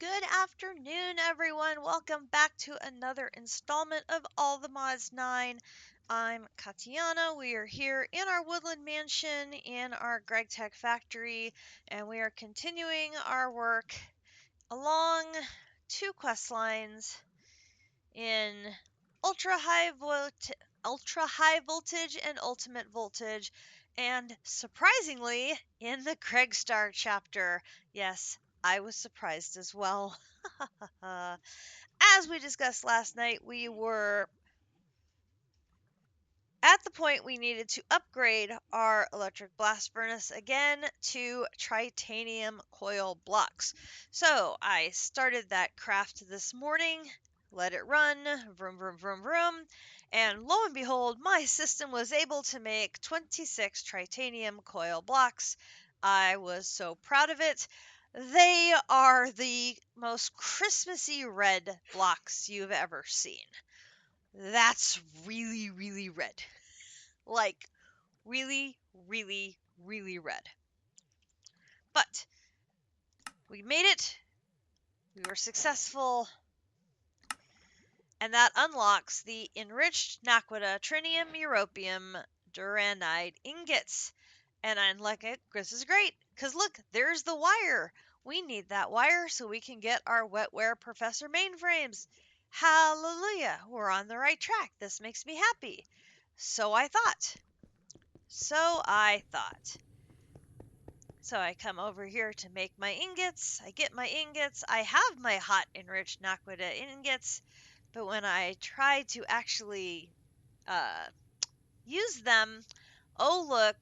Good afternoon, everyone. Welcome back to another installment of All the Mods 9. I'm Katiana. We are here in our woodland mansion in our Greg Tech factory, and we are continuing our work along two quest lines in ultra high voltage and ultimate voltage, and surprisingly in the Greg Star chapter. Yes, I was surprised as well. As we discussed last night, we were at the point we needed to upgrade our electric blast furnace again to titanium coil blocks. So I started that craft this morning, let it run, vroom, vroom, vroom, vroom, and lo and behold, my system was able to make 26 titanium coil blocks. I was so proud of it. They are the most Christmassy red blocks you've ever seen. That's really, really red. Like, really, really, really red. But we made it. We were successful. And that unlocks the enriched naquita trinium europium duranide ingots. And I'm like, this is great. Because look, there's the wire. We need that wire so we can get our wetware Professor mainframes. Hallelujah. We're on the right track. This makes me happy. So I thought. So I thought. So I come over here to make my ingots. I get my ingots. I have my hot enriched naquita ingots, but when I try to actually use them, oh look,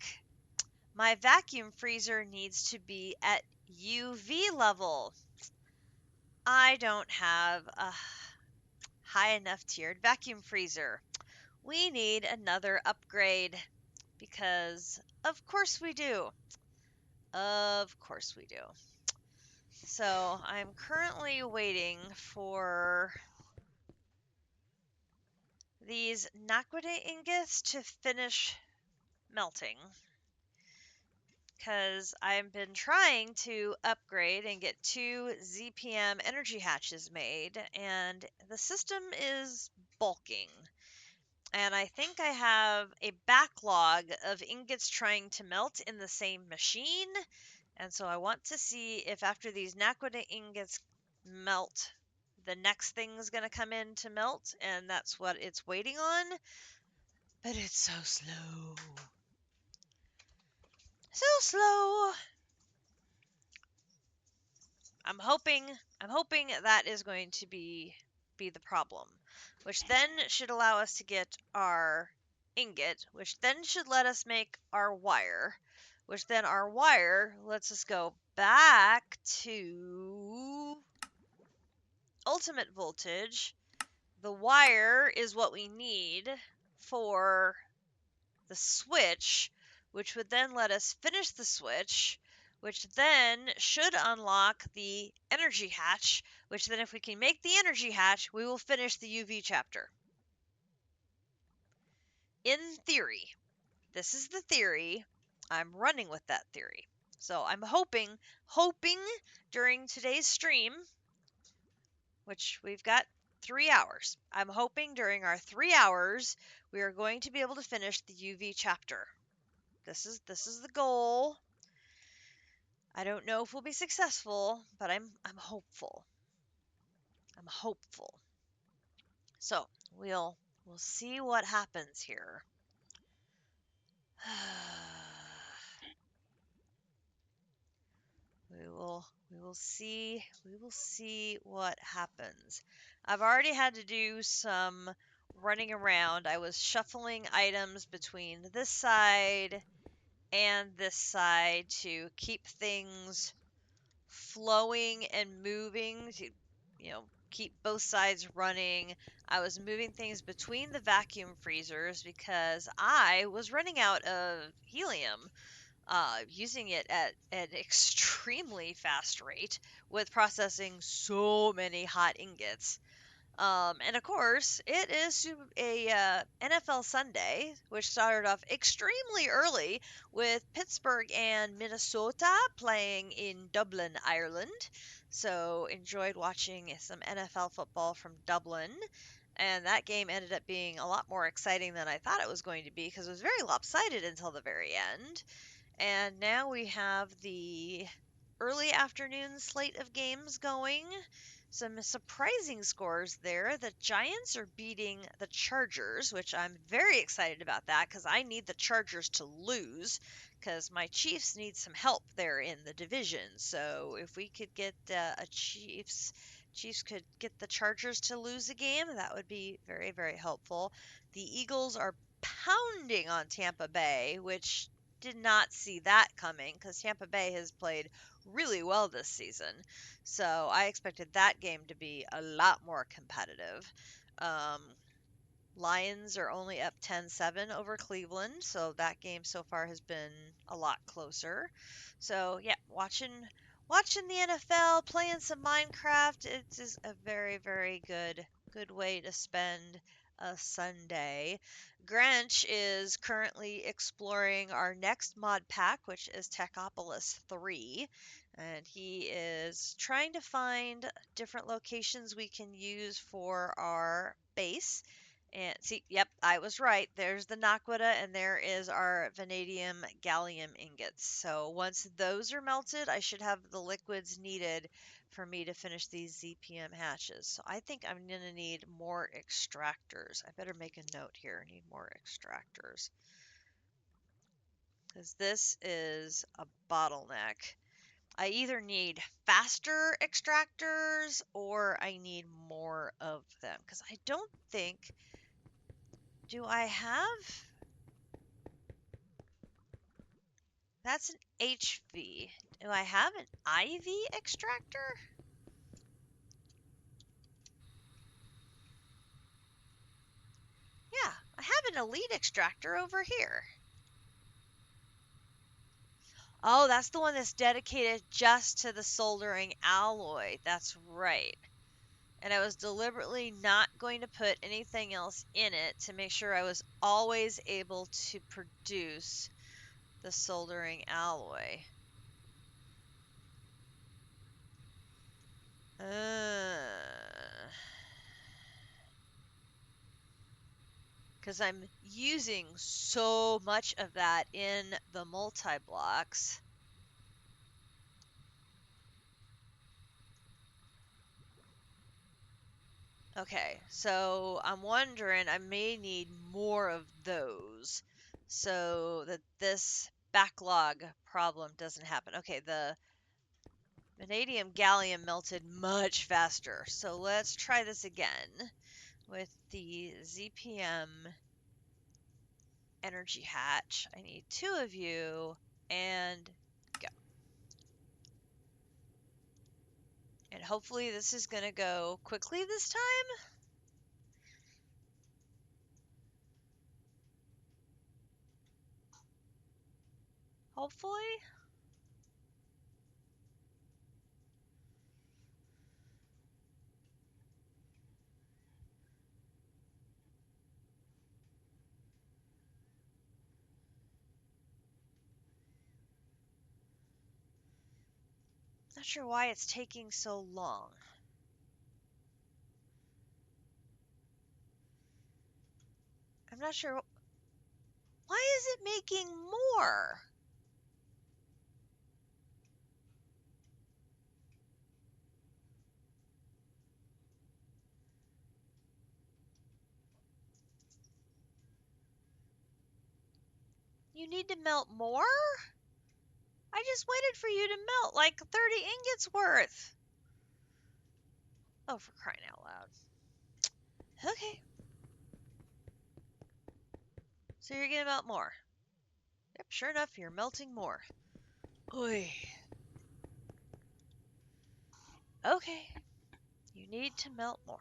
my vacuum freezer needs to be at UV level. I don't have a high enough tiered vacuum freezer. We need another upgrade because of course we do. Of course we do. So I'm currently waiting for these naquita ingots to finish melting because I've been trying to upgrade and get 2 ZPM energy hatches made, and the system is bulking. And I think I have a backlog of ingots trying to melt in the same machine. And so I want to see if after these naquita ingots melt, the next thing's going to come in to melt, and that's what it's waiting on. But it's so slow. So slow. I'm hoping that is going to be the problem, which then should allow us to get our ingot, which then should let us make our wire, which then our wire lets us go back to ultimate voltage. The wire is what we need for the switch, which would then let us finish the switch, which then should unlock the energy hatch, which then if we can make the energy hatch, we will finish the UV chapter. In theory, this is the theory. I'm running with that theory. So I'm hoping during today's stream, which we've got 3 hours. I'm hoping during our 3 hours we are going to be able to finish the UV chapter. This is the goal. I don't know if we'll be successful, but I'm hopeful. I'm hopeful. So we'll see what happens here. we will see what happens. I've already had to do some running around. I was shuffling items between this side and this side to keep things flowing and moving to, keep both sides running. I was moving things between the vacuum freezers because I was running out of helium, using it at an extremely fast rate with processing so many hot ingots. And of course, it is a NFL Sunday, which started off extremely early with Pittsburgh and Minnesota playing in Dublin, Ireland. So enjoyed watching some NFL football from Dublin. And that game ended up being a lot more exciting than I thought it was going to be because it was very lopsided until the very end. And now we have the early afternoon slate of games going. Some surprising scores there. The Giants are beating the Chargers, which I'm very excited about that because I need the Chargers to lose because my Chiefs need some help there in the division. So if we could get a Chiefs could get the Chargers to lose a game, that would be very, very helpful. The Eagles are pounding on Tampa Bay, which did not see that coming because Tampa Bay has played really well this season. So I expected that game to be a lot more competitive. Um, Lions are only up 10-7 over Cleveland, so that game so far has been a lot closer. So yeah, watching the NFL, playing some Minecraft, it's just a very, very good way to spend a Sunday. Grinch is currently exploring our next mod pack, which is Techopolis 3. And he is trying to find different locations we can use for our base. And see, yep, I was right. There's the Naquita, and there is our vanadium gallium ingots. So once those are melted, I should have the liquids needed for me to finish these ZPM hatches. So I think I'm going to need more extractors. I better make a note here. I need more extractors. Because this is a bottleneck. I either need faster extractors or I need more of them. Because I don't think... Do I have... That's an HV. Do I have an IV extractor? Yeah, I have an elite extractor over here. Oh, that's the one that's dedicated just to the soldering alloy. That's right. And I was deliberately not going to put anything else in it to make sure I was always able to produce the soldering alloy. Because I'm using so much of that in the multi-blocks. Okay, so I'm wondering I may need more of those so that this backlog problem doesn't happen. Okay, the vanadium gallium melted much faster. So let's try this again with the ZPM energy hatch. I need 2 of you and go. And hopefully this is going to go quickly this time. Hopefully. Not sure why it's taking so long. I'm not sure. Why is it making more? You need to melt more? I just waited for you to melt like 30 ingots worth. Oh, for crying out loud. Okay. So you're gonna melt more. Yep, sure enough, you're melting more. Oy. Okay. You need to melt more.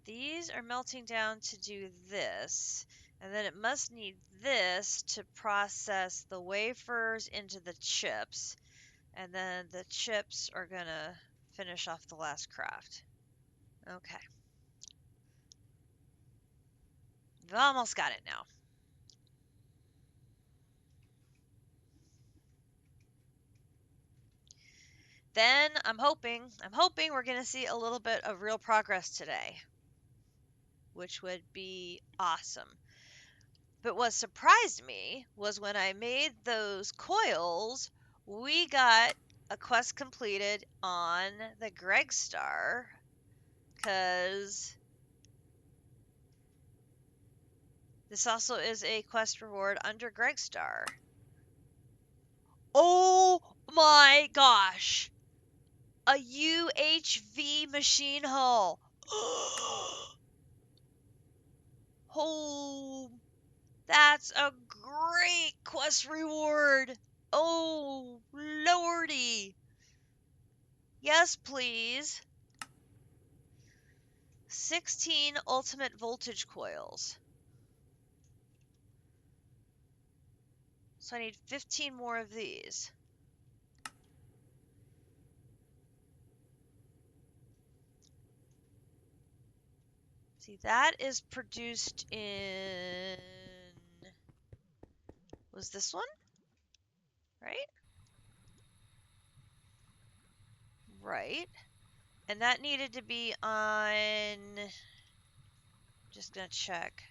these are melting down to do this, and then it must need this to process the wafers into the chips, and then the chips are gonna finish off the last craft. Okay. We've almost got it now. Then I'm hoping we're going to see a little bit of real progress today, which would be awesome. But what surprised me was when I made those coils, we got a quest completed on the Greg Star, because this also is a quest reward under Greg Star. Oh my gosh! A UHV machine hull. Oh, that's a great quest reward. Oh, lordy. Yes, please. 16 ultimate voltage coils. So I need 15 more of these. See, that is produced in... was this one? Right? Right. And that needed to be on... just gonna check.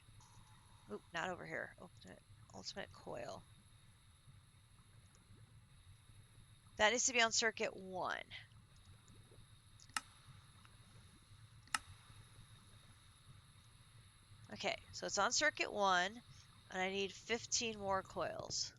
Oop, not over here. Ultimate coil. That needs to be on circuit 1. Okay, so it's on circuit 1, and I need 15 more coils.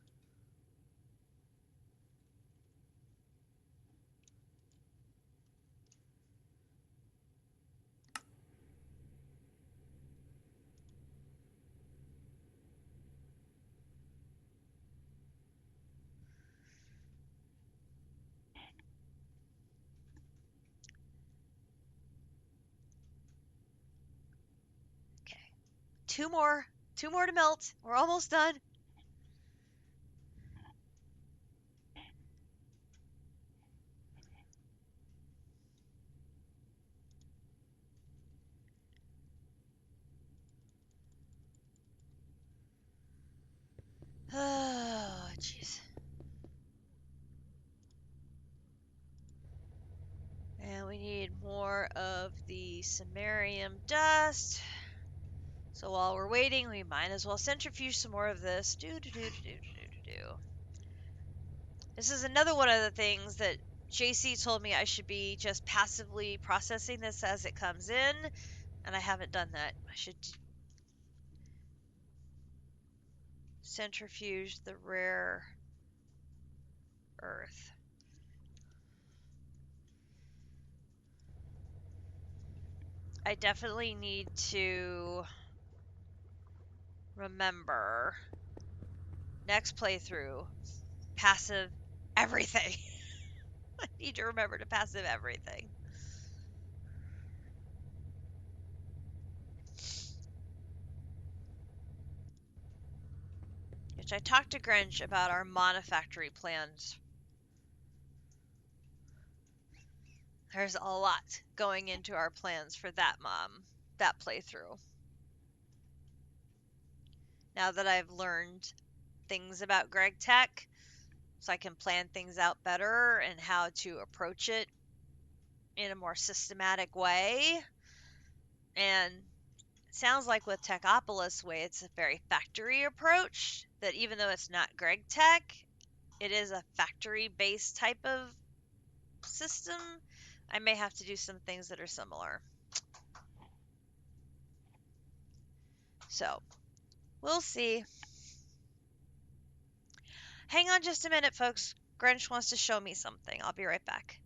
Okay, two more to melt. We're almost done. Oh, jeez. And we need more of the samarium dust. So while we're waiting, we might as well centrifuge some more of this. This is another one of the things that JC told me I should be just passively processing this as it comes in, and I haven't done that. I should centrifuge the rare earth. I definitely need to remember next playthrough, passive everything. I need to remember to passive everything. Which I talked to Grinch about our Monofactory plans. There's a lot going into our plans for that playthrough. Now that I've learned things about Greg Tech, so I can plan things out better and how to approach it in a more systematic way. And it sounds like with Techopolis way, it's a very factory approach, that even though it's not Greg Tech, it is a factory-based type of system. I may have to do some things that are similar. So, we'll see. Hang on just a minute, folks. Grinch wants to show me something. I'll be right back.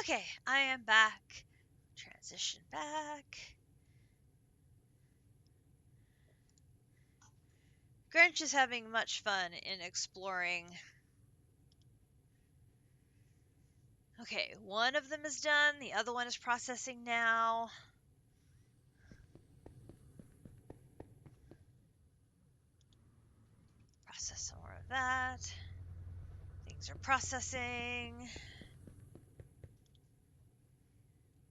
Okay, I am back. Transition back. Grinch is having much fun in exploring. Okay, one of them is done. The other one is processing now. Process some more of that. Things are processing.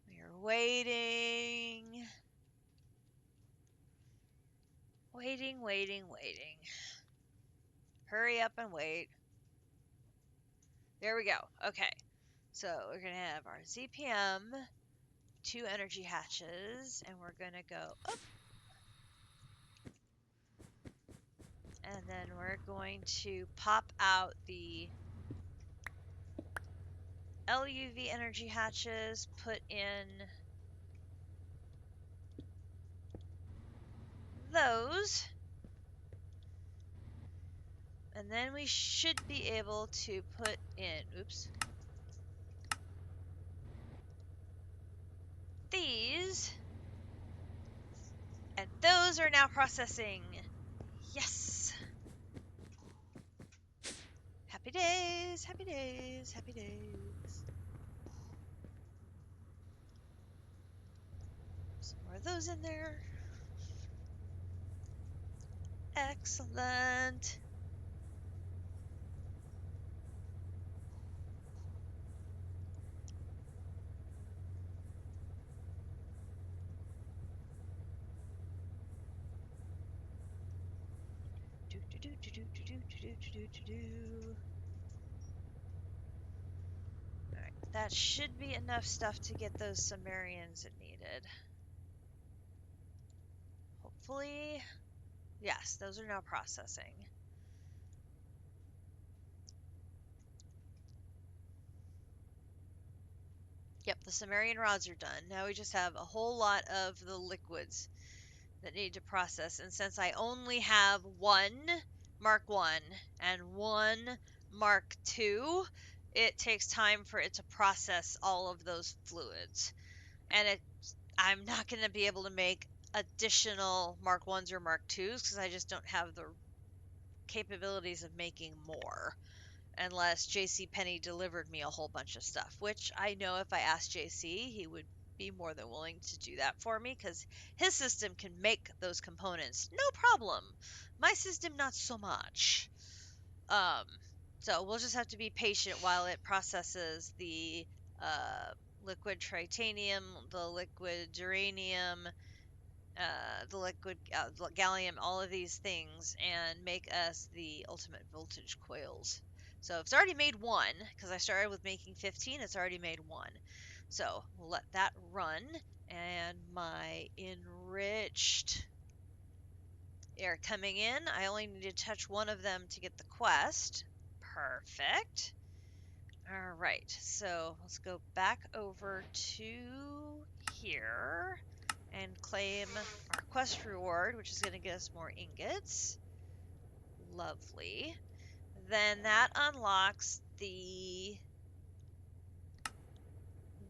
We are waiting. Waiting, waiting, waiting. Hurry up and wait. There we go. Okay. So we're going to have our ZPM, 2 energy hatches, and we're going to go up. And then we're going to pop out the LUV energy hatches, put in those, and then we should be able to put in, oops, these, and those are now processing. Yes! Happy days, happy days, happy days. Some more of those in there. Excellent. Alright, that should be enough stuff to get those Sumerians needed. Hopefully. Yes, those are now processing. Yep, the Sumerian rods are done. Now we just have a whole lot of the liquids that need to process. And since I only have one Mark 1 and one Mark 2, it takes time for it to process all of those fluids. And I'm not going to be able to make additional Mark 1s or Mark 2s because I just don't have the capabilities of making more. Unless JC Penney delivered me a whole bunch of stuff, which I know if I asked JC, he would be more than willing to do that for me because his system can make those components no problem. My system, not so much. Um, so we'll just have to be patient while it processes the liquid titanium, the liquid uranium, the liquid gallium, all of these things, and make us the ultimate voltage coils. So it's already made one, because I started with making 15, it's already made one. So we'll let that run, and my enriched are coming in. I only need to touch one of them to get the quest. Perfect. All right, so let's go back over to here and claim our quest reward, which is going to get us more ingots. Lovely. Then that unlocks the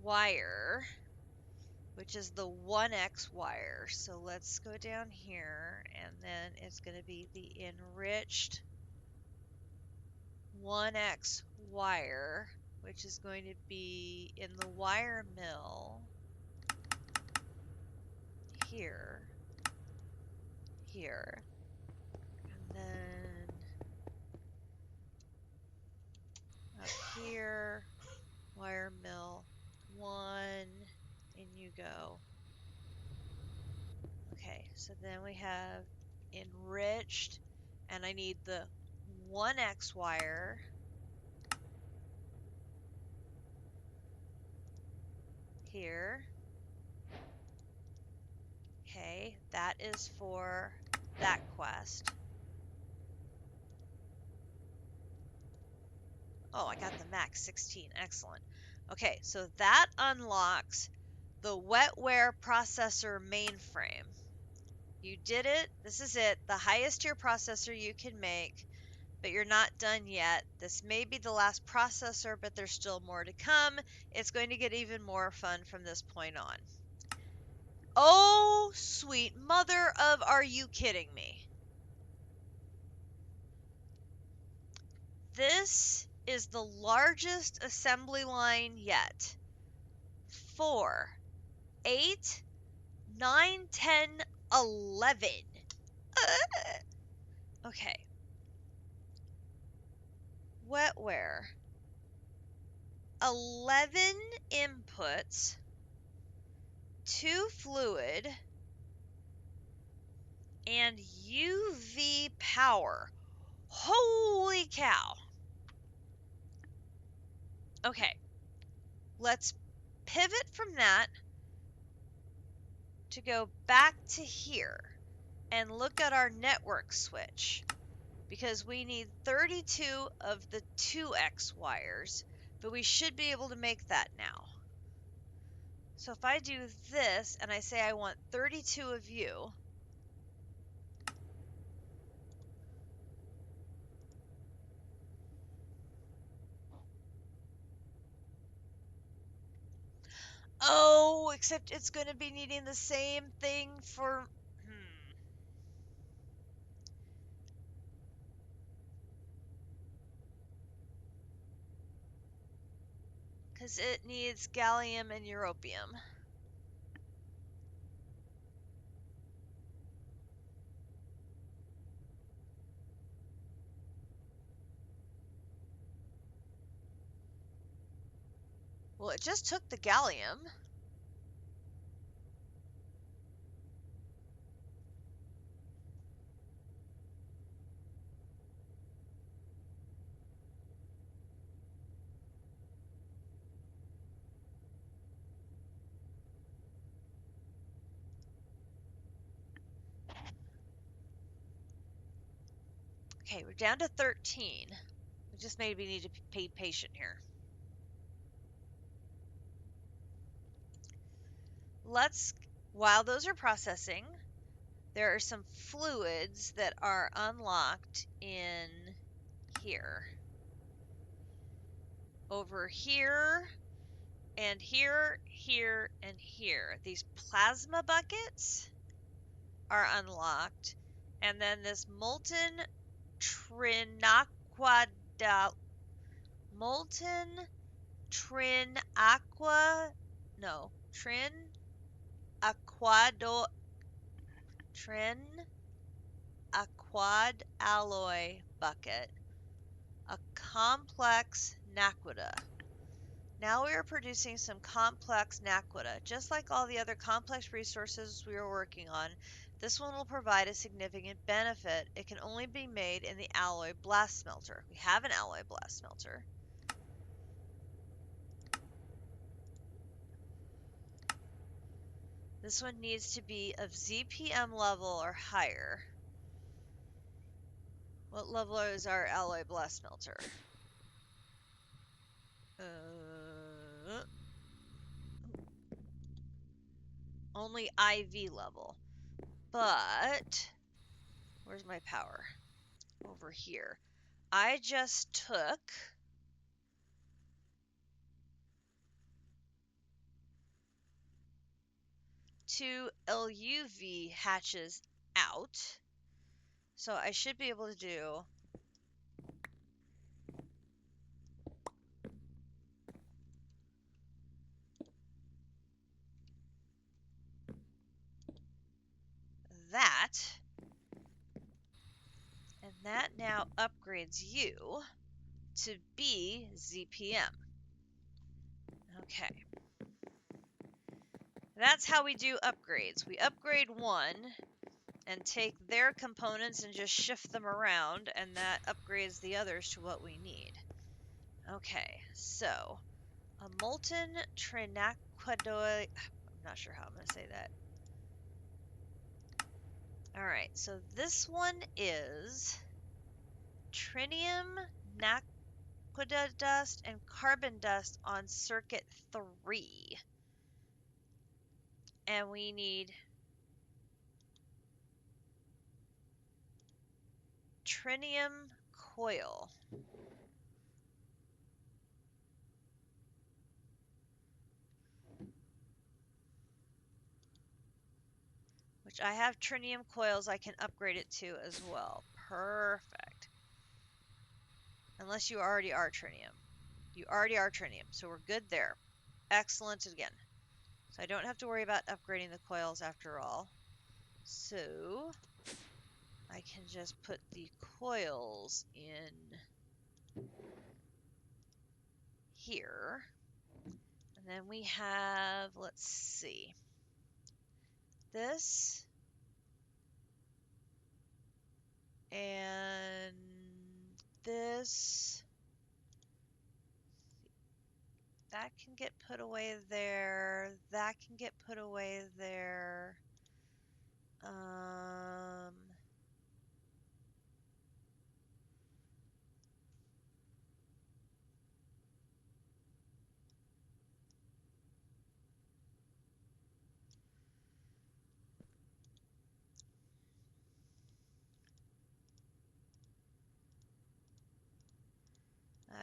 wire, which is the 1x wire. So let's go down here, and then it's going to be the enriched 1x wire, which is going to be in the wire mill here, here, and then up here, wire mill 1, in you go. Okay, so then we have enriched, and I need the 1x wire here. Okay, that is for that quest. Oh, I got the max 16. Excellent. Okay, so that unlocks the wetware processor mainframe. You did it. This is it. The highest tier processor you can make. but you're not done yet. This may be the last processor, but there's still more to come. It's going to get even more fun from this point on. Oh, sweet mother of, are you kidding me? This is the largest assembly line yet. 4, 8, 9, 10, 11. Okay. Wetware. 11 inputs, 2 fluid, and UV power. Holy cow. Okay. Let's pivot from that to go back to here and look at our network switch, because we need 32 of the 2x wires, but we should be able to make that now. So if I do this and I say I want 32 of you, oh, except it's going to be needing the same thing for, because it needs gallium and europium. Well, it just took the gallium. Okay, we're down to 13. We just maybe need to be patient here. While those are processing, there are some fluids that are unlocked in here. Over here, and here, here, and here. These plasma buckets are unlocked. And then this molten trinaquadal, molten trin aqua, no, trin aquado, trin aquad alloy bucket, a complex naquita. Now we are producing some complex naquita. Just like all the other complex resources we are working on, this one will provide a significant benefit. It can only be made in the alloy blast smelter. We have an alloy blast smelter. This one needs to be of ZPM level or higher. What level is our alloy blast smelter? Only IV level. But where's my power? Over here. I just took two LUV hatches out. So I should be able to do that. And that now upgrades you to be ZPM. Okay. That's how we do upgrades. We upgrade one and take their components and just shift them around, and that upgrades the others to what we need. Okay, so a molten trinaquadoid, I'm not sure how I'm going to say that. All right, so this one is trinium, naquita dust, and carbon dust on circuit 3. And we need trinium coil. Which I have trinium coils I can upgrade it to as well. Perfect. Unless you already are trinium. You already are trinium, so we're good there. Excellent again. So I don't have to worry about upgrading the coils after all. So I can just put the coils in here. And then we have, let's see, this and this. That can get put away there. That can get put away there.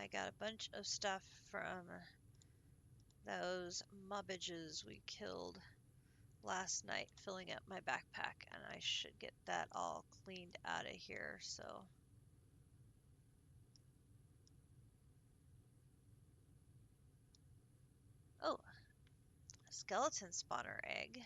I got a bunch of stuff from those mobbages we killed last night filling up my backpack, and I should get that all cleaned out of here. So oh, a skeleton spawner egg.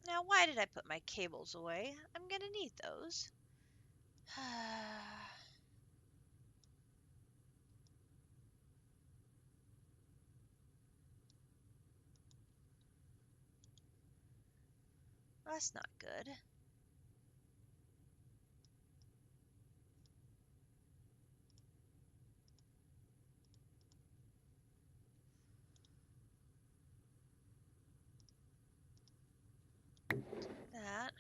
Now, why did I put my cables away? I'm gonna need those. That's not good. That.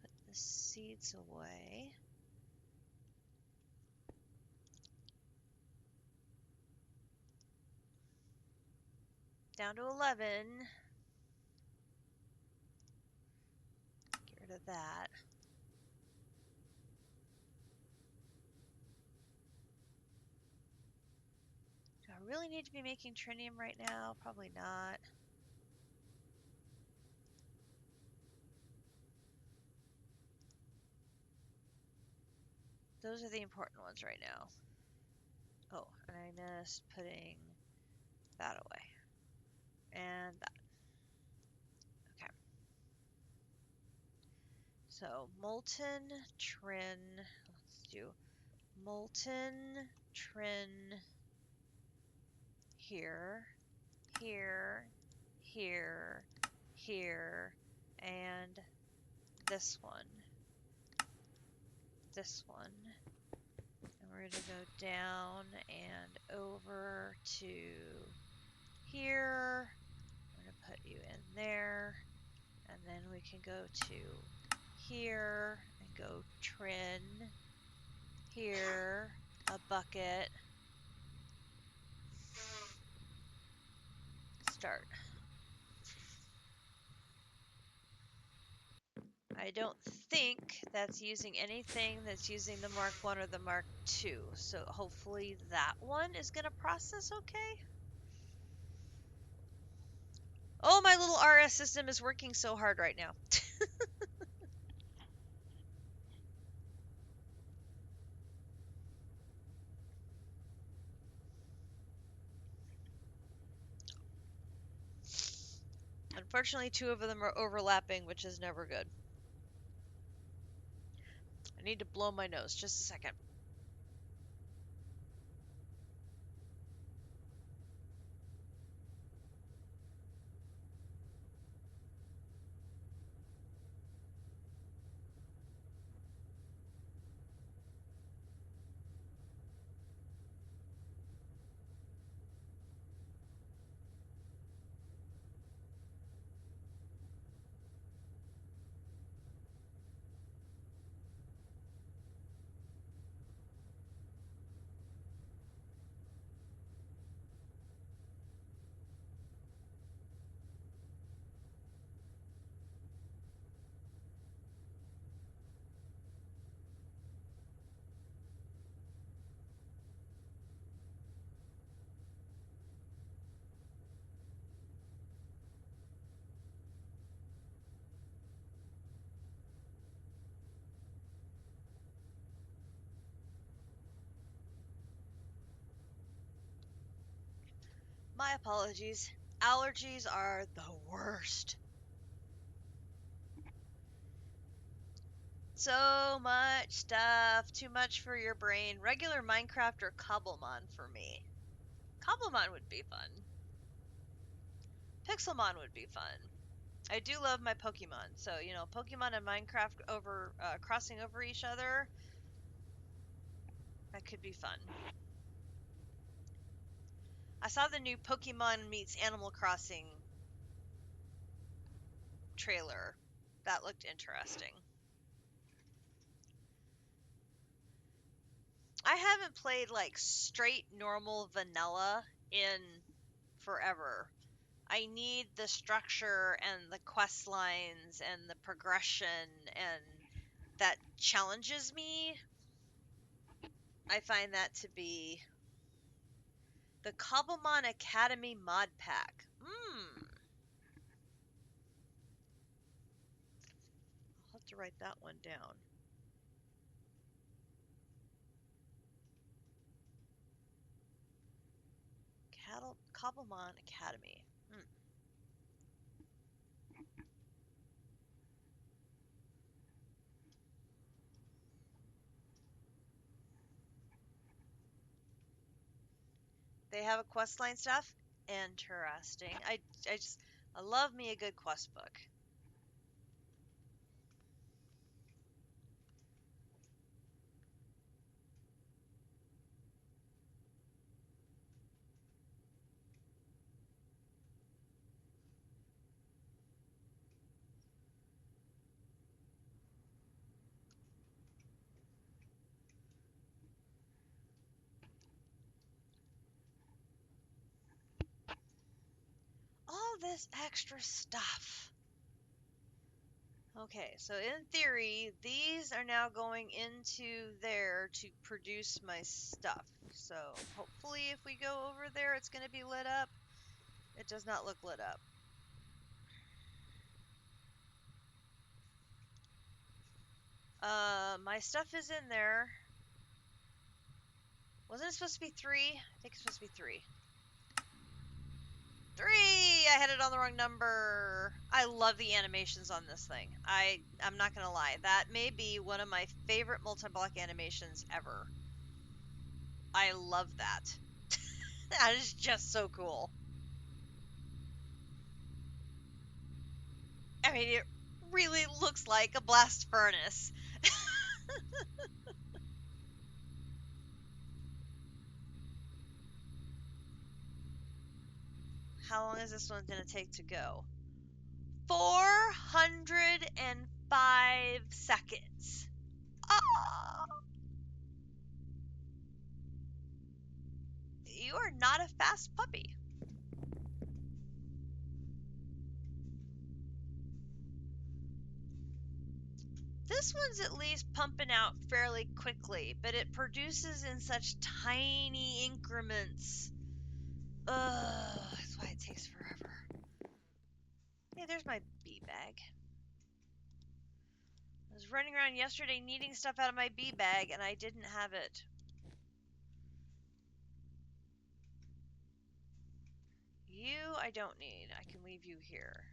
Put the seeds away. Down to 11. Get rid of that. Do I really need to be making trinium right now? Probably not. Those are the important ones right now. Oh, and I missed putting that away. And that. Okay. So, molten trin. Let's do molten trin here, here, here, here, and this one. This one. And we're going to go down and over to here. I'm going to put you in there. And then we can go to here and go trin. Here, a bucket. Start. I don't think that's using anything that's using the Mark 1 or the Mark 2. So hopefully that one is going to process okay. Oh, my little RS system is working so hard right now. Unfortunately, two of them are overlapping, which is never good. I need to blow my nose. Just a second. My apologies. Allergies are the worst. So much stuff. Too much for your brain. Regular Minecraft or Cobblemon for me. Cobblemon would be fun. Pixelmon would be fun. I do love my Pokemon. So, you know, Pokemon and Minecraft over crossing over each other, that could be fun. I saw the new Pokemon meets Animal Crossing trailer. That looked interesting. I haven't played like straight normal vanilla in forever. I need the structure and the quest lines and the progression and that challenges me. I find that to be the Cobblemon Academy mod pack. I'll have to write that one down. Cobblemon Academy. They have a quest line stuff? Interesting. I love me a good quest book. All this extra stuff. Okay, so in theory, these are now going into there to produce my stuff. So hopefully if we go over there, it's going to be lit up. It does not look lit up. My stuff is in there. Wasn't it supposed to be 3? I think it's supposed to be 3. 3! I had it on the wrong number. I love the animations on this thing. I'm not gonna lie. That may be one of my favorite multi-block animations ever. I love that. That is just so cool. I mean, it really looks like a blast furnace. How long is this one gonna take to go? 405 seconds. Oh, you are not a fast puppy. This one's at least pumping out fairly quickly, but it produces in such tiny increments. Ugh, that's why it takes forever. Hey, there's my bee bag. I was running around yesterday needing stuff out of my bee bag, and I didn't have it. You, I don't need. I can leave you here.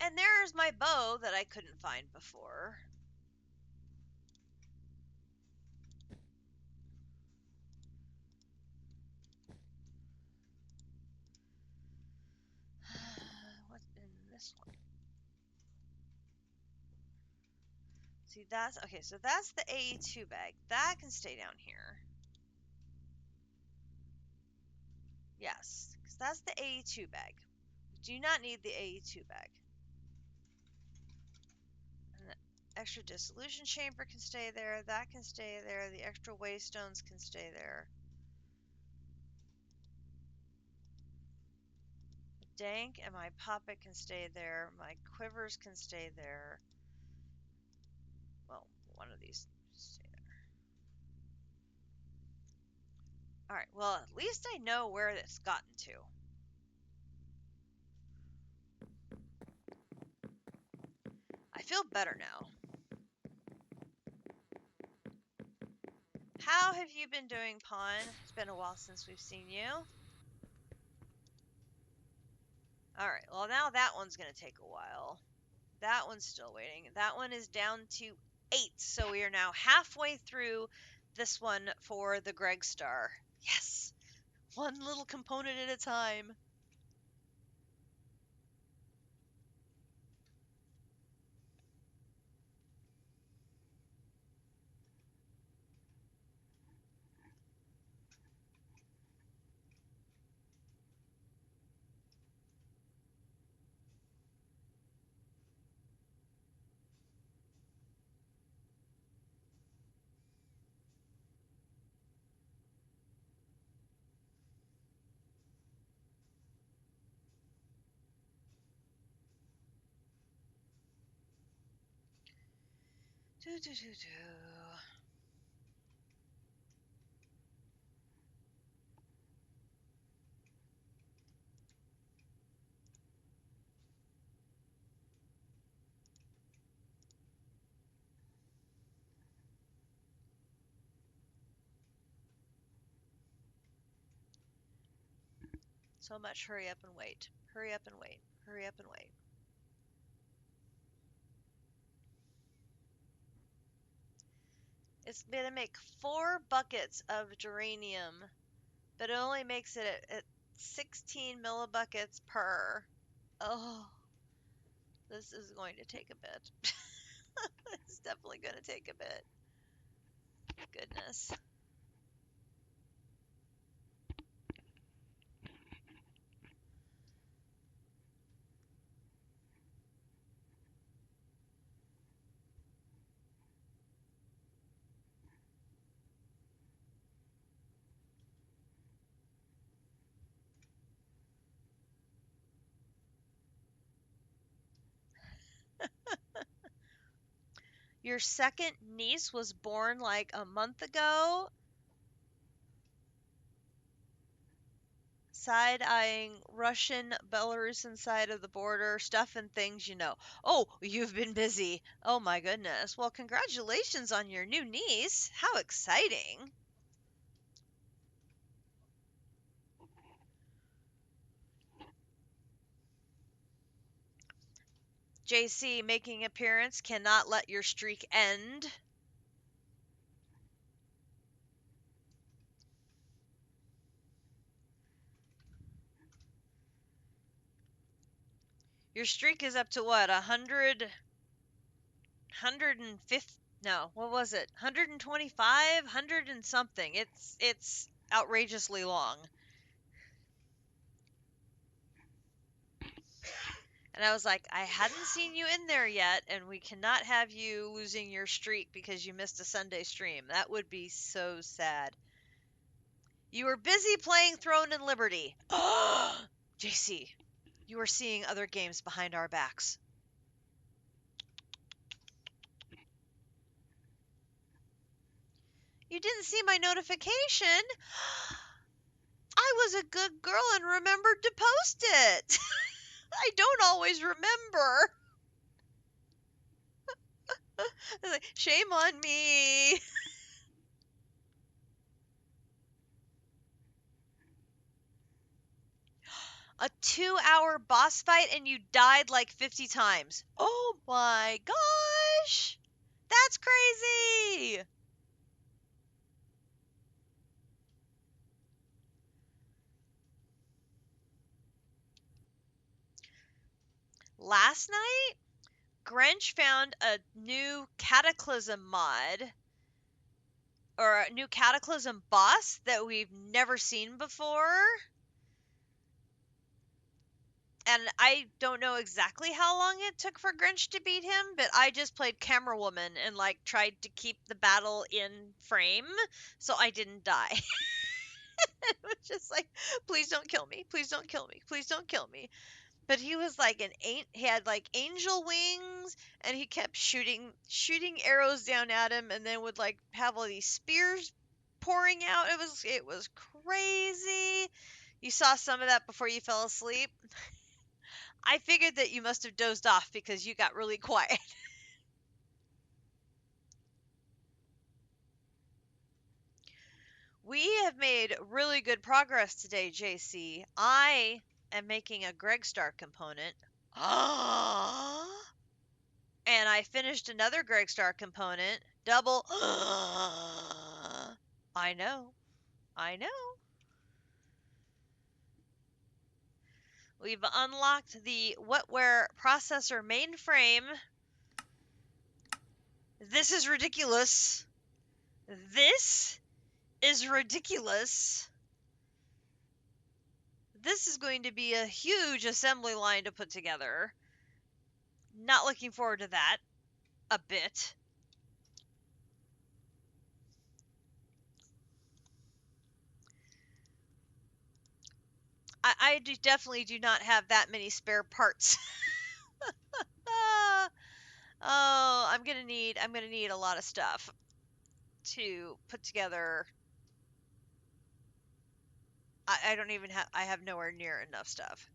And there's my bow that I couldn't find before. What's in this one? See, that's okay. So that's the AE2 bag. That can stay down here. Yes, because that's the AE2 bag. We do not need the AE2 bag. And the extra dissolution chamber can stay there. That can stay there. The extra waystones can stay there. The dank and my poppet can stay there. My quivers can stay there. Well, one of these stay there. Alright, well, at least I know where it's gotten to. I feel better now. How have you been doing, Pawn? It's been a while since we've seen you. Alright, well now that one's gonna take a while. That one's still waiting. That one is down to 8, so we are now halfway through this one for the Greg Star. Yes! One little component at a time. Do, do, do, do. So much hurry up and wait. Hurry up and wait. Hurry up and wait. It's going to make 4 buckets of geranium, but it only makes it at 16 millibuckets per. Oh, this is going to take a bit. It's definitely going to take a bit. Goodness. Your second niece was born like a month ago. Side-eyeing Russian Belarusian side of the border, stuff and things, you know. Oh, you've been busy. Oh my goodness. Well, congratulations on your new niece. How exciting. JC making appearance, cannot let your streak end. Your streak is up to what, 150, no, what was it? 125, 100 and something. It's outrageously long. And I was like, I hadn't seen you in there yet, and we cannot have you losing your streak because you missed a Sunday stream. That would be so sad. You were busy playing Throne and Liberty. JC, you are seeing other games behind our backs. You didn't see my notification? I was a good girl and remembered to post it. I don't always remember. Shame on me. A 2-hour boss fight and you died like 50 times. Oh my gosh! That's crazy! Last night, Grinch found a new Cataclysm mod, or a new Cataclysm boss that we've never seen before. And I don't know exactly how long it took for Grinch to beat him, but I just played Camera Woman and like tried to keep the battle in frame so I didn't die. It was just like, please don't kill me, please don't kill me, please don't kill me. But he was like he had like angel wings, and he kept shooting arrows down at him, and then would like have all these spears pouring out. It was crazy. You saw some of that before you fell asleep. I figured that you must have dozed off because you got really quiet. We have made really good progress today, JC. I am making a Greg Star component. Ah! And I finished another Greg Star component. Double. I know. I know. We've unlocked the wetware processor mainframe. This is ridiculous. This is ridiculous. This is going to be a huge assembly line to put together. Not looking forward to that a bit. I definitely do not have that many spare parts. Oh, I'm gonna need a lot of stuff to put together. I don't even have, I have nowhere near enough stuff.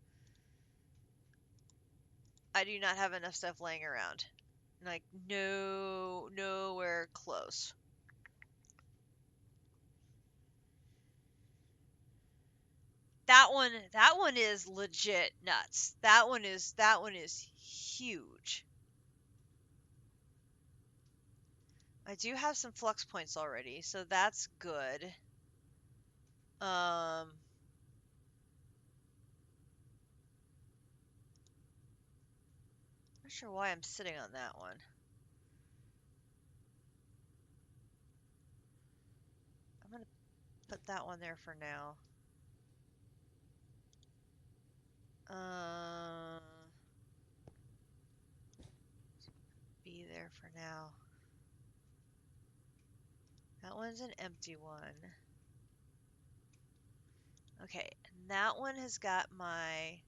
I do not have enough stuff laying around. Like, nowhere close. That one is legit nuts. That one is huge. I do have some flux points already, so that's good. Not sure why I'm sitting on that one. I'm gonna put that one there for now. Be there for now. That one's an empty one. Okay, and that one has got my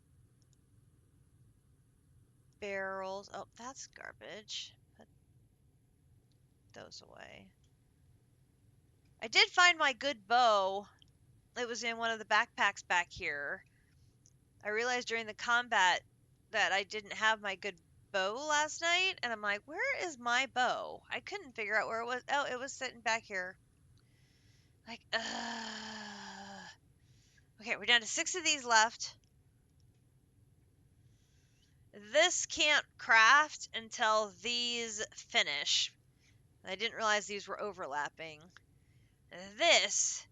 barrels. Oh, that's garbage. Put those away. I did find my good bow. It was in one of the backpacks back here. I realized during the combat that I didn't have my good bow last night, and I'm like, where is my bow? I couldn't figure out where it was. Oh, it was sitting back here. Like, okay, we're down to 6 of these left. This can't craft until these finish. I didn't realize these were overlapping. This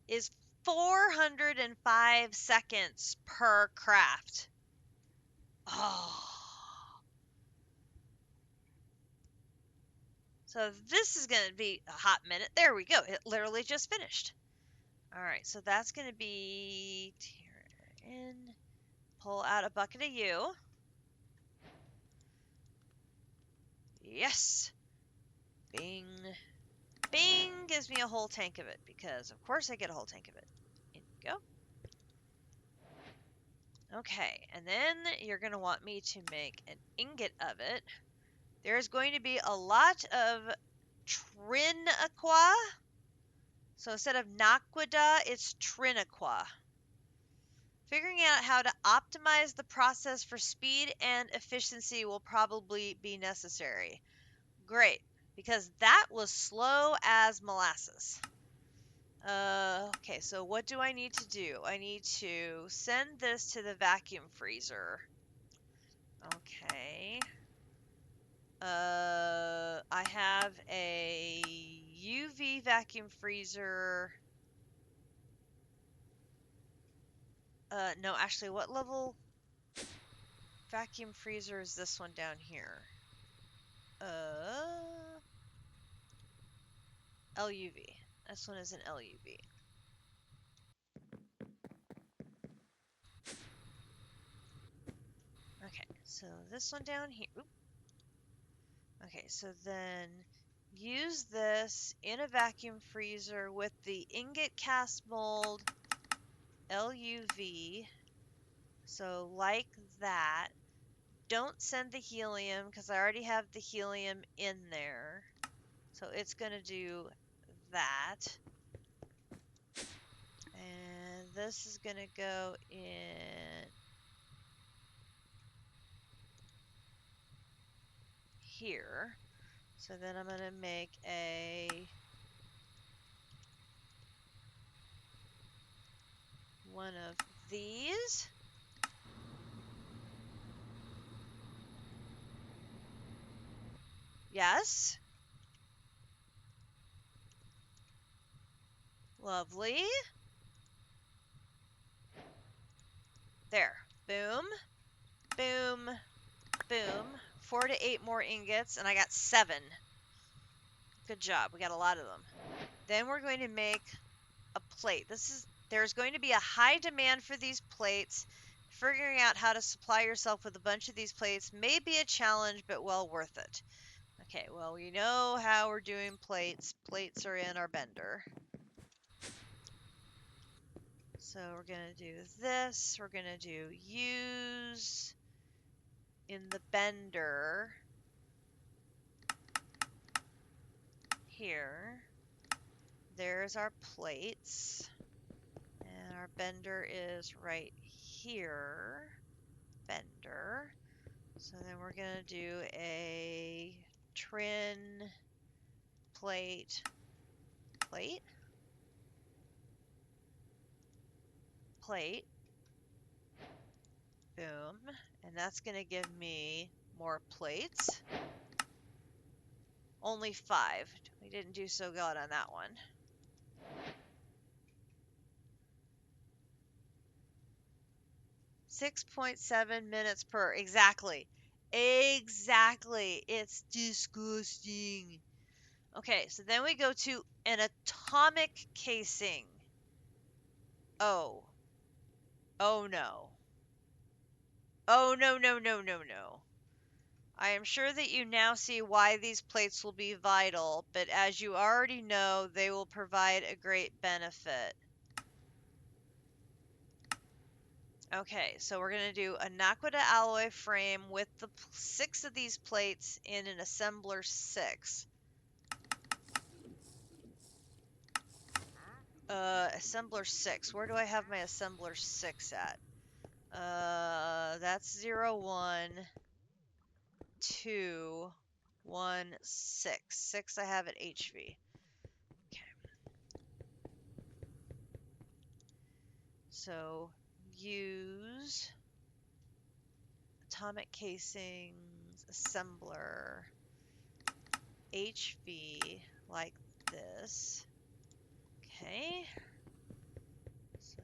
is 405 seconds per craft. Oh. So this is going to be a hot minute. There we go. It literally just finished. All right, so that's going to be tear in, pull out a bucket of U. Yes. Bing. Bing gives me a whole tank of it because, of course, I get a whole tank of it. In you go. Okay, and then you're going to want me to make an ingot of it. There's going to be a lot of Trinaqua. So instead of Naquada, it's Trinaqua. Figuring out how to optimize the process for speed and efficiency will probably be necessary. Great, because that was slow as molasses. Okay, so what do I need to do? I need to send this to the vacuum freezer. Okay. I have a UV vacuum freezer. No, actually, what level vacuum freezer is this one down here? LUV. This one is an LUV. Okay, so this one down here. Oop. Okay, so then use this in a vacuum freezer with the ingot cast mold LUV. So like that. Don't send the helium because I already have the helium in there. So it's going to do that. And this is going to go in here. So then I'm going to make a one of these. Yes. Lovely. There. Boom. Boom. Boom. 4 to 8 more ingots, and I got 7. Good job. We got a lot of them. Then we're going to make a plate. There's going to be a high demand for these plates. Figuring out how to supply yourself with a bunch of these plates may be a challenge, but well worth it. Okay, well, we know how we're doing plates. Plates are in our bender. So we're going to do this. We're going to do use in the bender here. There's our plates. And our bender is right here. Bender. So then we're going to do a trin plate, plate, plate, boom, and that's going to give me more plates. Only 5. We didn't do so good on that one. .7 minutes per. Exactly. Exactly. It's disgusting. Okay, so then we go to an atomic casing. Oh. Oh no. Oh no, no, no, no, no. I am sure that you now see why these plates will be vital, but as you already know, they will provide a great benefit. Okay, so we're going to do a Naquita alloy frame with the 6 of these plates in an assembler 6. Assembler 6. Where do I have my assembler 6 at? That's 0, 1, 2, 1, 6. 6 I have at HV. Okay. So use atomic casings, assembler, HV, like this. Okay. So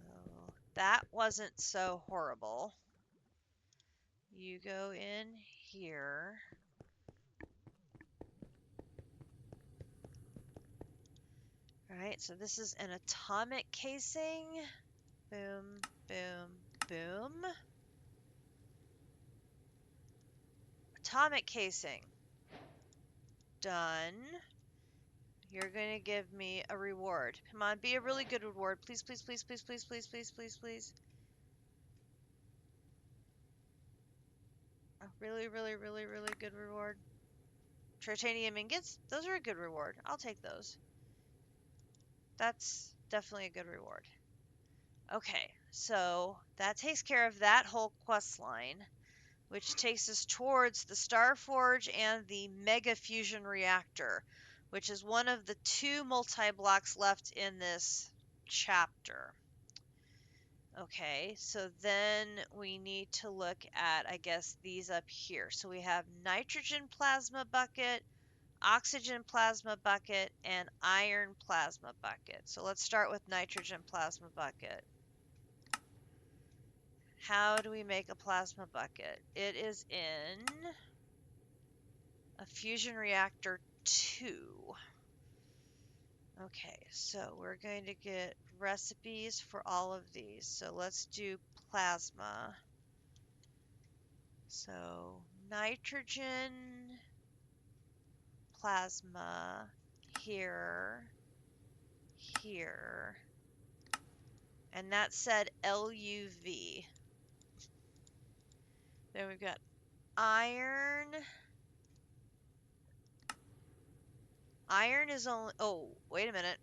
that wasn't so horrible. You go in here. Alright, so this is an atomic casing. Boom, boom, boom. Atomic casing. Done. You're going to give me a reward. Come on, be a really good reward. Please, please, please, please, please, please, please, please, please. A really, really, really, really good reward. Titanium ingots? Those are a good reward. I'll take those. That's definitely a good reward. Okay, so that takes care of that whole quest line, which takes us towards the Starforge and the Mega Fusion Reactor, which is one of the 2 multi-blocks left in this chapter. Okay, so then we need to look at, I guess, these up here. So we have nitrogen plasma bucket, oxygen plasma bucket, and iron plasma bucket. So let's start with nitrogen plasma bucket. How do we make a plasma bucket? It is in a fusion reactor 2. Okay, so we're going to get recipes for all of these. So let's do plasma. So nitrogen plasma here, here, and that said LUV. Then we've got iron. Iron is only, oh, wait a minute.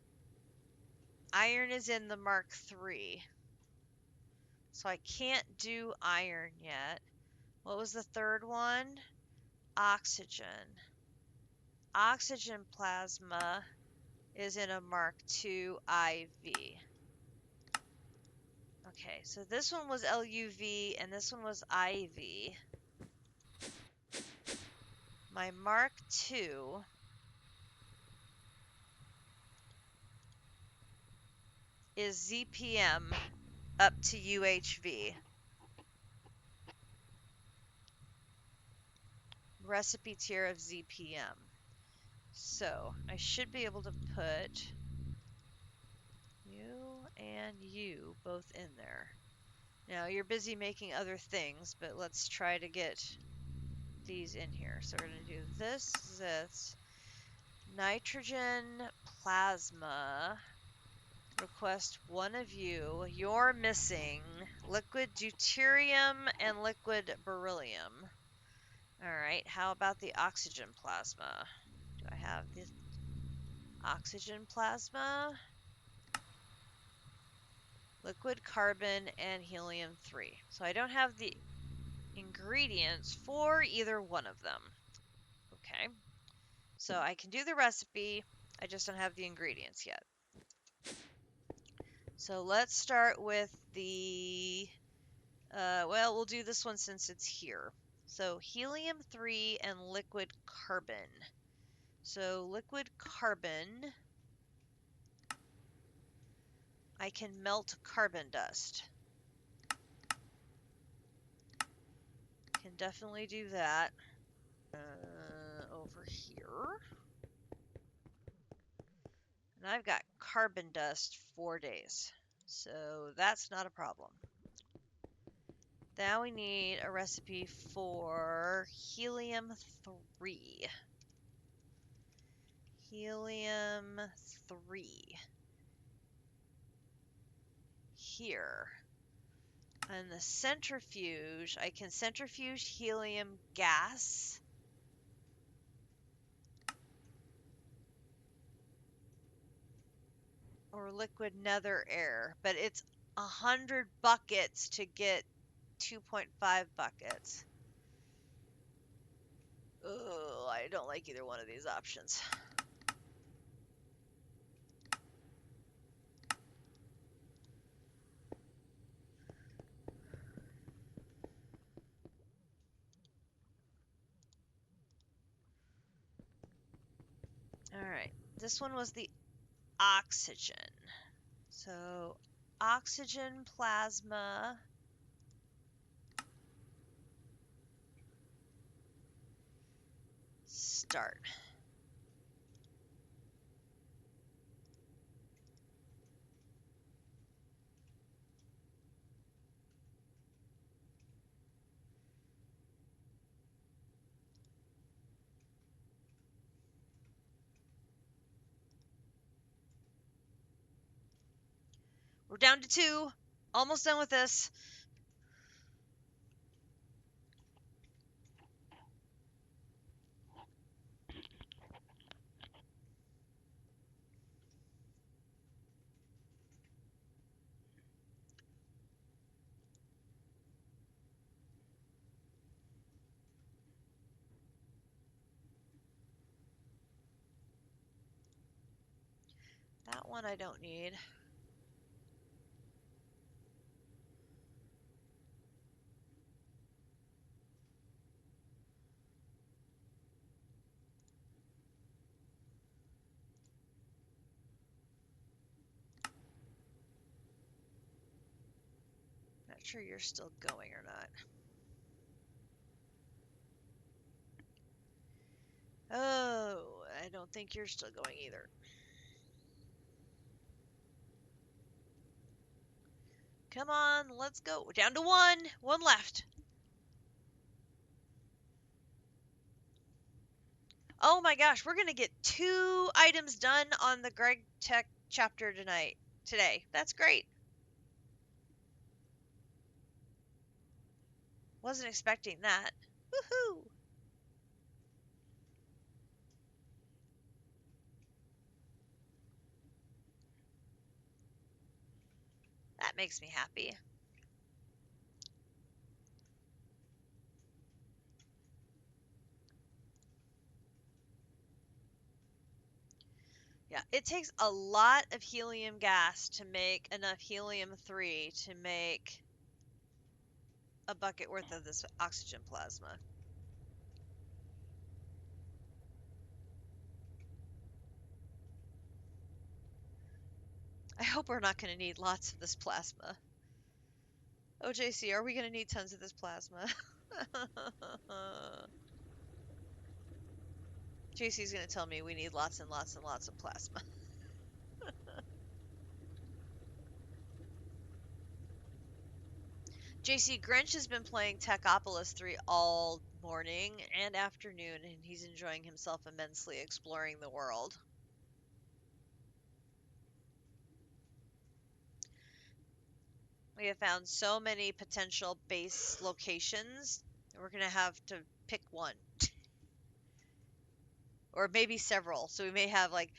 Iron is in the Mark III. So I can't do iron yet. What was the third one? Oxygen. Oxygen plasma is in a Mark II IV. Okay, so this one was LUV and this one was IV. My Mark II is ZPM up to UHV. Recipe tier of ZPM. So I should be able to put you and you both in there. Now you're busy making other things, but let's try to get these in here. So we're going to do this, nitrogen plasma. Request one of you. You're missing liquid deuterium and liquid beryllium. Alright, how about the oxygen plasma? Do I have the oxygen plasma? Liquid carbon and helium-3. So I don't have the ingredients for either one of them. Okay, so I can do the recipe, I just don't have the ingredients yet. So let's start with the, well, we'll do this one since it's here. So helium-3 and liquid carbon. So liquid carbon, I can melt carbon dust. Can definitely do that. Over here. And I've got carbon dust 4 days. So that's not a problem. Now we need a recipe for helium-3. Helium-3. Here. And the centrifuge, I can centrifuge helium gas. Or liquid nether air. But it's 100 buckets to get 2.5 buckets. Oh, I don't like either one of these options. Alright, this one was the oxygen. So, oxygen plasma. Start. We're down to 2. Almost done with this. That one I don't need. Not sure you're still going or not. Oh, I don't think you're still going either. Come on, let's go. We're down to 1. 1 left. Oh my gosh, we're going to get 2 items done on the Greg Tech chapter today. That's great. Wasn't expecting that. Woohoo! That makes me happy. Yeah, it takes a lot of helium gas to make enough helium-3 to make a bucket worth of this oxygen plasma. I hope we're not going to need lots of this plasma. Oh, JC, are we going to need tons of this plasma? JC's going to tell me we need lots and lots and lots of plasma. JC Grinch has been playing Techopolis 3 all morning and afternoon, and he's enjoying himself immensely exploring the world. We have found so many potential base locations, we're going to have to pick one. Or maybe several. So we may have like,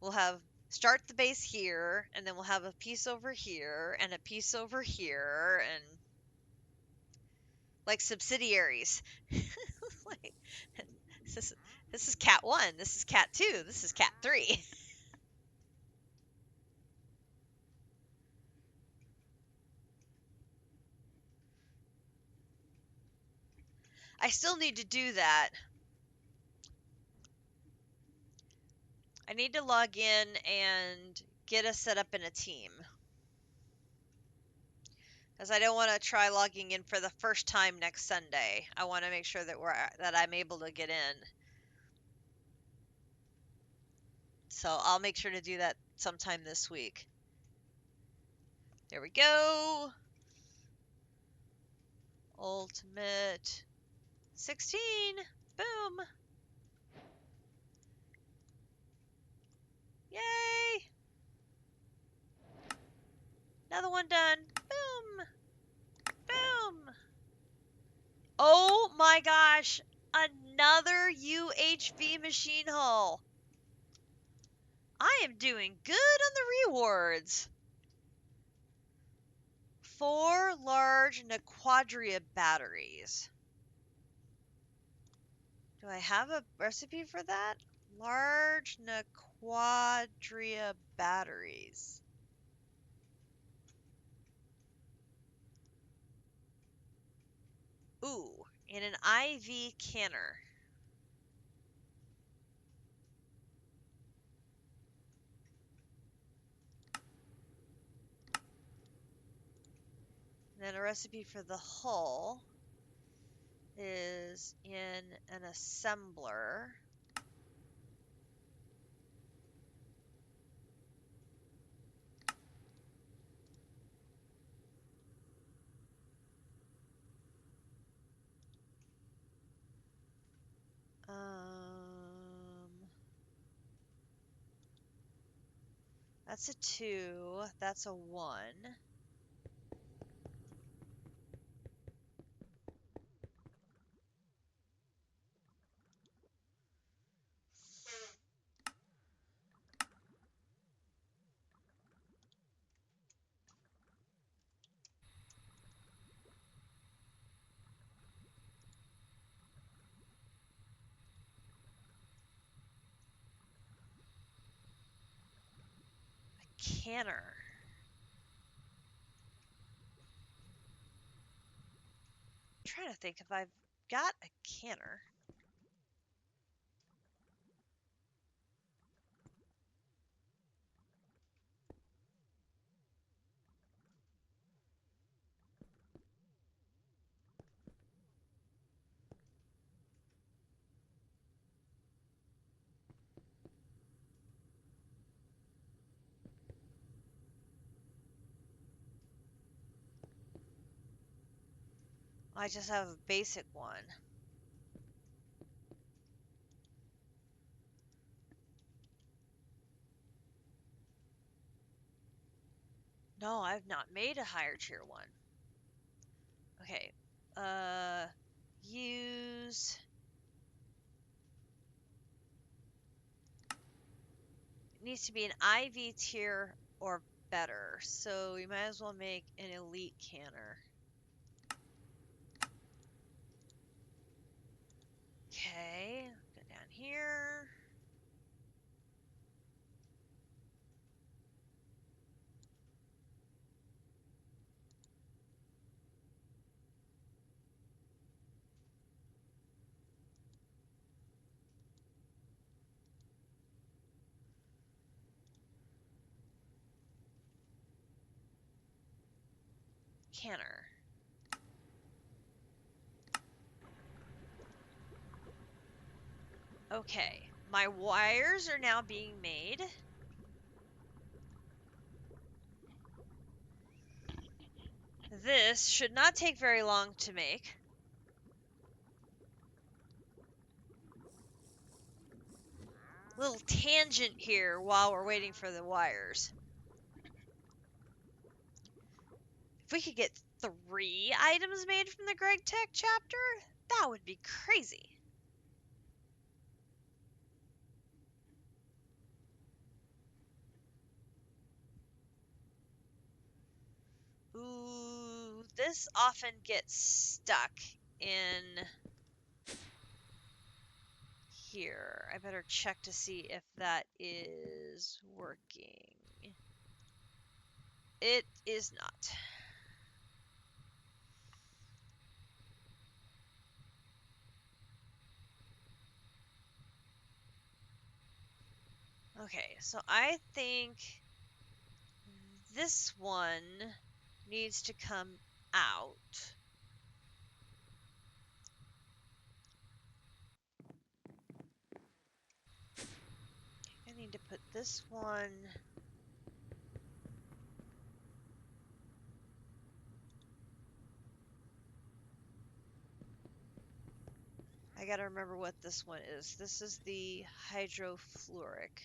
we'll have start the base here, and then we'll have a piece over here, and a piece over here, and like subsidiaries. Like, this is cat 1, this is cat 2, this is cat 3. I still need to do that. I need to log in and get us set up in a team. Because I don't want to try logging in for the first time next Sunday. I want to make sure that I'm able to get in. So I'll make sure to do that sometime this week. There we go. Ultimate 16. Boom. Yay. Another one done. Boom. Boom. Oh my gosh. Another UHV machine hull. I am doing good on the rewards. 4 large Nequadria batteries. Do I have a recipe for that? Large Nequadria batteries. Ooh, in an IV canner. And then a recipe for the hull is in an assembler. That's a 2. That's a 1. Canner. I'm trying to think if I've got a canner. I just have a basic one. No, I've not made a higher tier one. Okay. Use. It needs to be an IV tier or better. So we might as well make an elite canner. Okay, go down here. canner. Okay, my wires are now being made. This should not take very long to make. Little tangent here while we're waiting for the wires. If we could get 3 items made from the Greg Tech chapter, that would be crazy. Ooh, this often gets stuck in here. I better check to see if that is working. It is not. Okay, so I think this one needs to come out. I need to put this one. I gotta remember what this one is. This is the hydrofluoric.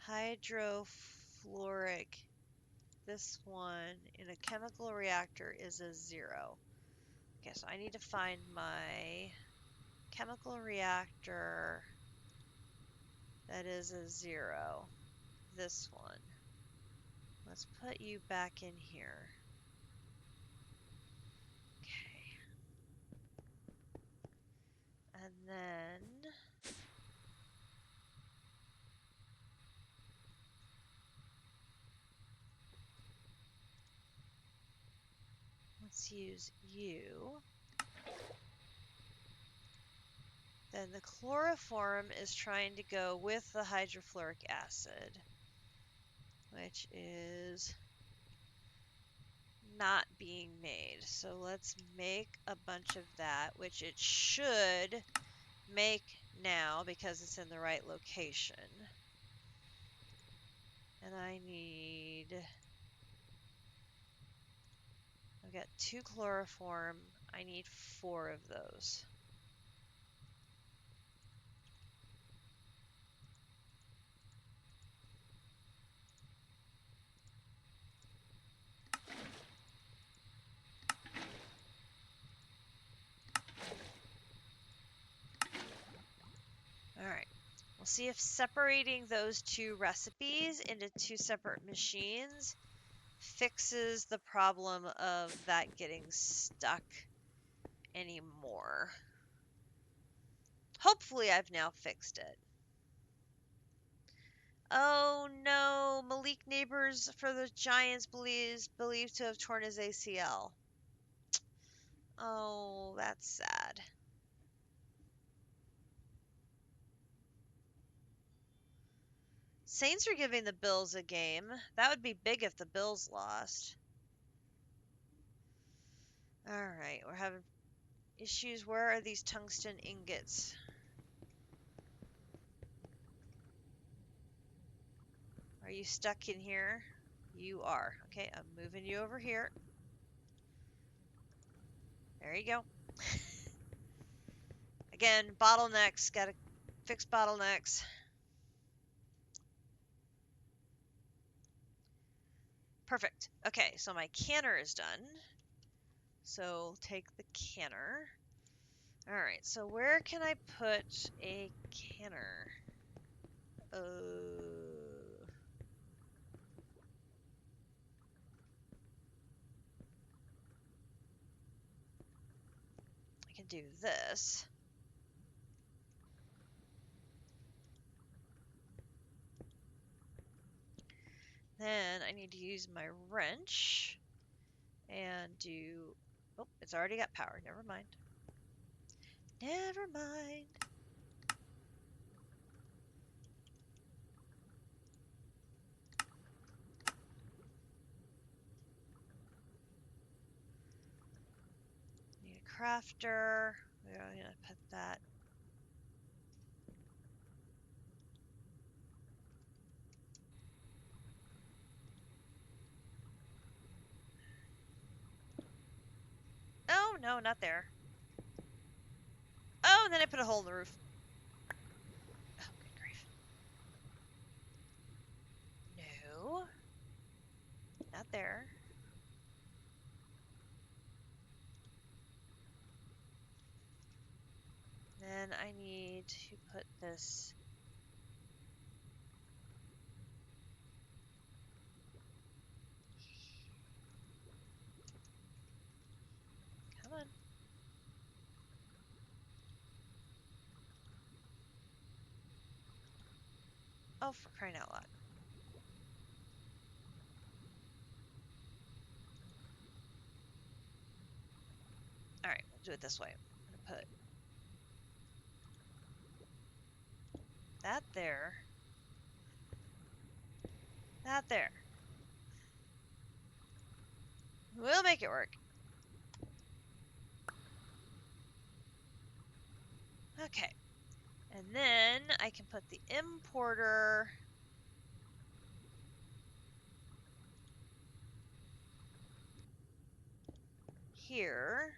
Hydrofluoric. This one in a chemical reactor is a 0. Okay, so I need to find my chemical reactor that is a 0. This one. Let's put you back in here. Okay. And then let's use you. Then the chloroform is trying to go with the hydrofluoric acid, which is not being made. So let's make a bunch of that, which it should make now because it's in the right location. And I've got 2 chloroform. I need 4 of those. All right. We'll see if separating those 2 recipes into 2 separate machines fixes the problem of that getting stuck anymore. Hopefully I've now fixed it. Oh no, Malik Neighbors for the Giants believed to have torn his ACL. Oh, that's sad. Saints are giving the Bills a game. That would be big if the Bills lost. Alright, we're having issues. Where are these tungsten ingots? Are you stuck in here? You are. Okay, I'm moving you over here. There you go. Again, bottlenecks. Gotta fix bottlenecks. Perfect. Okay, so my canner is done. So take the canner. Alright, so where can I put a canner? I can do this. Then I need to use my wrench and do... Oh, it's already got power. Never mind. Never mind. crafter. We're going to put that. Oh, no, not there. Oh, and then I put a hole in the roof. Oh, good grief. No. Not there. Then I need to put this. Come on. Oh, for crying out loud. Alright, we'll do it this way. I'm going to put that there. That there. We'll make it work. Okay. And then I can put the importer here.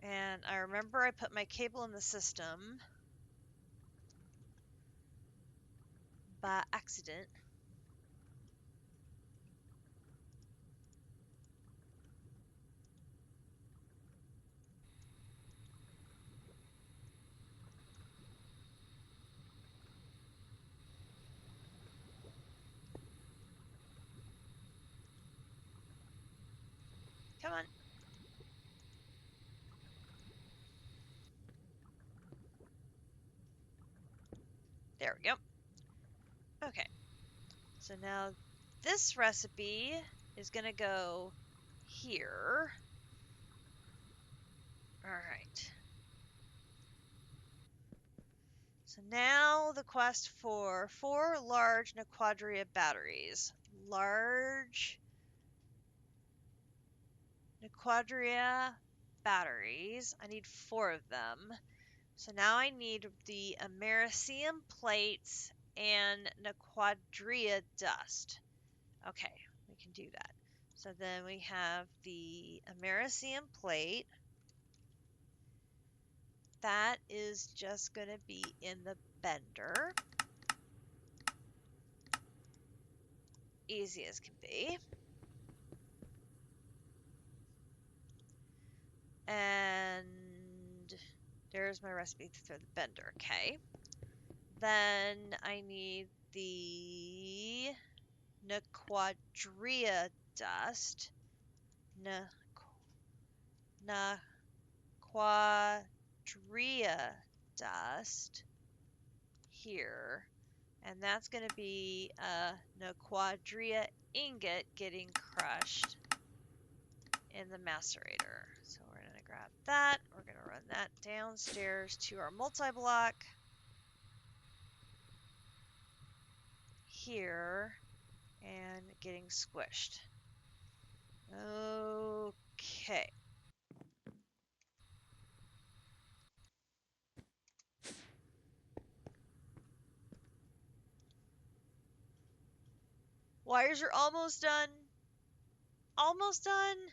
And I remember I put my cable in the system by accident. Come on. There we go. Okay. So now this recipe is going to go here. All right. So now the quest for 4 large Nequadria batteries. Large Nequadria batteries. I need 4 of them. So now I need the Americium plates and Nequadria dust. Okay, we can do that. So then we have the Americium plate. That is just going to be in the bender. Easy as can be. And there's my recipe for the bender. Okay. Then I need the Nequadria dust. Nequadria dust here. And that's going to be a Nequadria ingot getting crushed in the macerator. So we're going to grab that. We're going to run that downstairs to our multi-block here and getting squished. Okay. Wires are almost done. Almost done.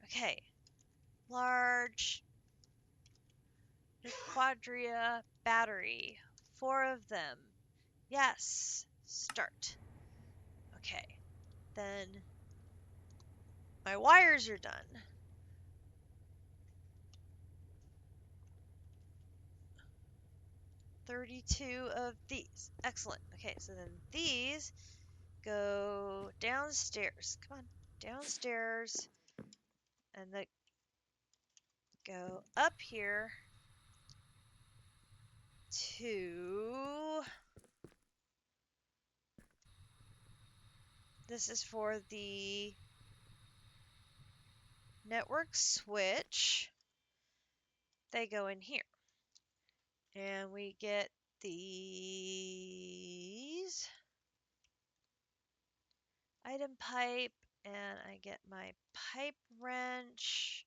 Okay. Large Quadria battery. 4 of them. Yes. Start. Okay. Then my wires are done. 32 of these. Excellent. Okay, so then these go downstairs. Come on. Downstairs. And they go up here to... This is for the network switch. They go in here. And we get these item pipe, and I get my pipe wrench.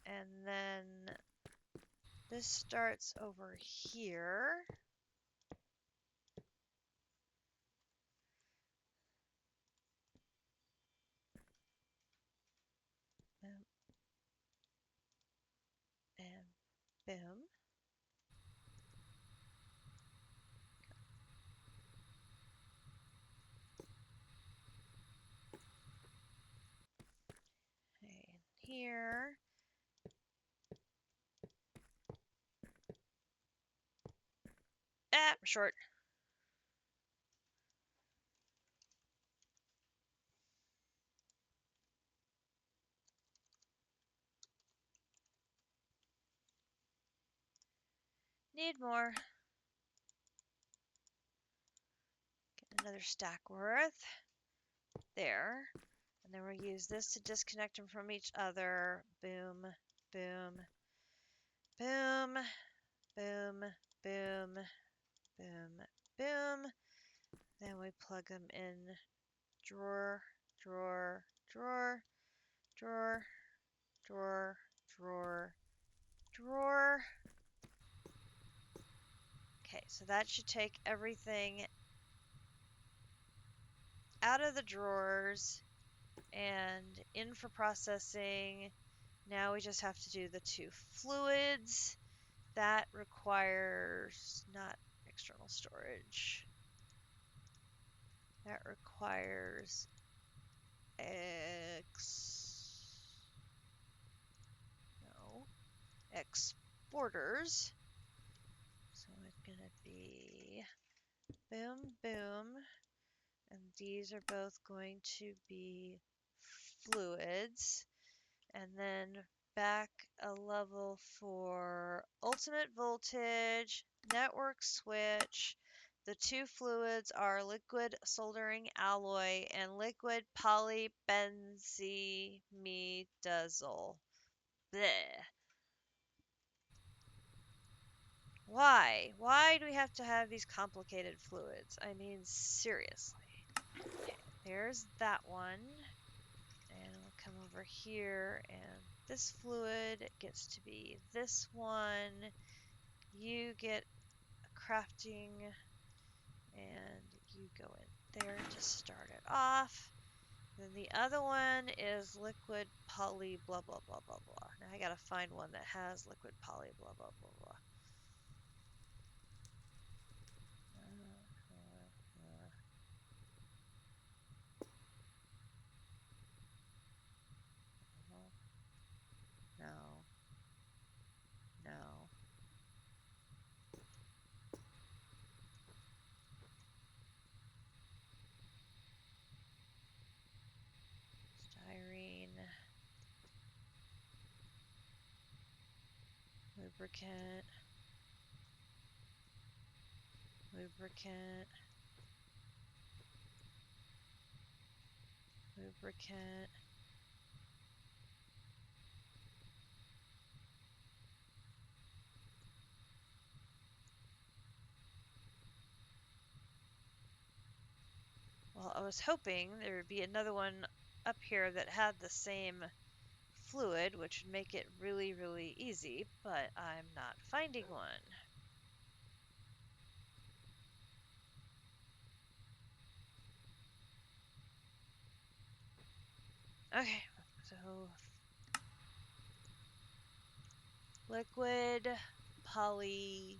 And then this starts over here. Boom. And boom. Okay, here. Ah, short. Need more. Get another stack worth. There. And then we'll use this to disconnect them from each other. Boom, boom, boom, boom, boom, boom, boom. Then we plug them in drawer, drawer, drawer, drawer, drawer, drawer, drawer. Okay, so that should take everything out of the drawers and in for processing. Now we just have to do the two fluids. That requires not external storage. That requires exporters. So it's gonna be boom, boom, and these are both going to be fluids. And then back a level for ultimate voltage, network switch. The two fluids are liquid soldering alloy and liquid polybenzimidazole. Bleh. Why? Why do we have to have these complicated fluids? I mean, seriously. Okay, there's that one. And we'll come over here, and this fluid gets to be this one. You get a crafting, and you go in there to start it off. Then the other one is liquid poly blah blah blah blah blah. Now I gotta find one that has liquid poly blah blah blah blah. No. No. Styrene. Lubricant. Lubricant. Lubricant. Well, I was hoping there would be another one up here that had the same fluid, which would make it really, really easy, but I'm not finding one. Okay, so liquid polybenzim,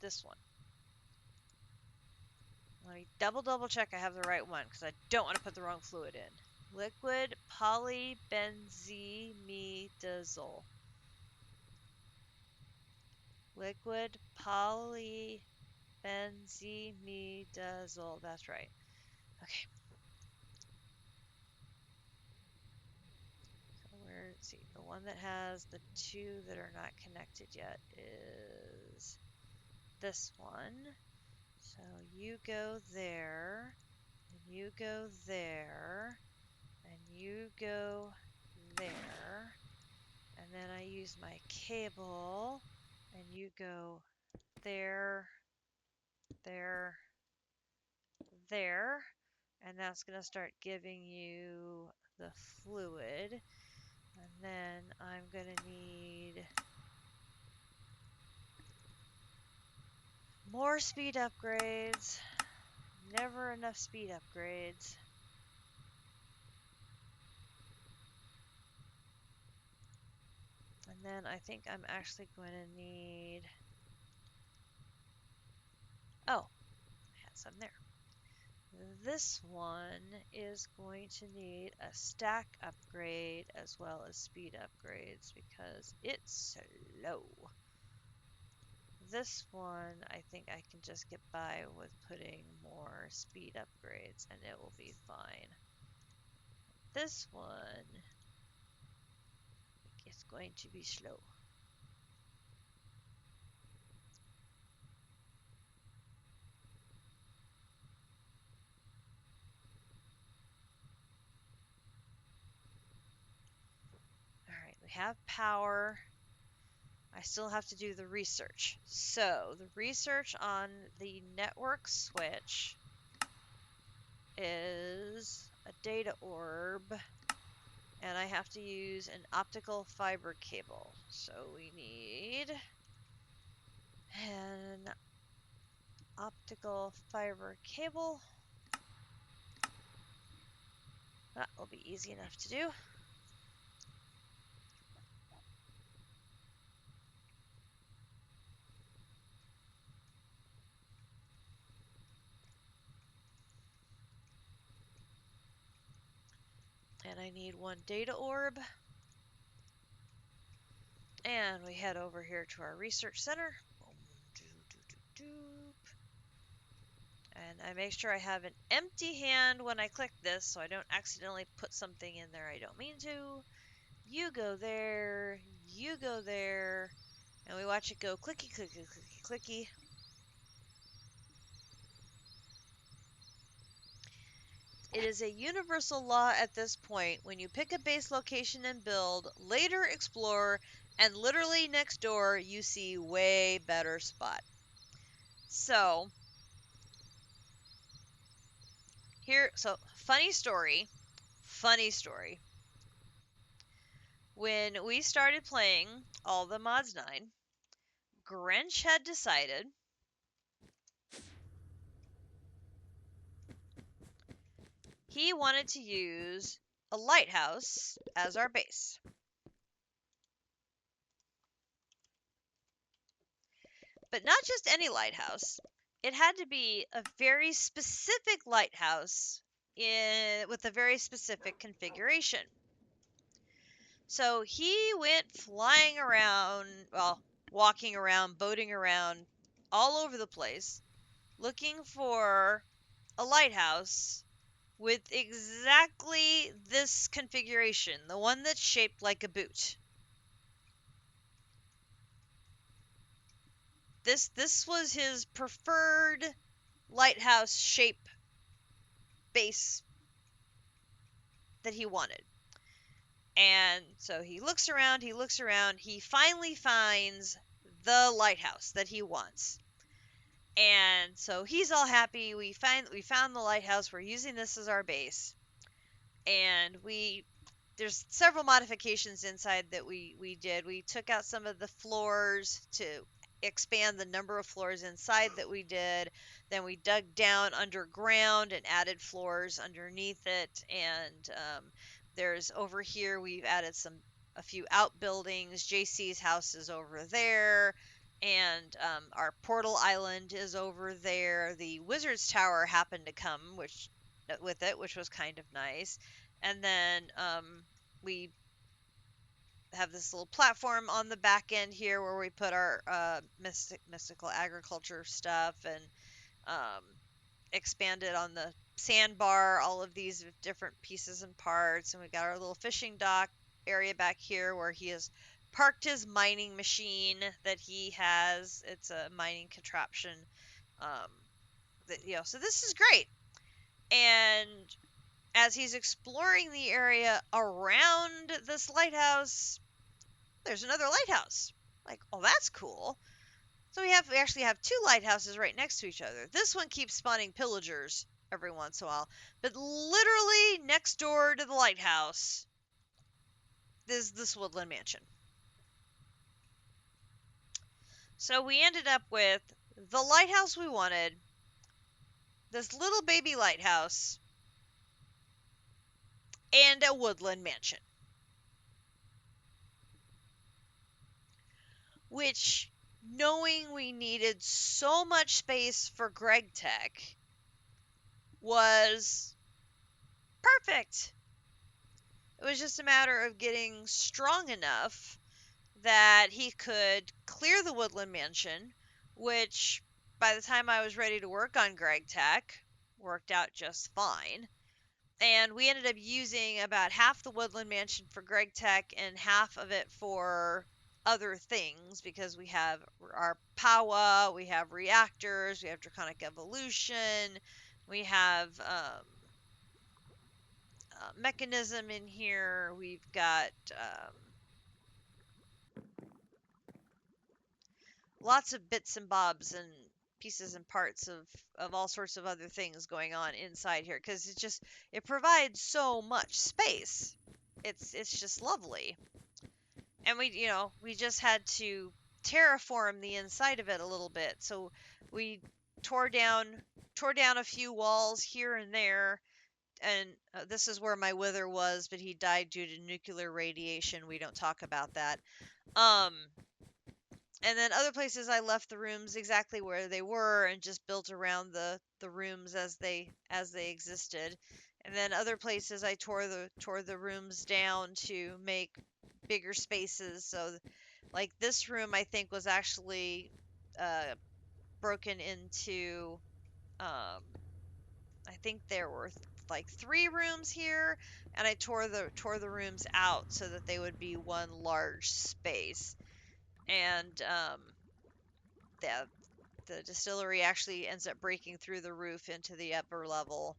this one. Let me double check I have the right one because I don't want to put the wrong fluid in. Liquid polybenzimidazole. Liquid polybenzimidazole. That's right. Okay. So let's see. The one that has the two that are not connected yet is this one. So you go there, and you go there, and you go there, and then I use my cable, and you go there, there, there, and that's going to start giving you the fluid. And then I'm going to need more speed upgrades. Never enough speed upgrades. And then I think I'm actually going to need... Oh, I had some there. This one is going to need a stack upgrade as well as speed upgrades because it's slow. This one, I think I can just get by with putting more speed upgrades and it will be fine. This one is going to be slow. Alright, we have power. I still have to do the research. So, the research on the network switch is a data orb, and I have to use an optical fiber cable. So we need an optical fiber cable. That will be easy enough to do. And I need one data orb. And we head over here to our research center. And I make sure I have an empty hand when I click this so I don't accidentally put something in there I don't mean to. You go there, you go there, and we watch it go clicky, clicky, clicky, clicky. It is a universal law at this point. When you pick a base location and build, later explore, and literally next door you see way better spot. So, funny story. When we started playing all the Mods 9, Grinch had decided he wanted to use a lighthouse as our base. But not just any lighthouse. It had to be a very specific lighthouse with a very specific configuration. So he went flying around, well, walking around, boating around all over the place, looking for a lighthouse with exactly this configuration, the one that's shaped like a boot. This was his preferred lighthouse shape base that he wanted. And so he looks around, he finally finds the lighthouse that he wants. And so he's all happy. We found the lighthouse. We're using this as our base. And there's several modifications inside that we did. We took out some of the floors to expand the number of floors inside that we did. Then we dug down underground and added floors underneath it. And there's over here we've added a few outbuildings. JC's house is over there. And our portal island is over there. The wizard's tower happened to come with it, which was kind of nice. And then we have this little platform on the back end here where we put our mystical agriculture stuff and expanded on the sandbar, all of these different pieces and parts. And we got our little fishing dock area back here where he has parked his mining machine that he has. It's a mining contraption. So this is great. And as he's exploring the area around this lighthouse, there's another lighthouse. Like, oh, that's cool. So we actually have two lighthouses right next to each other. This one keeps spawning pillagers every once in a while, but literally next door to the lighthouse this woodland mansion. So we ended up with the lighthouse we wanted, this little baby lighthouse, and a woodland mansion. Which, knowing we needed so much space for Greg Tech, was perfect. It was just a matter of getting strong enough that he could clear the woodland mansion, which by the time I was ready to work on Greg Tech, worked out just fine. And we ended up using about half the woodland mansion for Greg Tech and half of it for other things because we have our power, we have reactors, we have draconic evolution, we have mechanism in here, we've got lots of bits and bobs and pieces and parts of all sorts of other things going on inside here because it provides so much space. It's just lovely. And we just had to terraform the inside of it a little bit. So we tore down tore down a few walls here and there, and this is where my wither was, but he died due to nuclear radiation. We don't talk about that. Um, and then other places I left the rooms exactly where they were and just built around the rooms as they existed. And then other places I tore the rooms down to make bigger spaces. So like this room I think was actually uh, broken into I think there were like 3 rooms here, and I tore the rooms out so that they would be one large space. And the the distillery actually ends up breaking through the roof into the upper level.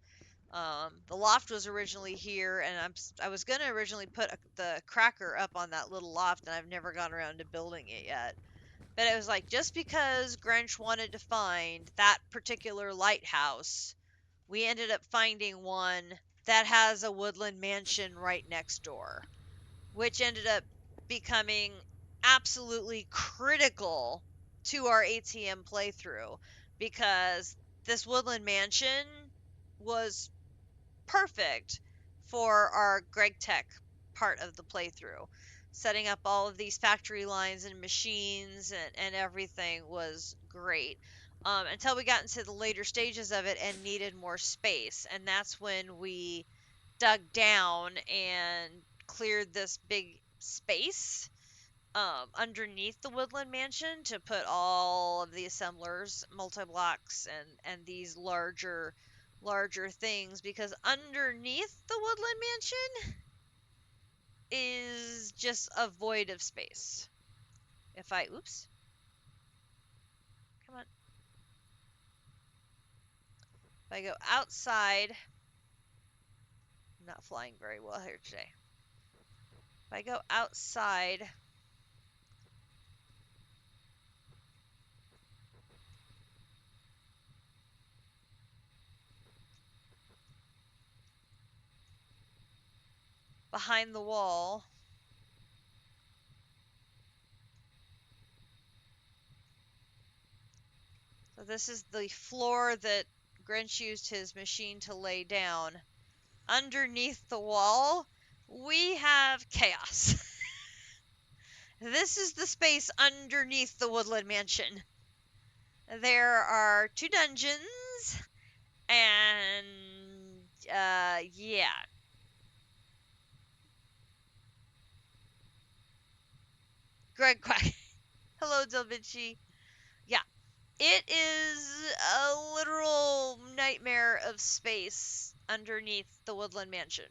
The loft was originally here, and I was gonna originally put the cracker up on that little loft, and I've never gone around to building it yet. But it was like just because Grinch wanted to find that particular lighthouse, we ended up finding one that has a woodland mansion right next door, which ended up becoming absolutely critical to our ATM playthrough because this woodland mansion was perfect for our Greg Tech part of the playthrough. Setting up all of these factory lines and machines and everything was great. Until we got into the later stages of it and needed more space. And that's when we dug down and cleared this big space underneath the woodland mansion to put all of the assemblers, multi-blocks, and these larger things because underneath the woodland mansion is just a void of space. Oops, come on. If I go outside, I'm not flying very well here today. If I go outside, behind the wall, so this is the floor that Grinch used his machine to lay down. Underneath the wall, we have chaos. This is the space underneath the woodland mansion. There are 2 dungeons, and yeah. Greg Quack. Hello, Da Vinci. Yeah, it is a literal nightmare of space underneath the woodland mansion.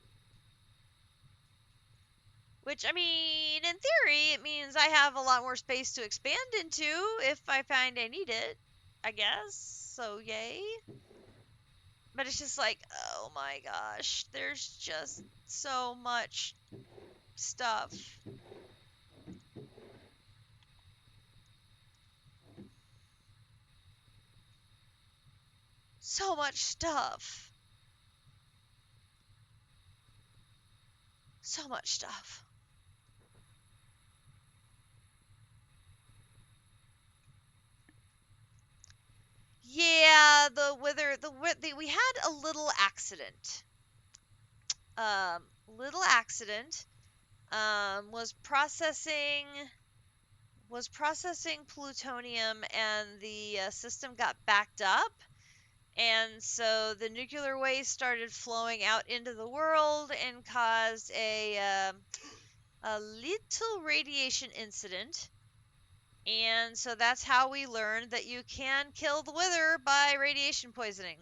Which, I mean, in theory, it means I have a lot more space to expand into if I find I need it, I guess. So, yay. But it's just like, oh my gosh, there's just so much stuff. So much stuff. So much stuff. Yeah, we had a little accident. Little accident. Was processing plutonium, and the system got backed up, and so the nuclear waste started flowing out into the world and caused a little radiation incident. And so that's how we learned that you can kill the wither by radiation poisoning.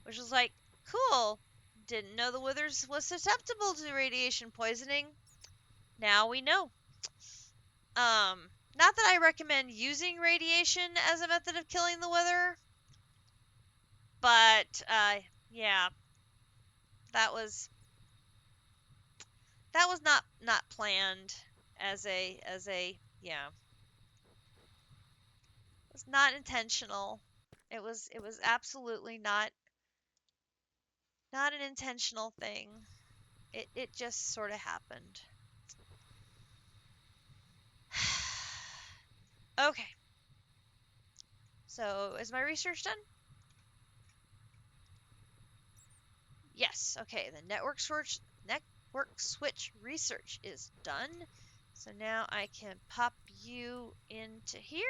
Which was like, cool. Didn't know the withers was susceptible to radiation poisoning. Now we know. Not that I recommend using radiation as a method of killing the wither, but yeah, that was not planned as a yeah. It was not intentional. It was absolutely not an intentional thing. It just sort of happened. Okay. So, is my research done? Yes. Okay, the network switch research is done. So now I can pop you into here.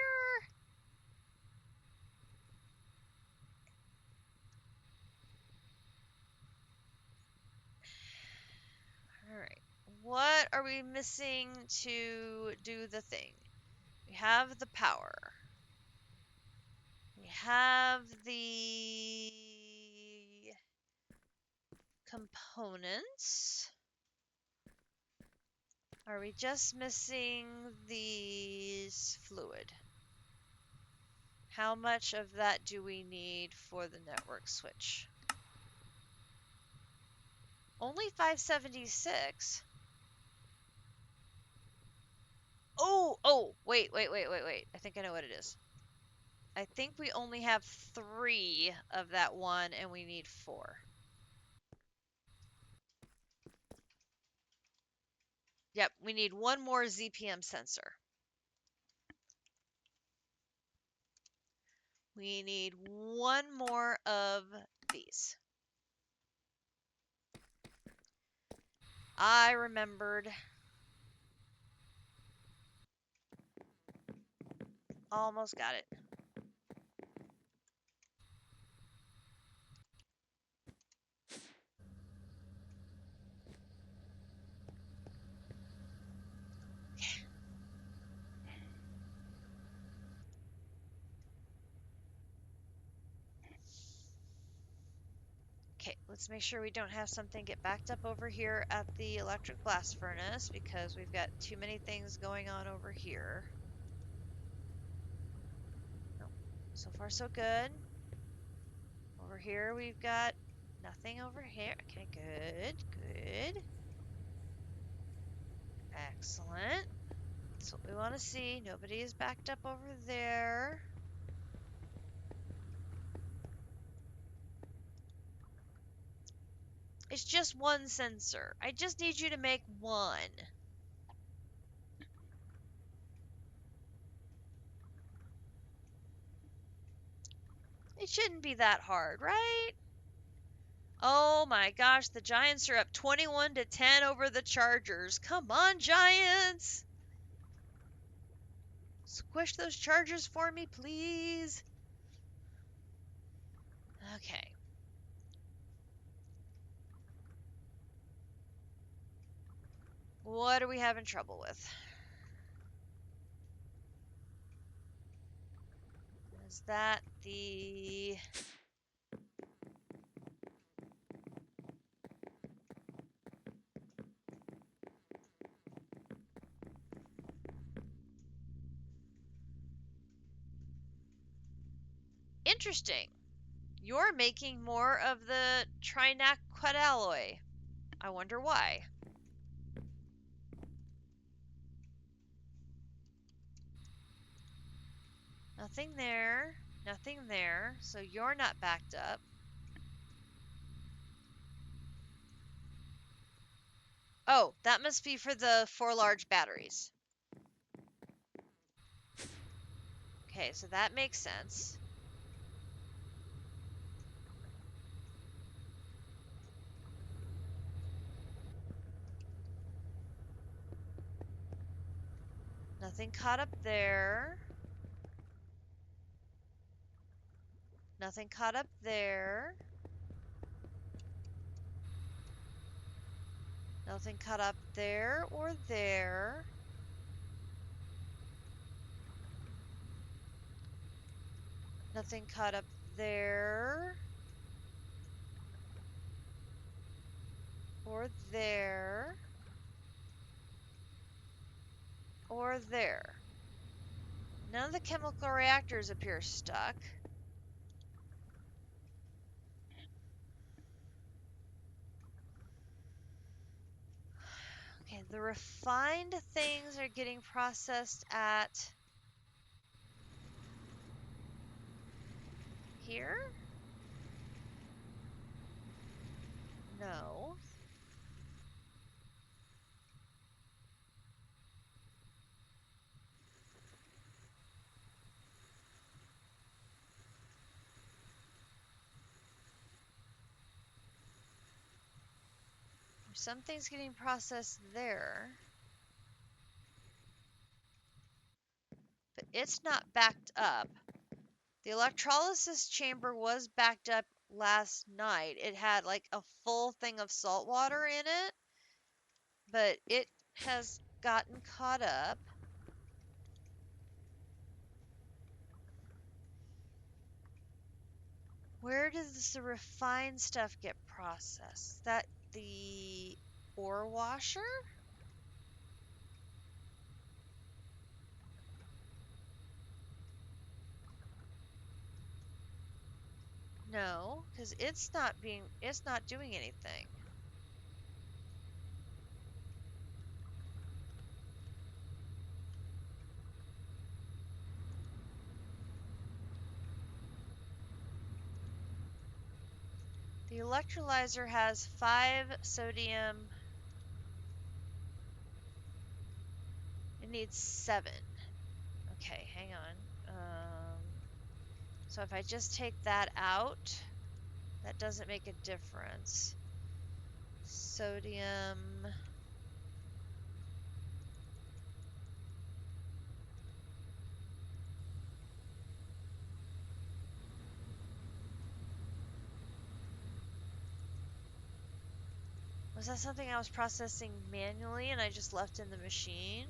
All right. What are we missing to do the thing? We have the power. We have the components. Are we just missing these fluid? How much of that do we need for the network switch? Only 576. Oh, wait. I think I know what it is. I think we only have 3 of that one and we need 4. Yep, we need 1 more ZPM sensor. We need 1 more of these. I remembered. Almost got it. Okay, let's make sure we don't have something get backed up over here at the electric blast furnace, because we've got too many things going on over here. Nope. So far so good. Over here we've got nothing over here. Okay, good. Excellent. That's what we want to see. Nobody is backed up over there. It's just 1 sensor. I just need you to make 1. It shouldn't be that hard, right? Oh my gosh, the Giants are up 21-10 over the Chargers. Come on, Giants! Squish those Chargers for me, please. Okay. What are we having trouble with? Is that the... Interesting. You're making more of the trinaquat alloy. I wonder why. Nothing there. Nothing there. So you're not backed up. Oh, that must be for the 4 large batteries. Okay, so that makes sense. Nothing caught up there. Nothing caught up there. Nothing caught up there or there. Nothing caught up there. Or there. Or there. None of the chemical reactors appear stuck. Okay, the refined things are getting processed at here? No. Something's getting processed there. But it's not backed up. The electrolysis chamber was backed up last night. It had like a full thing of salt water in it, but it has gotten caught up. Where does the refined stuff get processed? Is that the ore washer? No, because it's not doing anything. The electrolyzer has 5 sodium. It needs 7. Okay, hang on. So if I just take that out, that doesn't make a difference. Sodium. Was that something I was processing manually and I just left in the machine?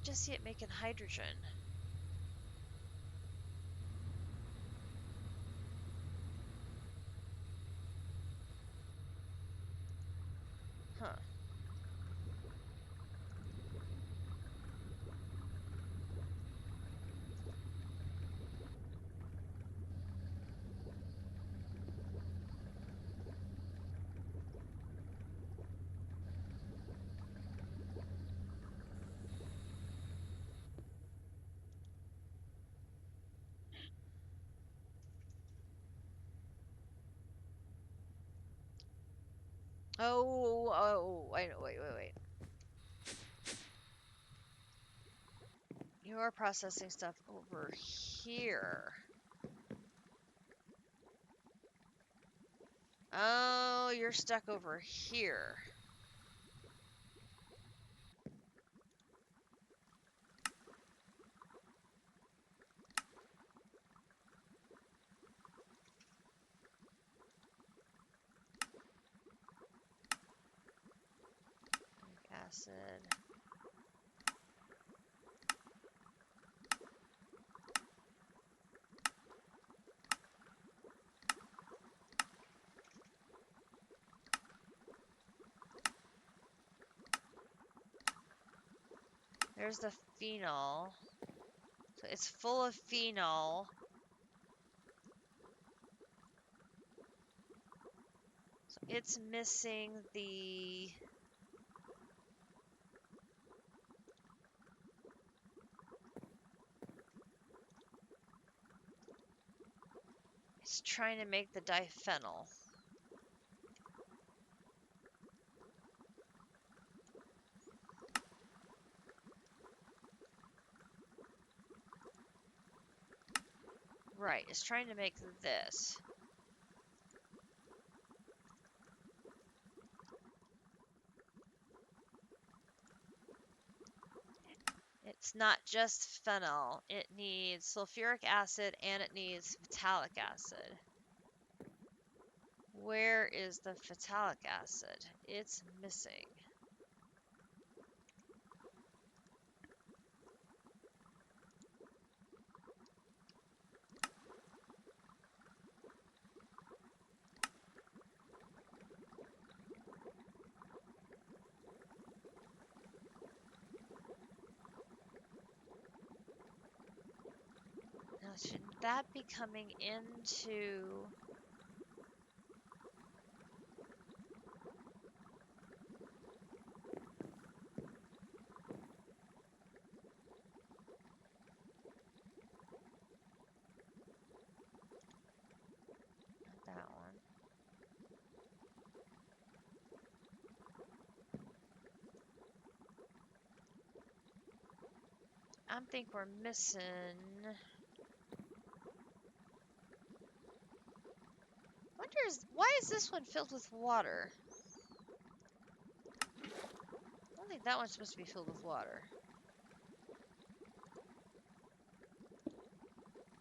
Just see it making hydrogen. Huh. Oh, wait. You are processing stuff over here. Oh, you're stuck over here. Acid. There's the phenol. So it's full of phenol. So it's missing the It's trying to make the diphenyl. Right, it's trying to make this. It's not just phenol. It needs sulfuric acid and it needs phthalic acid. Where is the phthalic acid? It's missing. Now, shouldn't that be coming into... Not that one. I think we're missing... Why is this one filled with water? I don't think that one's supposed to be filled with water.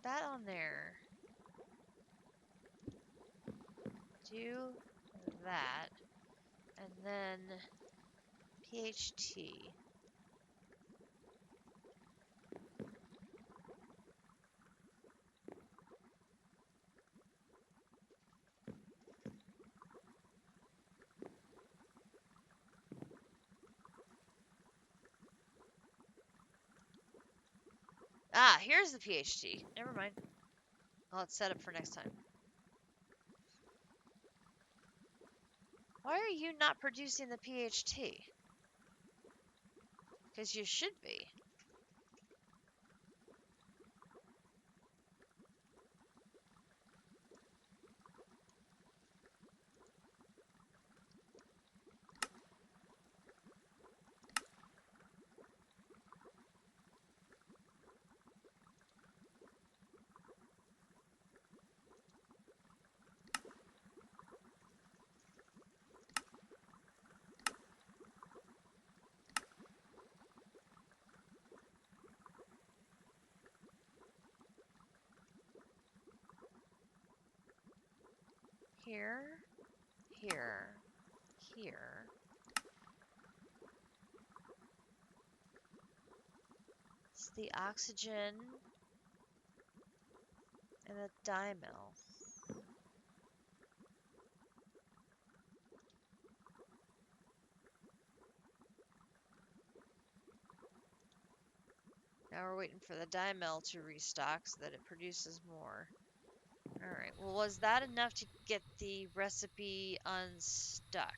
That on there. Do that. And then PHT. Ah, here's the PHT. Never mind. I'll have it set up for next time. Why are you not producing the PHT? Because you should be. Here, here, here. It's the oxygen and the dimel. Now we're waiting for the dimel to restock so that it produces more. Alright, well, was that enough to get the recipe unstuck?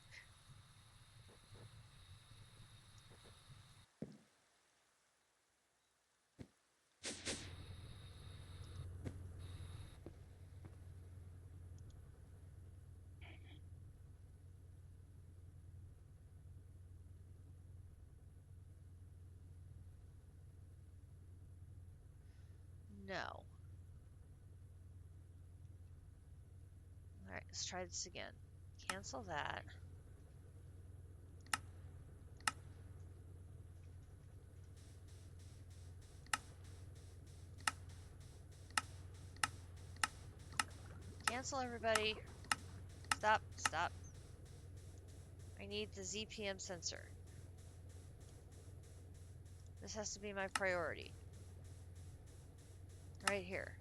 No. Alright, let's try this again. Cancel that. Cancel, everybody. Stop, stop. I need the ZPM sensor. This has to be my priority. Right here.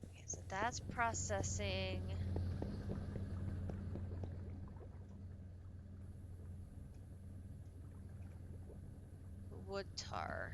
Okay, so that's processing. Wood tar.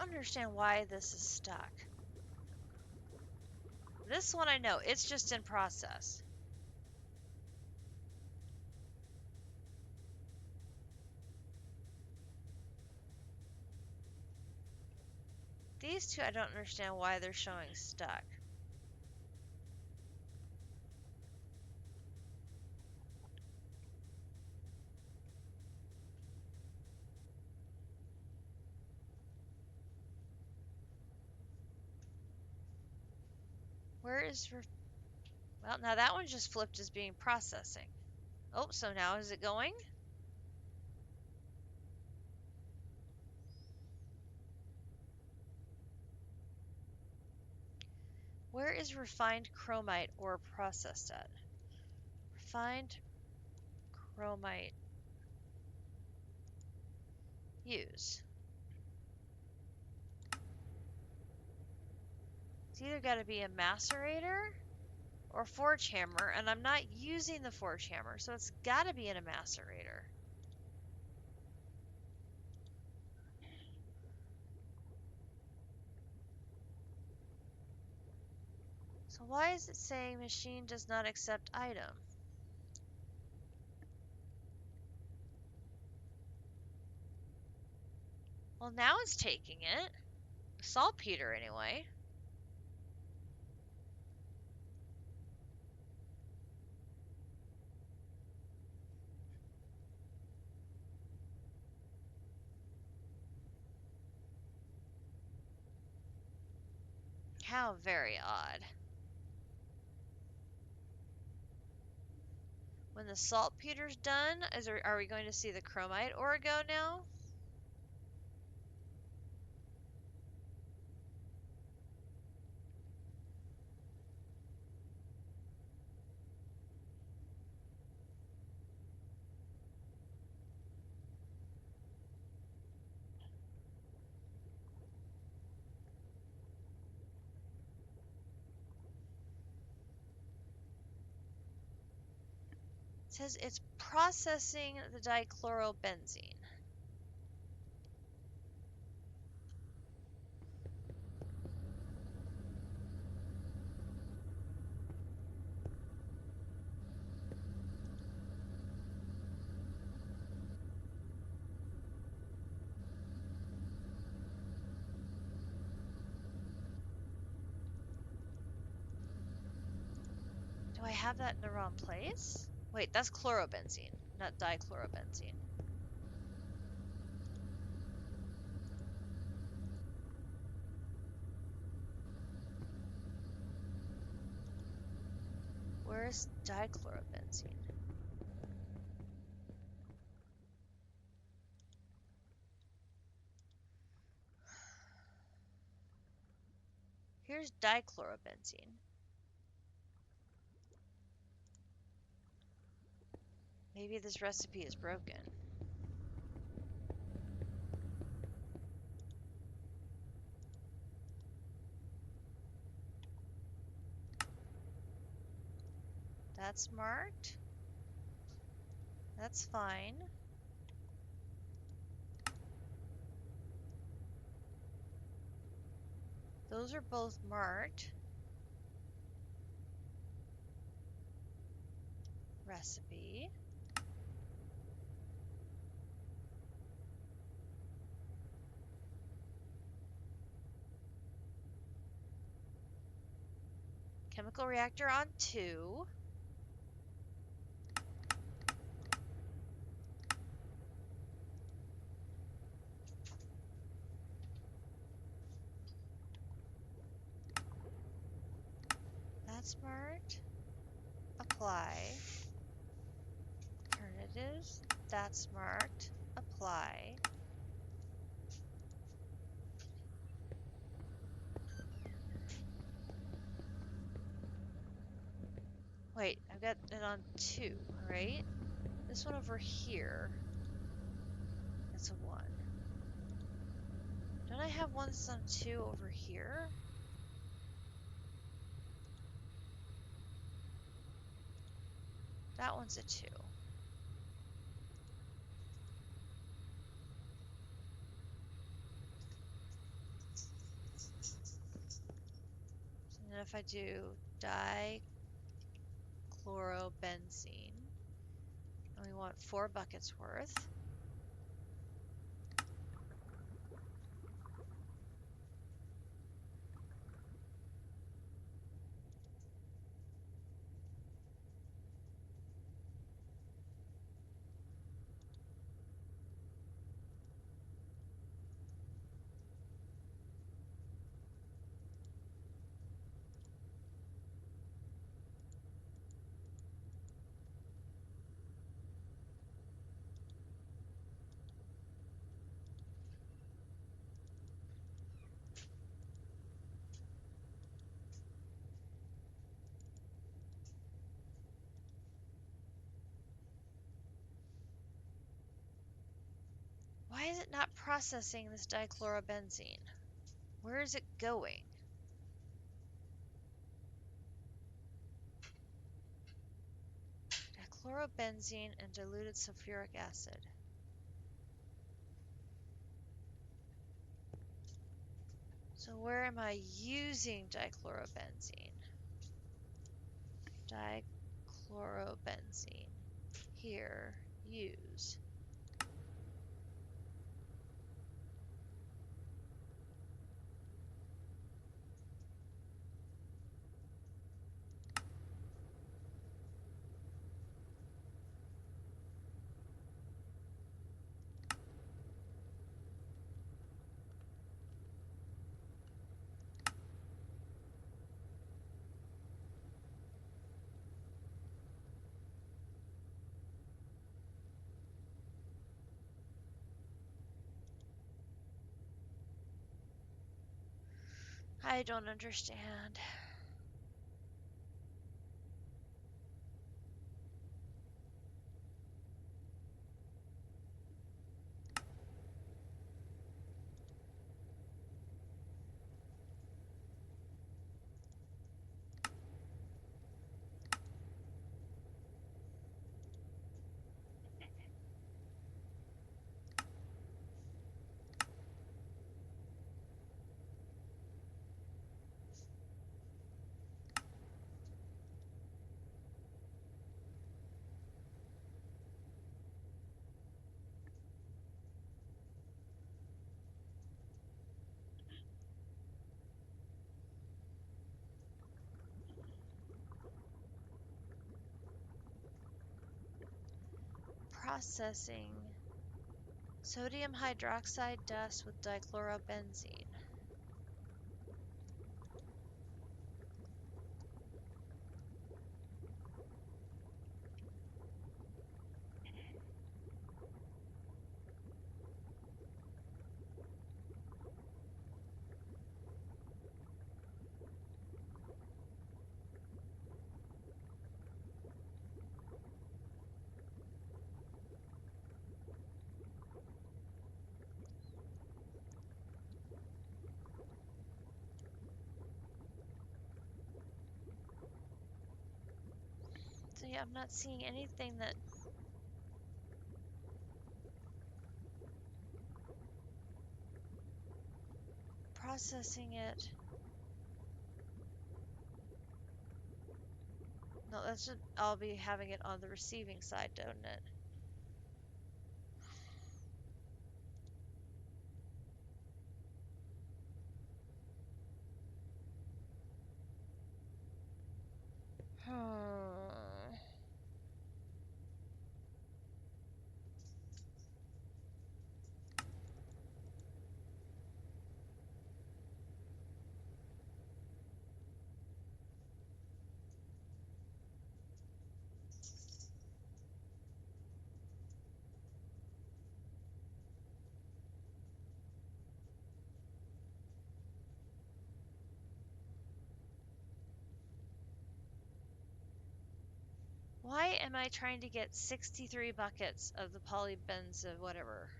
don't understand why this is stuck. This one I know, it's just in process. These two, I don't understand why they're showing stuck. Where is... Well, now that one just flipped as being processing. Oh, so now is it going? Where is refined chromite ore processed at? Refined chromite. Use. It's either got to be a macerator or forge hammer, and I'm not using the forge hammer, so it's got to be in a macerator. So why is it saying machine does not accept item? Well, now it's taking it. Saltpeter, anyway. How very odd. When the saltpeter's done, are we going to see the chromite ore go now? It says it's processing the dichlorobenzene. Do I have that in the wrong place? Wait, that's chlorobenzene, not dichlorobenzene. Where is dichlorobenzene? Here's dichlorobenzene. Maybe this recipe is broken. That's marked. That's fine. Those are both marked. Recipe. Chemical reactor on 2. That's marked. Apply. Alternatives. That's marked. Apply. Wait, I've got it on 2, right? This one over here. That's a 1. Don't I have one that's on 2 over here? That one's a 2. if I do dichlorobenzene, and we want 4 buckets worth. Why is it not processing this dichlorobenzene? Where is it going? Dichlorobenzene and diluted sulfuric acid. So where am I using dichlorobenzene? Dichlorobenzene. Here, use. I don't understand. Processing sodium hydroxide dust with dichlorobenzene. So yeah, I'm not seeing anything that processing it. No, that should all be having it on the receiving side, don't it? Hmm. Why am I trying to get 63 buckets of the polybenzo whatever?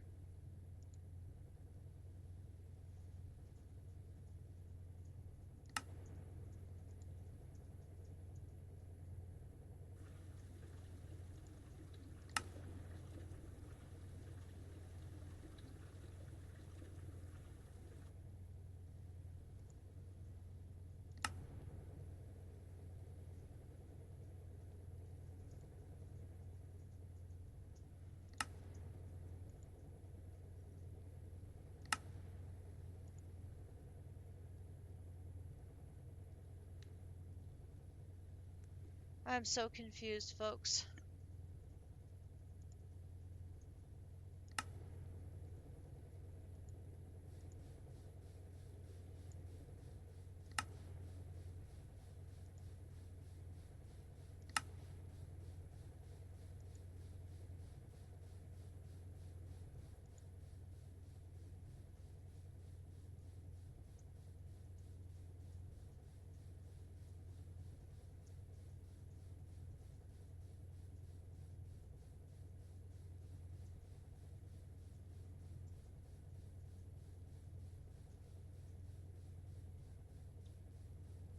I'm so confused, folks.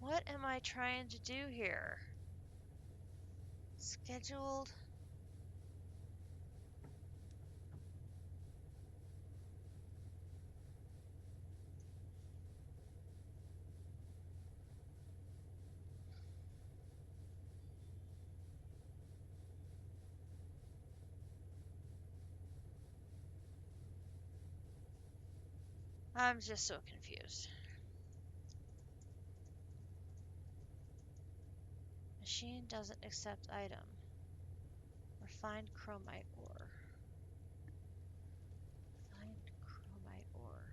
What am I trying to do here? Scheduled. I'm just so confused. Machine doesn't accept item. Refined chromite ore. Refined chromite ore.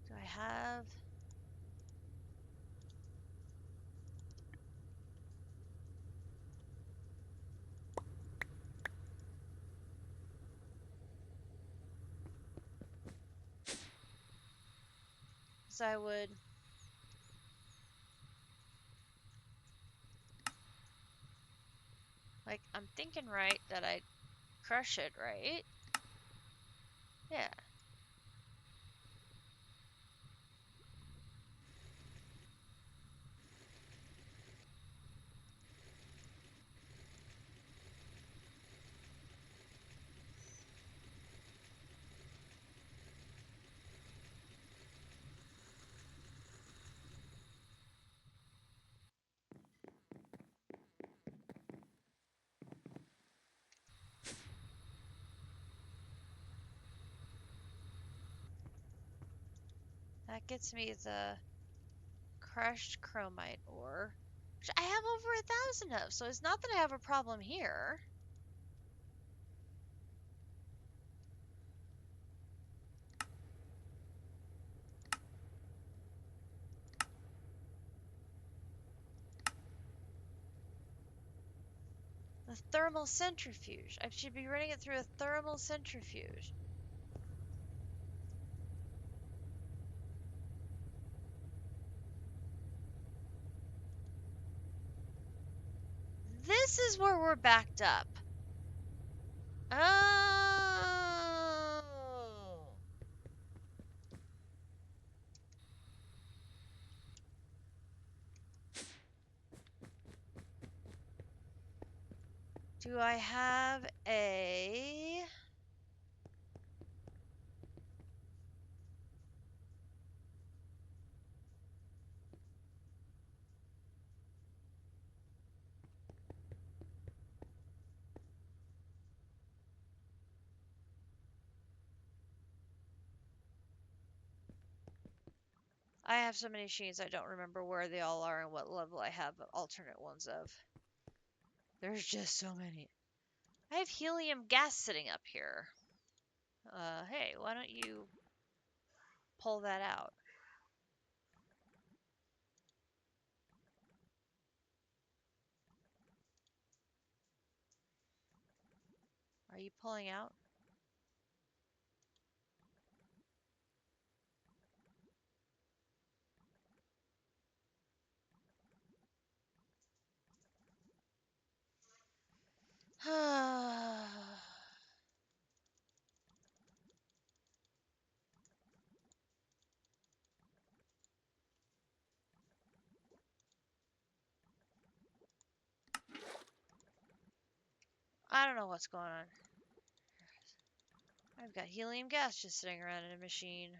Do I have... So I would... Like, I'm thinking right that I crush it, right? Yeah. That gets me the crushed chromite ore, which I have over 1,000 of, so it's not that I have a problem here. The thermal centrifuge. I should be running it through a thermal centrifuge. This is where we're backed up. Oh. Do I have a... I have so many machines, I don't remember where they all are and what level I have alternate ones of. There's just so many. I have helium gas sitting up here. Hey, why don't you pull that out? Are you pulling out? I don't know what's going on. I've got helium gas just sitting around in a machine.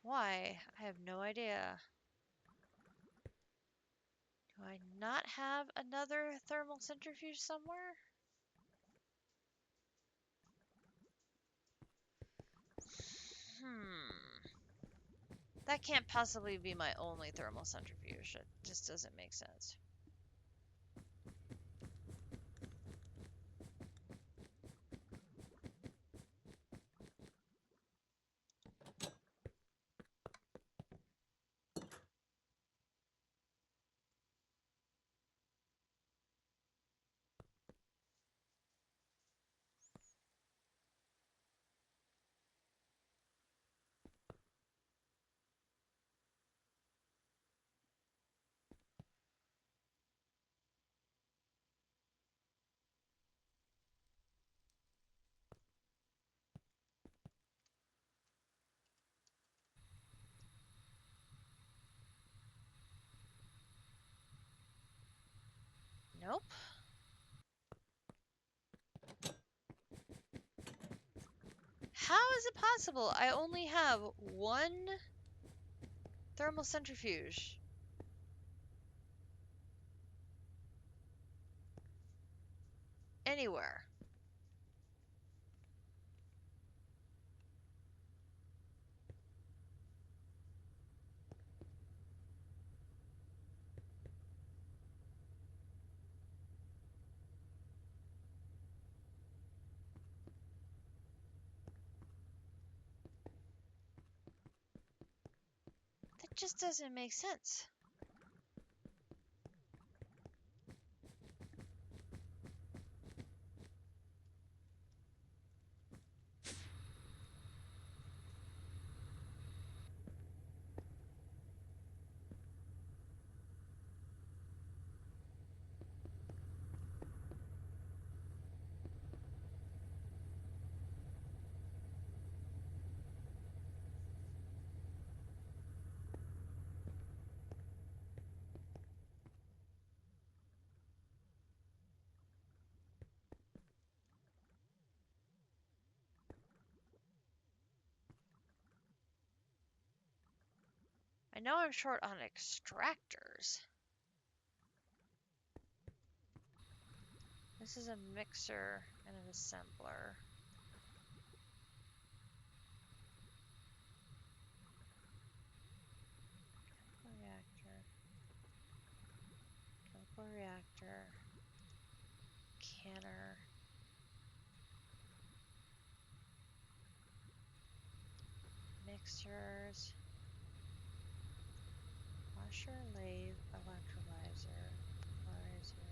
Why? I have no idea. Do I not have another thermal centrifuge somewhere? That can't possibly be my only thermal centrifuge. It just doesn't make sense. Nope. How is it possible? I only have one thermal centrifuge. Anywhere. That just doesn't make sense. I know I'm short on extractors. This is a mixer and an assembler. Chemical reactor, canner, mixers, washer, lathe, electrolyzer, polarizer.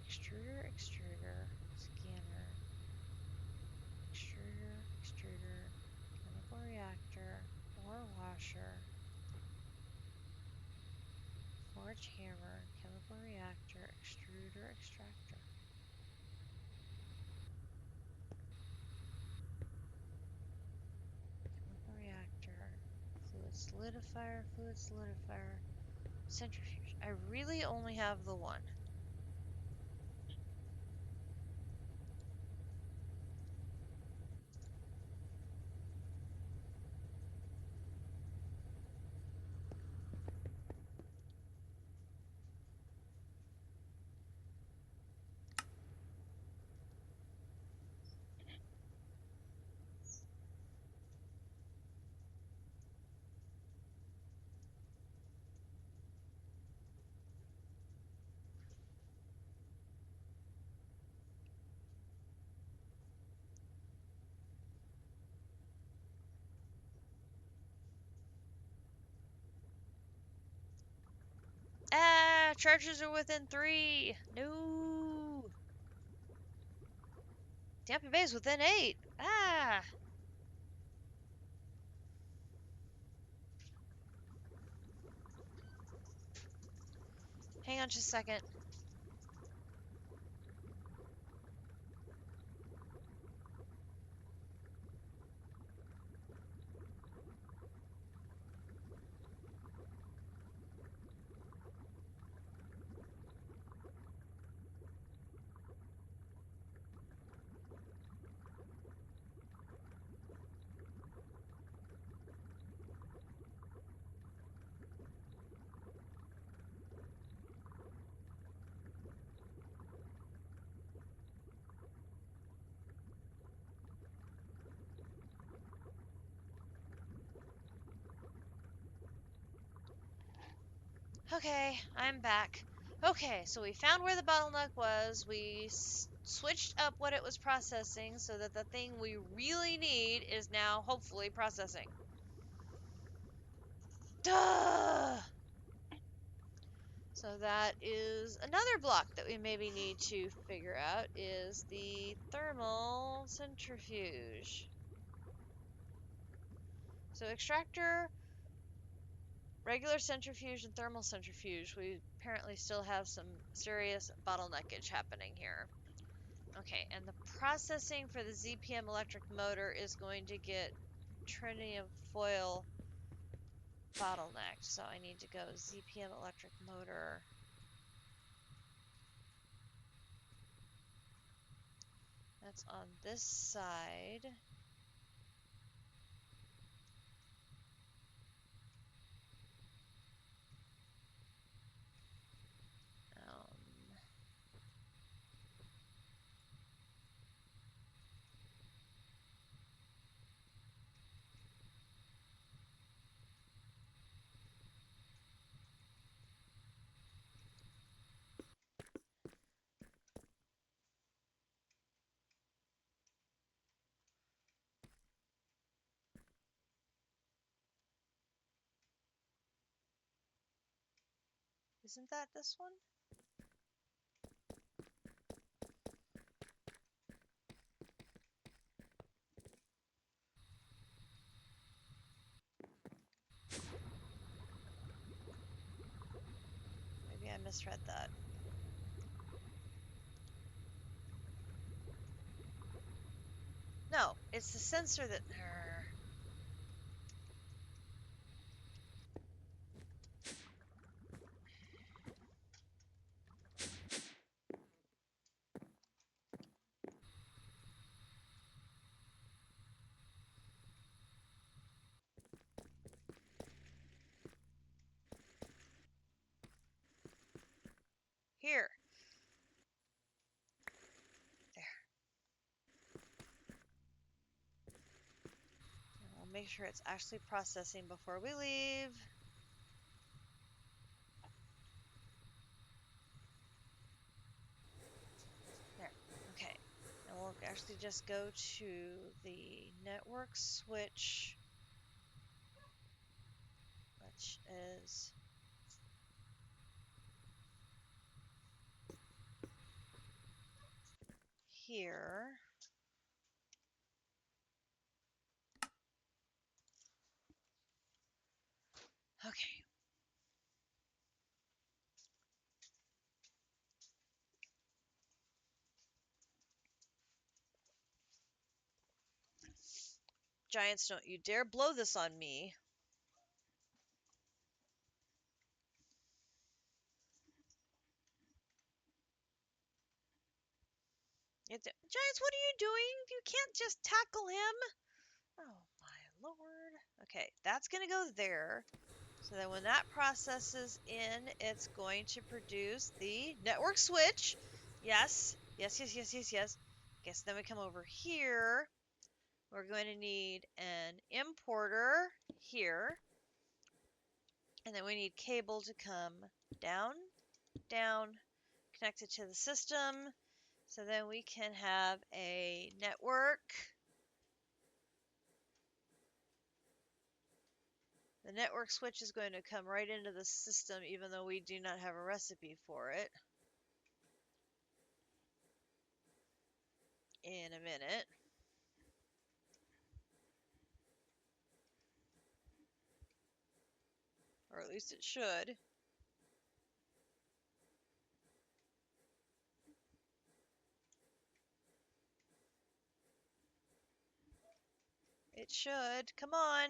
Extruder, extruder, scanner, extruder, extruder, chemical reactor, ore washer, forge hammer, chemical reactor, extruder, extractor. Chemical reactor, fluid solidifier, centrifuge. I really only have the one. Ah, charges are within 3. No. Tampa Bay's within 8. Ah. Hang on just a second. Okay, I'm back. Okay, so we found where the bottleneck was. We switched up what it was processing so that the thing we really need is now hopefully processing. Duh! So that is another block that we maybe need to figure out is the thermal centrifuge. So extractor, regular centrifuge, and thermal centrifuge. We apparently still have some serious bottleneckage happening here. Okay, and the processing for the ZPM electric motor is going to get tritium foil bottlenecked. So I need to go ZPM electric motor. That's on this side. Isn't that this one? Maybe I misread that. No, it's the sensor that... Here. There. And we'll make sure it's actually processing before we leave. There. Okay. And we'll actually just go to the network switch, which is here. Okay. Giants, don't you dare blow this on me. Giants, what are you doing? You can't just tackle him. Oh, my lord. Okay, that's going to go there. So then when that processes in, it's going to produce the network switch. Yes. Yes, yes, yes, yes, yes. Okay, so then we come over here. We're going to need an importer here. And then we need cable to come down, down, connected to the system. So then we can have a network. The network switch is going to come right into the system even though we do not have a recipe for it. In a minute. Or at least it should. It should. Come on.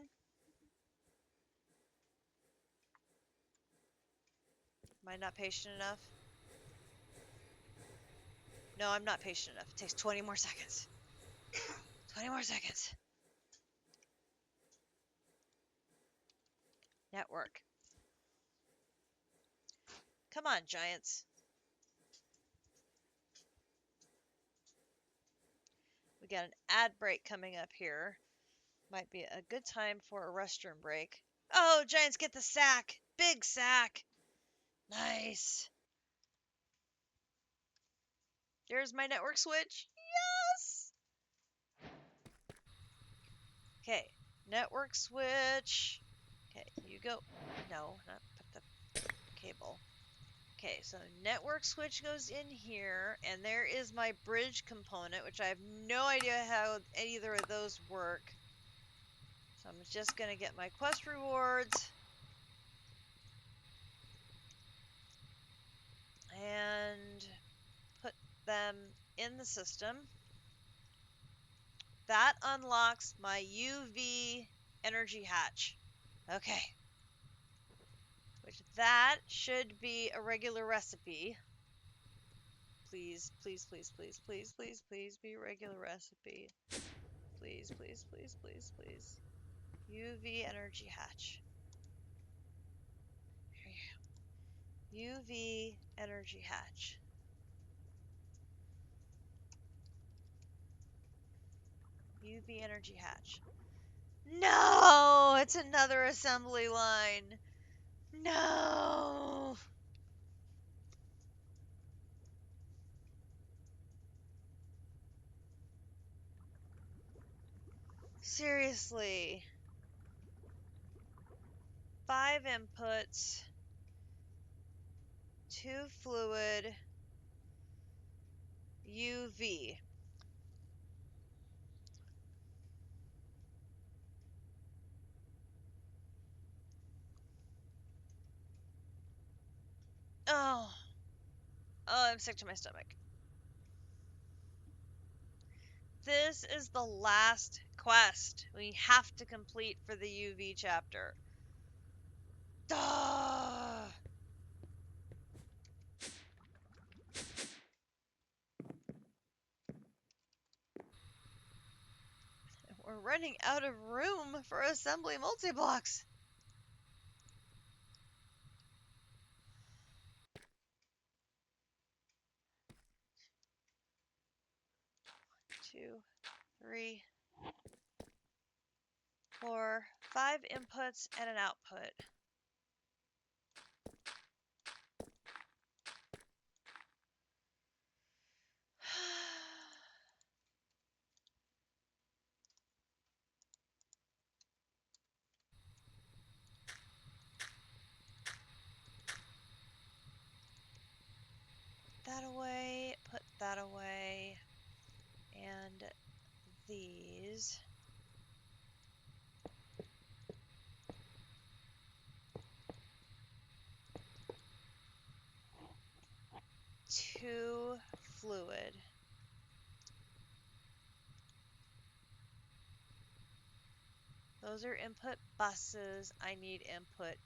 Am I not patient enough? No, I'm not patient enough. It takes 20 more seconds. 20 more seconds. Network. Come on, Giants. We got an ad break coming up here. Might be a good time for a restroom break. Oh, Giants get the sack. Big sack. Nice. There's my network switch. Yes! Okay, network switch. Okay, you go. No, not put the cable. Okay, so network switch goes in here, and there is my bridge component, which I have no idea how either of those work. So I'm just going to get my quest rewards. And put them in the system. That unlocks my UV energy hatch. Okay. Which that should be a regular recipe. Please, please, please, please, please, please, please be a regular recipe. Please, please, please, please, please. UV energy hatch. UV energy hatch. UV energy hatch. No! It's another assembly line. No! Seriously. 5 inputs. 2 fluid. UV. Oh. Oh, I'm sick to my stomach. This is the last quest we have to complete for the UV chapter. Duh! We're running out of room for assembly multi-blocks. Two, 3, 4, 5 inputs and an output. That away, put that away, and these. Two fluid. Those are input buses. I need input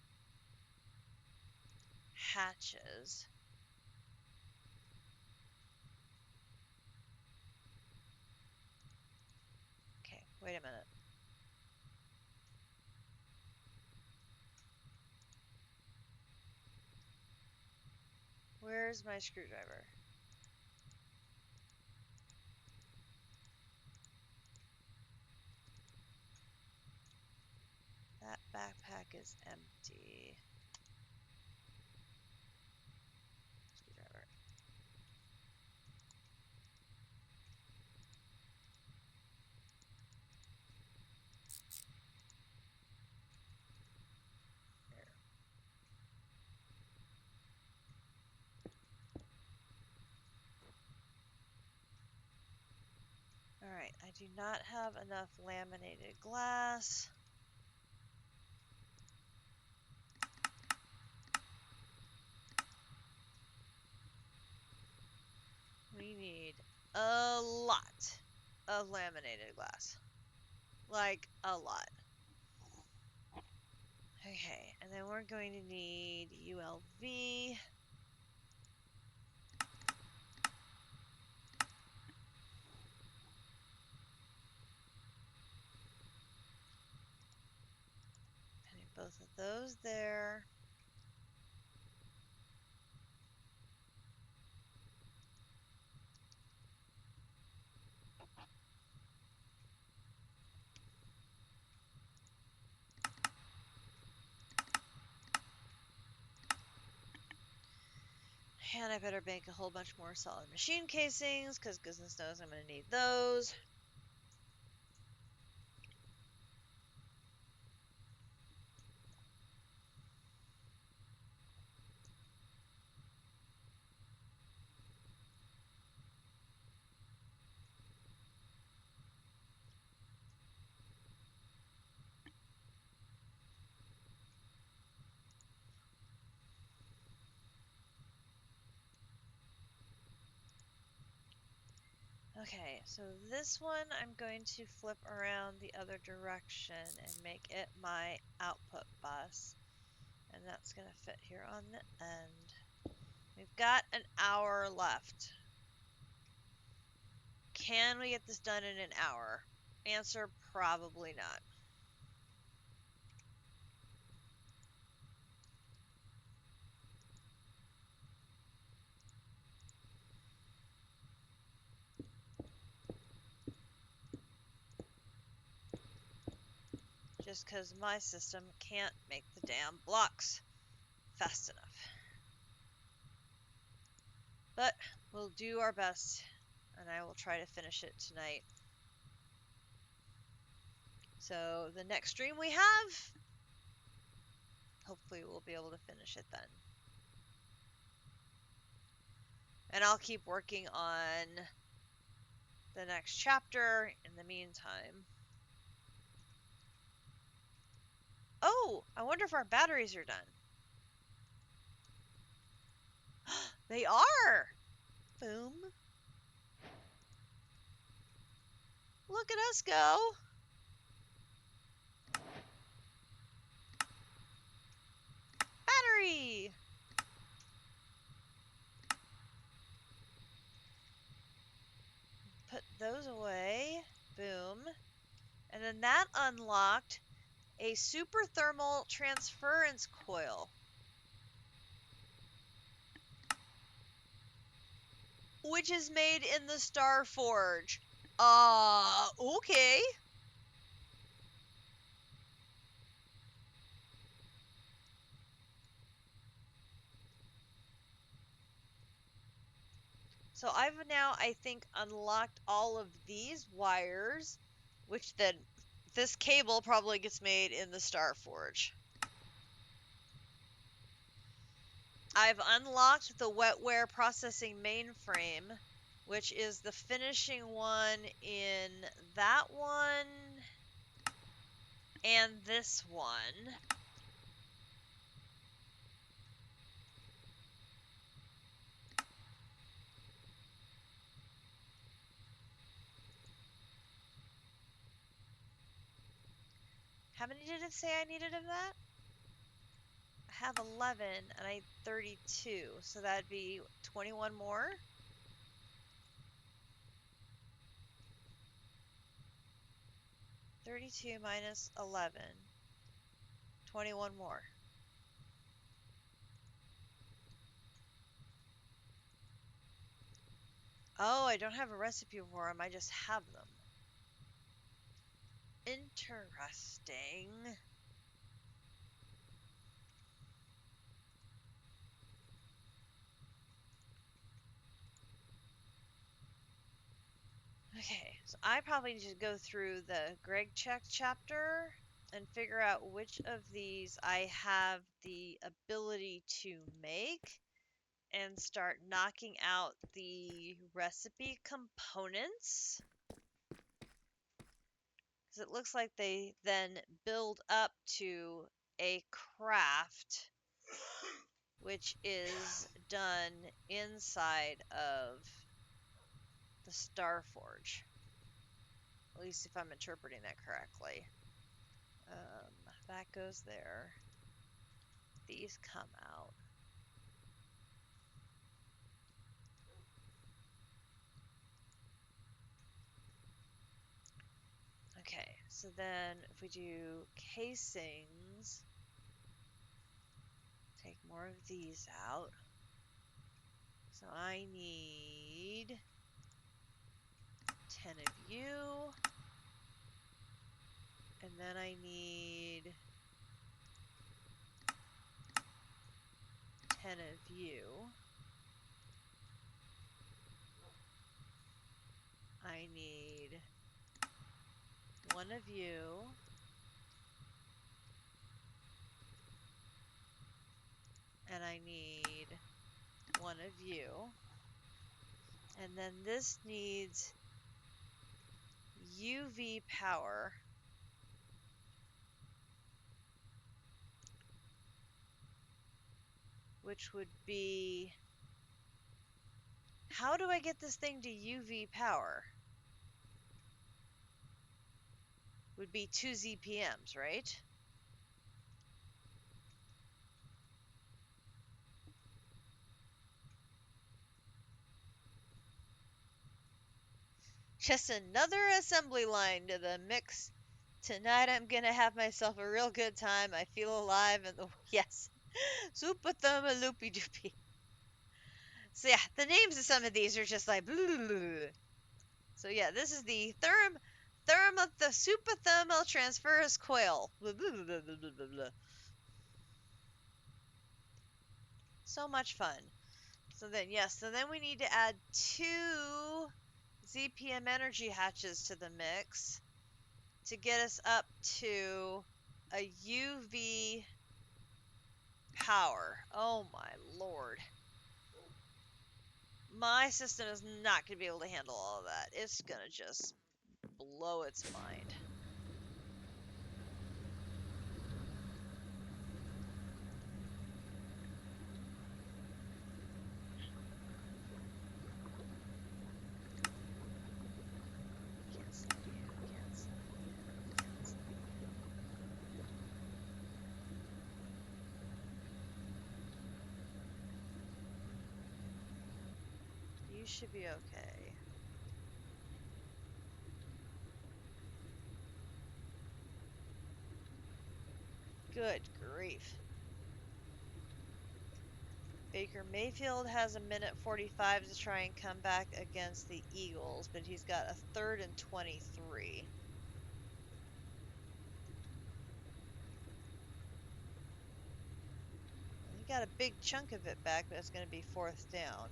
hatches. Okay, wait a minute. Where's my screwdriver? That backpack is empty. Screwdriver. There. Alright, I do not have enough laminated glass. We need a lot of laminated glass. Like, a lot. Okay, and then we're going to need ULV. Putting both of those there. And I better make a whole bunch more solid machine casings, because goodness knows I'm going to need those. Okay, so this one I'm going to flip around the other direction and make it my output bus. And that's going to fit here on the end. We've got an hour left. Can we get this done in an hour? Answer, probably not. Just because my system can't make the damn blocks fast enough. But we'll do our best, and I will try to finish it tonight. So the next stream we have, hopefully we'll be able to finish it then. And I'll keep working on the next chapter in the meantime. Oh, I wonder if our batteries are done. They are! Boom. Look at us go. Battery! Put those away. Boom. And then that unlocked a super thermal transference coil, which is made in the Star Forge. Okay. So I've now, I think, unlocked all of these wires, which then this cable probably gets made in the Star Forge. I've unlocked the wetware processing mainframe, which is the finishing one in that one and this one. How many did it say I needed of that? I have 11 and I need 32, so that'd be 21 more. (32 minus 11). 21 more. Oh, I don't have a recipe for them, I just have them. Interesting. Okay, so I probably need to go through the Greg check chapter and figure out which of these I have the ability to make and start knocking out the recipe components. Because it looks like they then build up to a craft, which is done inside of the Star Forge. At least if I'm interpreting that correctly. That goes there. These come out. Okay, so then if we do casings, take more of these out. So I need 10 of you. And then I need 10 of you. I need one of you. And I need one of you. And then this needs UV power. Which would be... How do I get this thing to UV power? Would be 2 ZPMs, right? Just another assembly line to the mix. Tonight I'm gonna have myself a real good time. I feel alive and the yes. Super therma loopy doopy. So yeah, the names of some of these are just like blah, blah, blah, blah. So yeah, this is the the super thermal transverse coil. Blah, blah, blah, blah, blah, blah, blah. So much fun. So then yes, so then we need to add 2 ZPM energy hatches to the mix to get us up to a UV power. Oh my lord. My system is not going to be able to handle all of that. It's going to just blow its mind. You should be okay. Good grief. Baker Mayfield has a minute 45 to try and come back against the Eagles, but he's got a 3rd and 23. He got a big chunk of it back, but it's going to be 4th down.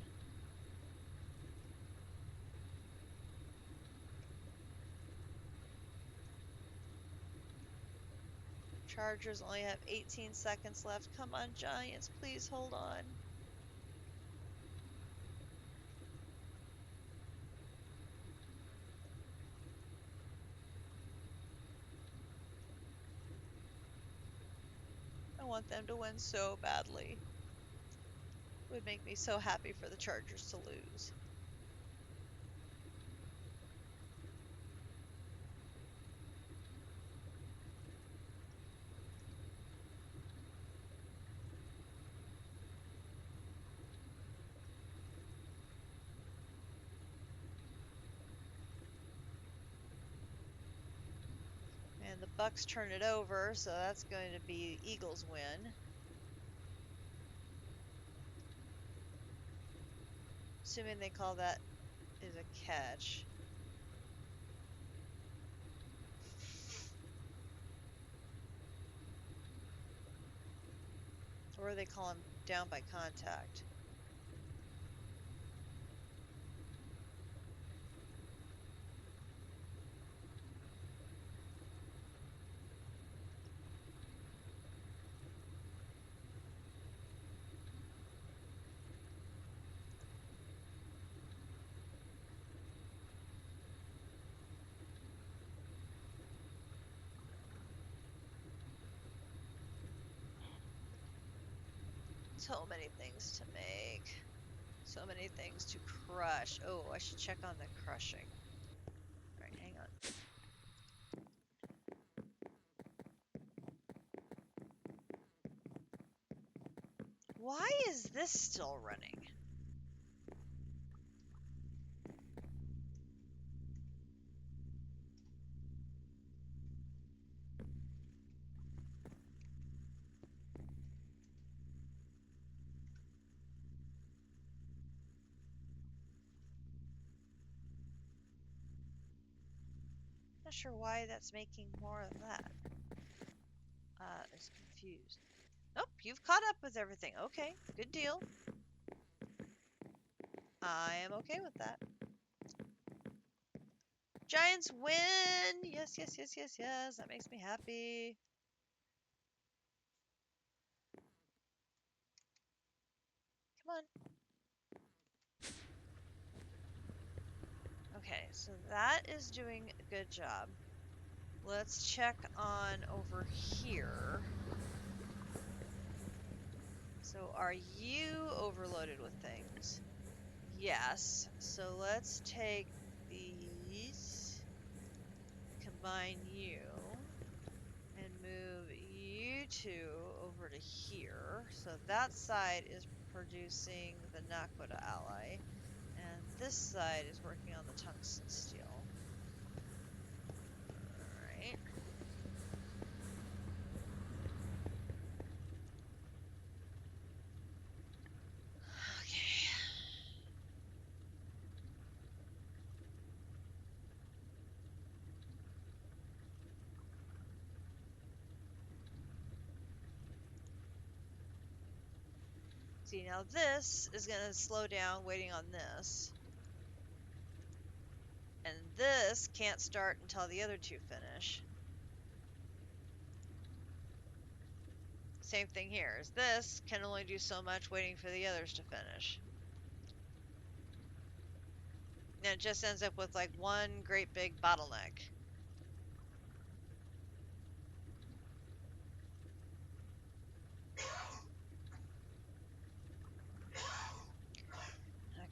Chargers only have 18 seconds left. Come on, Giants, please hold on. I want them to win so badly. It would make me so happy for the Chargers to lose. And the Bucks turn it over, so that's going to be Eagles win. Assuming they call that is a catch. Or they call him down by contact. So many things to make. So many things to crush. Oh, I should check on the crushing. Alright, hang on. Why is this still running? Not sure why that's making more of that. Is confused. Nope, you've caught up with everything. Okay, good deal. I am okay with that. Giants win! Yes, yes, yes, yes, yes. That makes me happy. Come on. Okay, so that is doing a good job. Let's check on over here. So are you overloaded with things? Yes. So let's take these, combine you, and move you two over to here. So that side is producing the Nakoda ally, and this side is working on the tungsten steel. Alright. Okay. See, now this is going to slow down waiting on this. And this can't start until the other two finish. Same thing here. Is this can only do so much waiting for the others to finish. And it just ends up with like one great big bottleneck.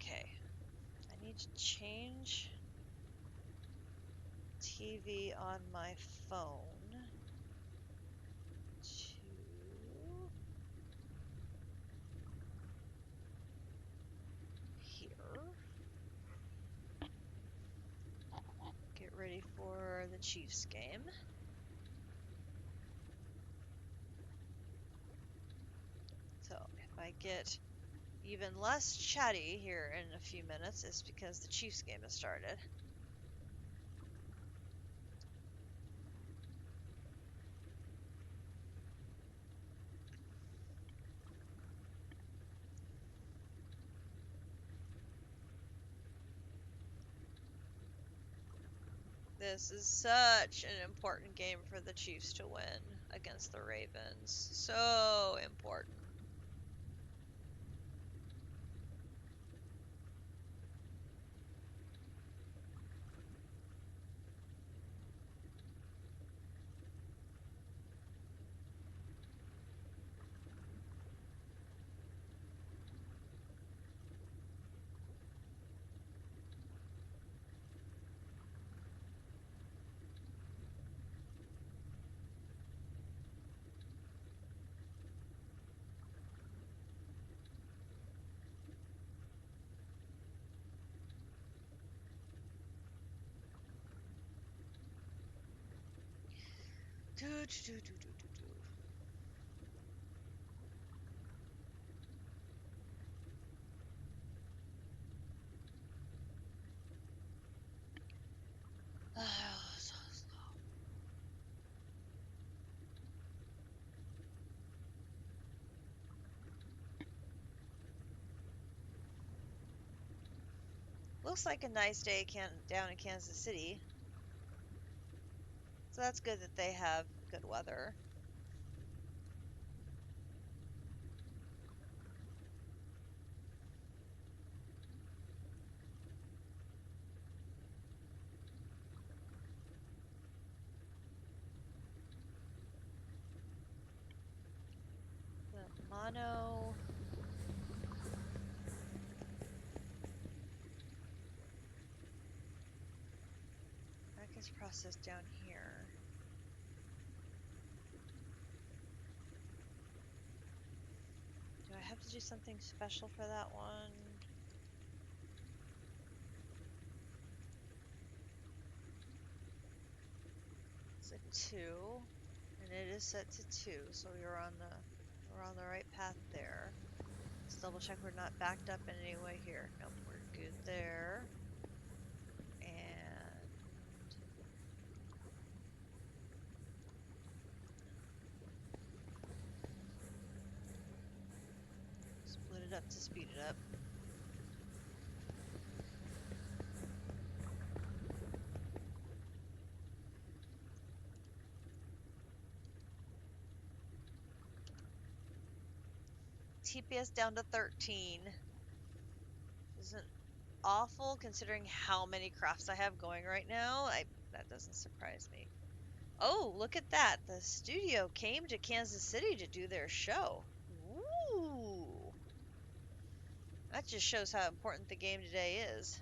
Okay. I need to change TV on my phone to here. Get ready for the Chiefs game. So if I get even less chatty here in a few minutes, it's because the Chiefs game has started. This is such an important game for the Chiefs to win against the Ravens. So important. Do, do, do, do, do, do. Oh, so slow. Looks like a nice day down in Kansas City. So that's good that they have good weather. The mono. That gets processed down here. Do I have to do something special for that one? It's a 2, and it is set to 2, so we're on the right path there. Let's double check we're not backed up in any way here. Nope, we're good there. And split it up to speed it up. TPS down to 13. Isn't awful considering how many crafts I have going right now. That doesn't surprise me. Oh, look at that. The studio came to Kansas City to do their show. Ooh. That just shows how important the game today is.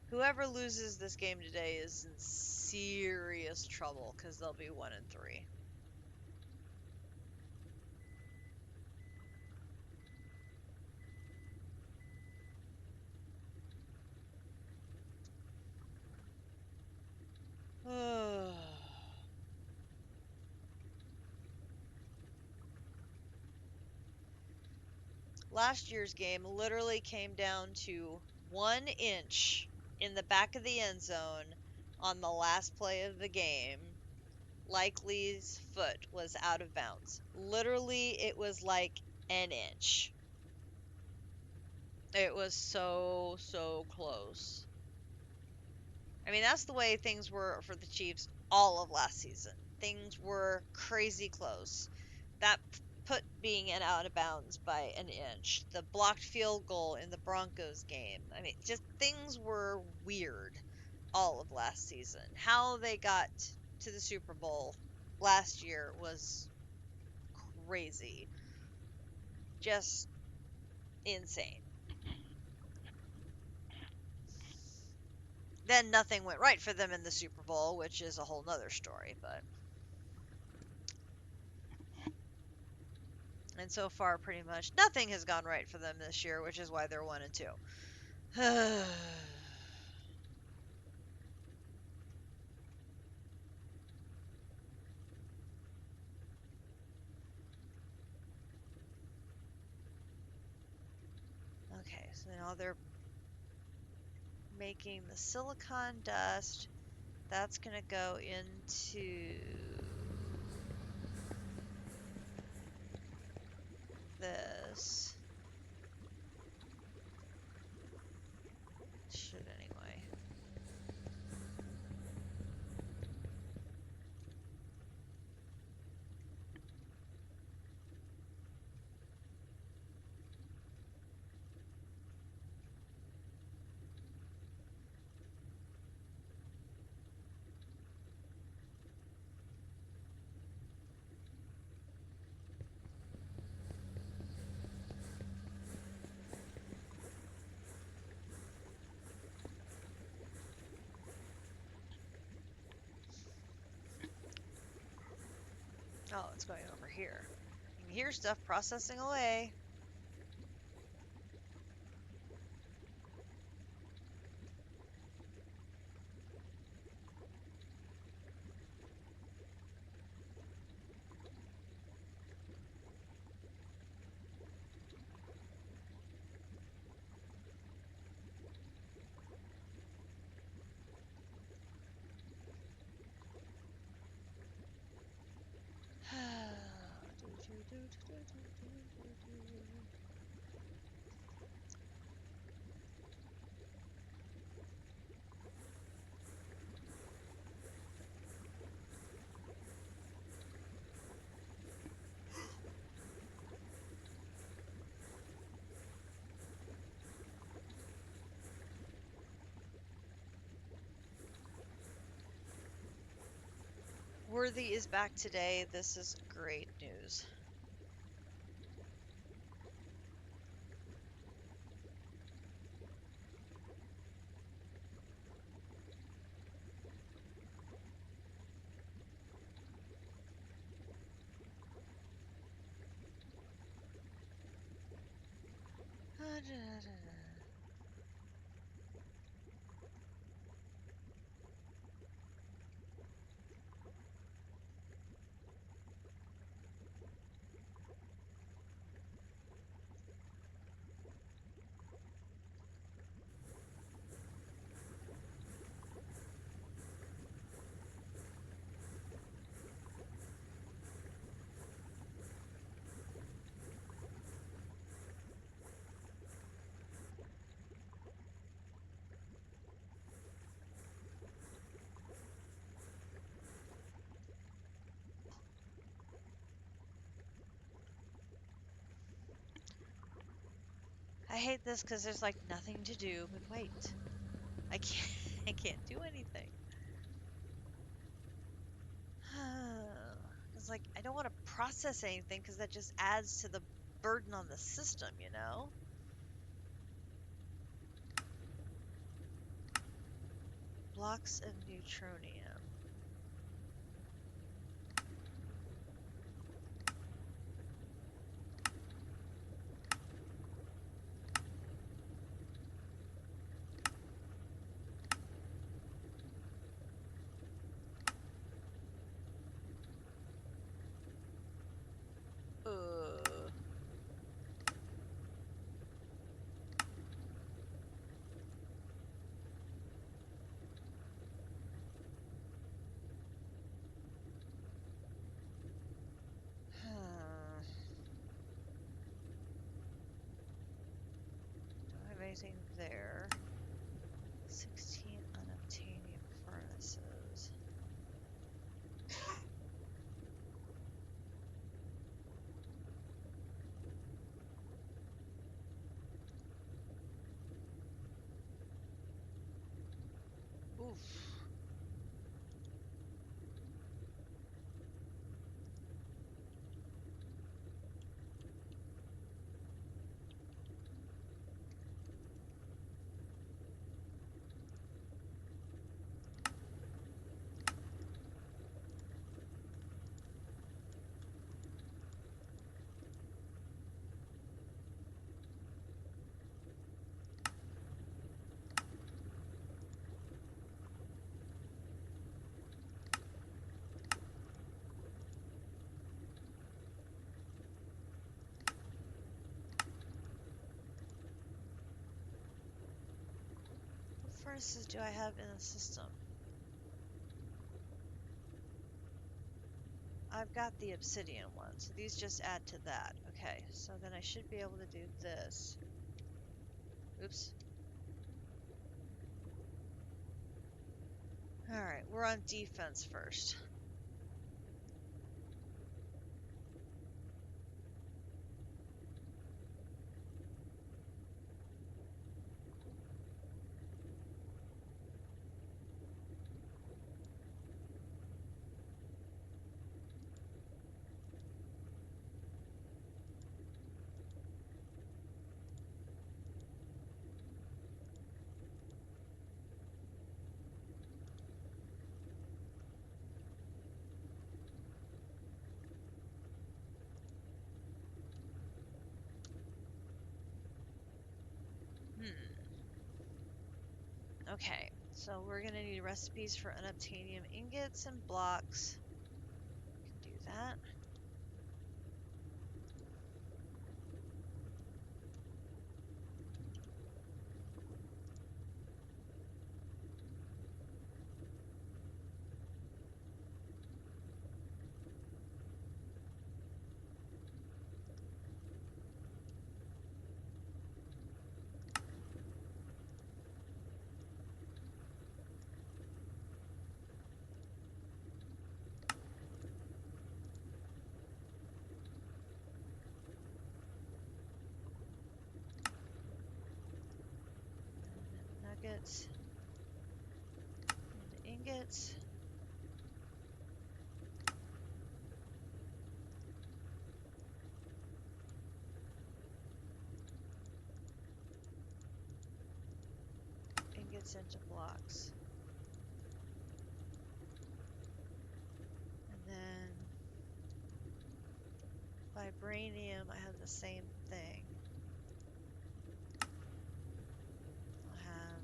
Whoever loses this game today is in serious trouble because they'll be 1-3. Last year's game literally came down to 1 inch in the back of the end zone on the last play of the game. Likely's foot was out of bounds. Literally, it was like an inch. It was so close. I mean, that's the way things were for the Chiefs all of last season. Things were crazy close. That put being an out of bounds by an inch. The blocked field goal in the Broncos game. I mean, just things were weird all of last season. How they got to the Super Bowl last year was crazy. Just insane. Then nothing went right for them in the Super Bowl, which is a whole nother story, but and so far pretty much nothing has gone right for them this year, which is why they're 1-2. Okay, so now they're making the silicon dust. That's gonna go into this. Should anyway. Oh, it's going over here. You can hear stuff processing away. Worthy is back today. This is great news. I hate this because there's like nothing to do but wait. I can't I can't do anything. It's like I don't want to process anything because that just adds to the burden on the system, you know? Blocks of neutronium. Uh, 'Don't have anything there. 16 unobtainium furnaces. Oof. What furnaces do I have in the system? I've got the obsidian one, so these just add to that. Okay, so then I should be able to do this. Oops. Alright, we're on defense first. Okay, so we're gonna need recipes for unobtainium ingots and blocks. Can do that. Nuggets and ingots. Ingots into blocks. And then vibranium, I have the same thing. I'll have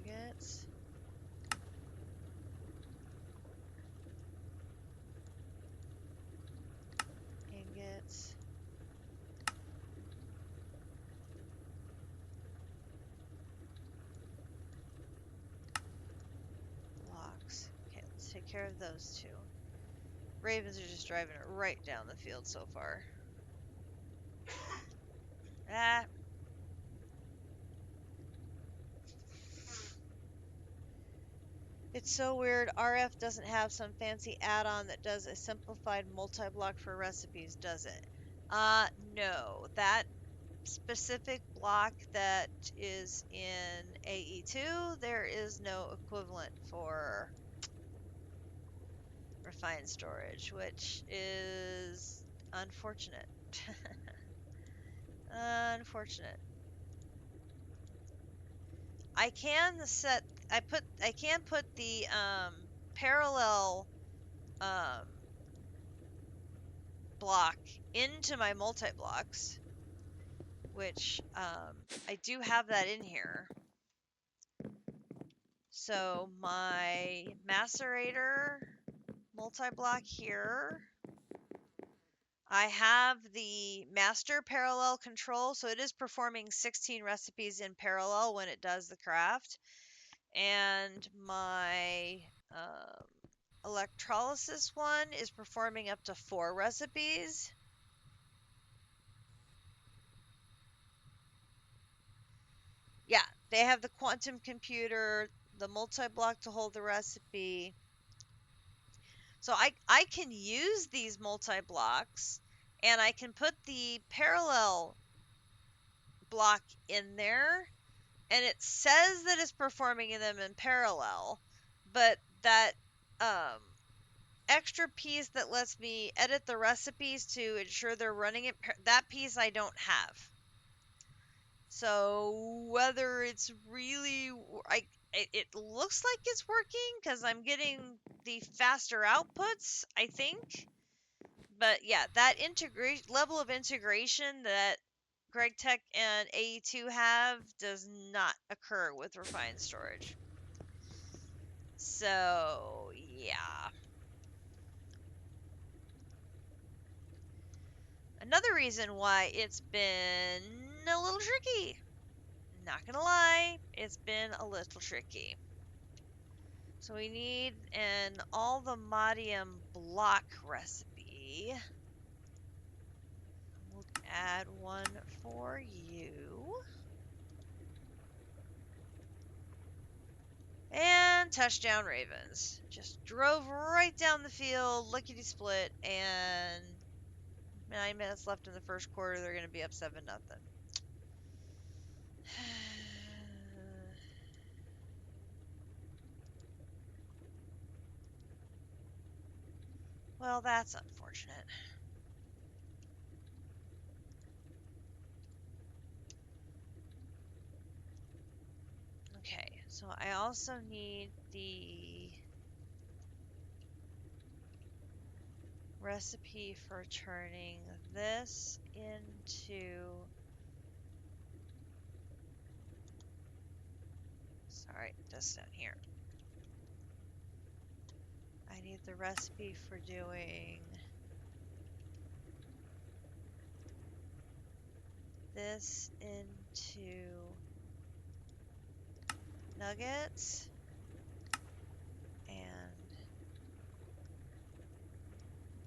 nuggets. Ingots. Blocks. Okay, let's take care of those two. Ravens are just driving it right down the field so far. Ah. It's so weird. RF doesn't have some fancy add-on that does a simplified multi-block for recipes, does it? No. That specific block that is in AE2, there is no equivalent for refined storage, which is unfortunate. Unfortunate. I can set I can put the parallel um block into my multi-blocks, which I do have that in here. So my macerator multi-block here, I have the master parallel control, so it is performing 16 recipes in parallel when it does the craft. And my electrolysis one is performing up to 4 recipes. Yeah, they have the quantum computer, the multi-block to hold the recipe. So I can use these multi-blocks and I can put the parallel block in there and it says that it's performing them in parallel, but that um, extra piece that lets me edit the recipes to ensure they're running it, that piece I don't have. So whether it's really, it looks like it's working because I'm getting the faster outputs, I think. But yeah, that level of integration that GregTech and AE2 have does not occur with refined storage. So yeah. Another reason why it's been a little tricky. Not gonna lie, it's been a little tricky. So we need an all-the-modium block recipe. We'll add one for you. And touchdown Ravens. Just drove right down the field, lickety split, and 9 minutes left in the first quarter. They're going to be up 7-0. Well, that's unfortunate. Okay, so I also need the recipe for turning this into, sorry, this down here. I need the recipe for doing this into nuggets and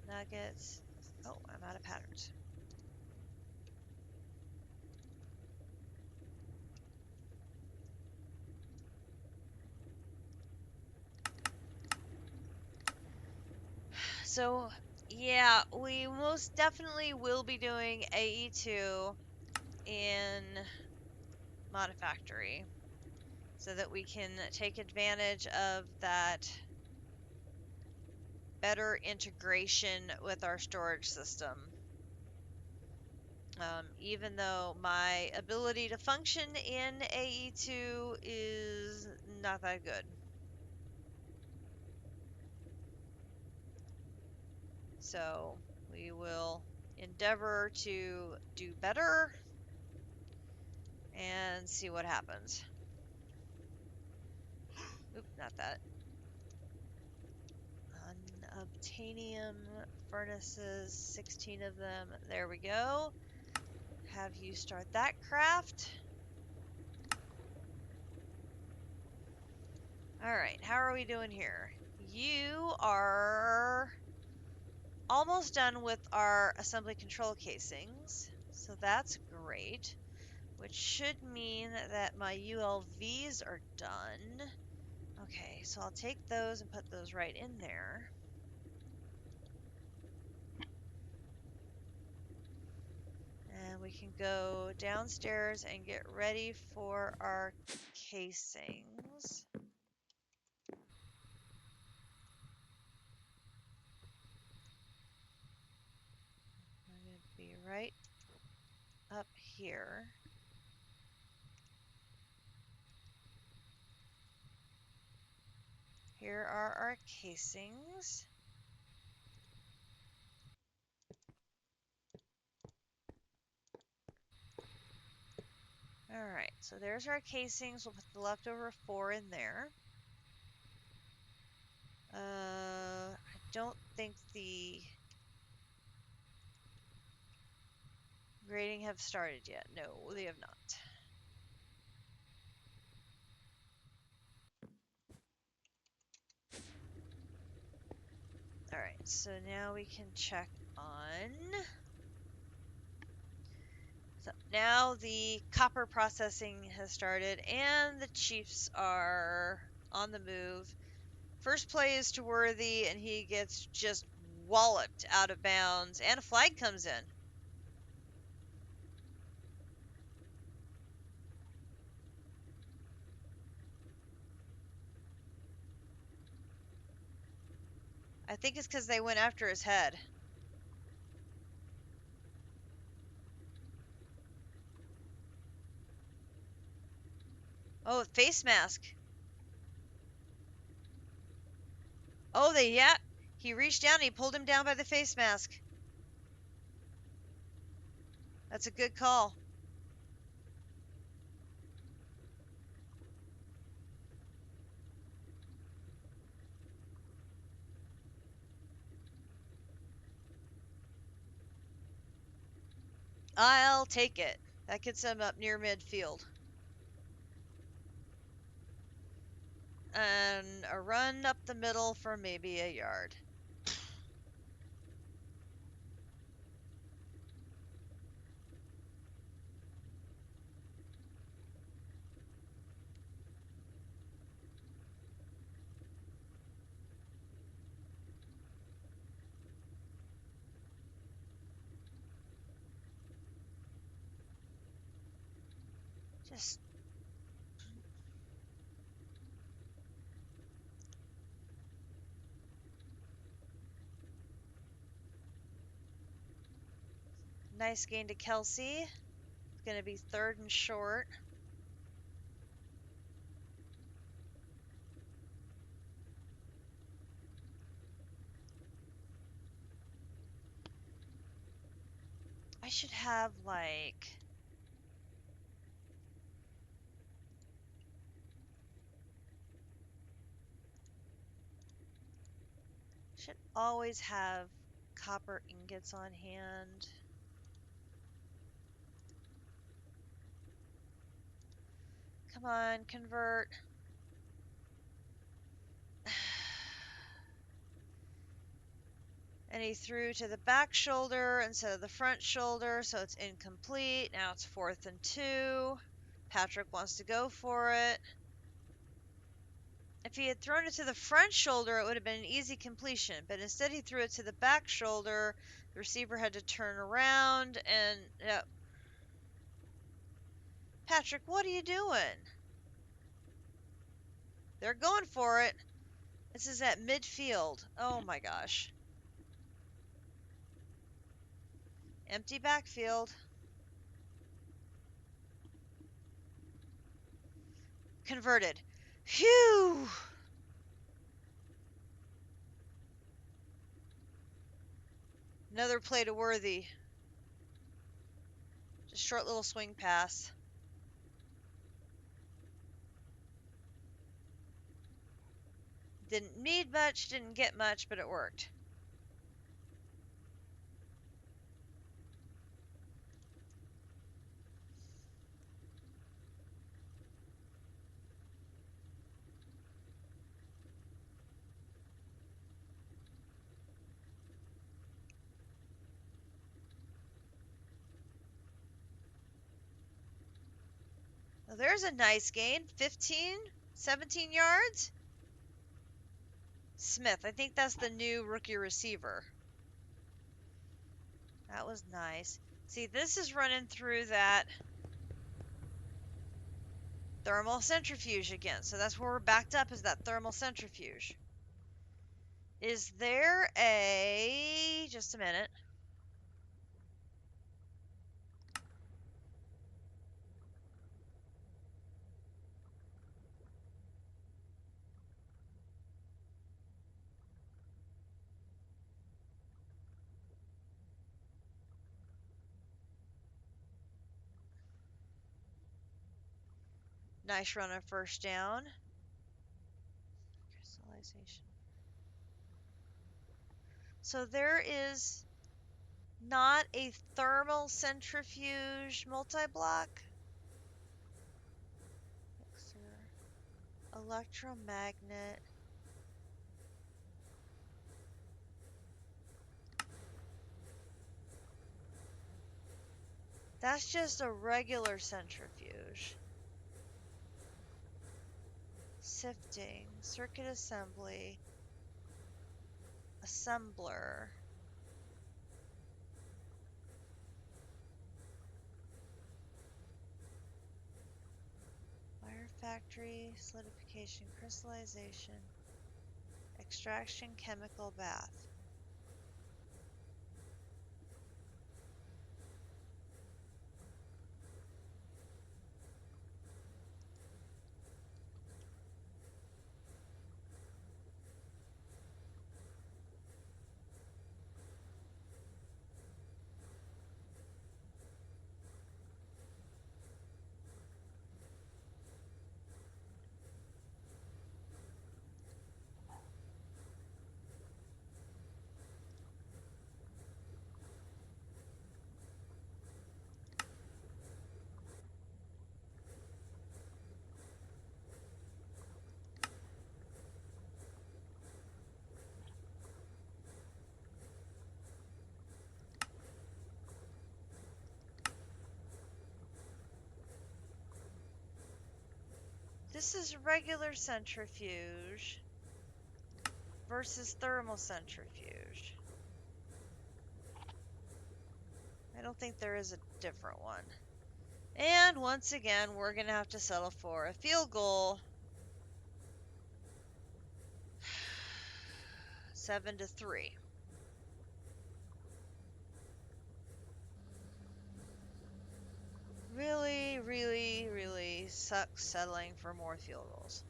nuggets. Oh, I'm out of patterns. So, yeah, we most definitely will be doing AE2 in Modifactory so that we can take advantage of that better integration with our storage system. Even though my ability to function in AE2 is not that good. So we will endeavor to do better and see what happens. Oop, not that. Unobtainium furnaces, 16 of them. There we go. Have you start that craft. Alright, how are we doing here? You are almost done with our assembly control casings, so that's great, which should mean that my ULVs are done. Okay, so I'll take those and put those right in there. And we can go downstairs and get ready for our casings. I'm going to be right up here. Here are our casings. Alright, so there's our casings. We'll put the leftover 4 in there. I don't think the grading have started yet. No, they have not. Alright, so now we can check on... So now the copper processing has started and the Chiefs are on the move. First play is to Worthy and he gets just walloped out of bounds and a flag comes in. I think it's because they went after his head. Oh, face mask. Oh, yeah. He reached down and he pulled him down by the face mask. That's a good call. I'll take it. That gets him up near midfield. And a run up the middle for maybe a yard. Just nice gain to Kelsey. It's going to be 3rd and short. I should have like... Should always have copper ingots on hand. Come on, convert. And he threw to the back shoulder instead of the front shoulder, so it's incomplete. Now it's 4th and 2. Patrick wants to go for it. If he had thrown it to the front shoulder, it would have been an easy completion, but instead he threw it to the back shoulder. The receiver had to turn around, and Patrick, what are you doing? They're going for it. This is at midfield. Oh my gosh. Empty backfield. Converted. Phew! Another play to Worthy. Just short little swing pass. Didn't need much, didn't get much, but it worked. Well, there's a nice gain. 15, 17 yards. Smith. I think that's the new rookie receiver. That was nice. See, this is running through that thermal centrifuge again. So that's where we're backed up, is that thermal centrifuge. Is there a... just a minute. Nice run on first down. Crystallization. So there is not a thermal centrifuge multi-block. Electromagnet. That's just a regular centrifuge. Sifting, circuit assembly, assembler. Wire factory, solidification, crystallization, extraction, chemical bath. This is regular centrifuge versus thermal centrifuge. I don't think there is a different one. And once again, we're going to have to settle for a field goal. 7-3. Really, really, really sucks settling for more field goals.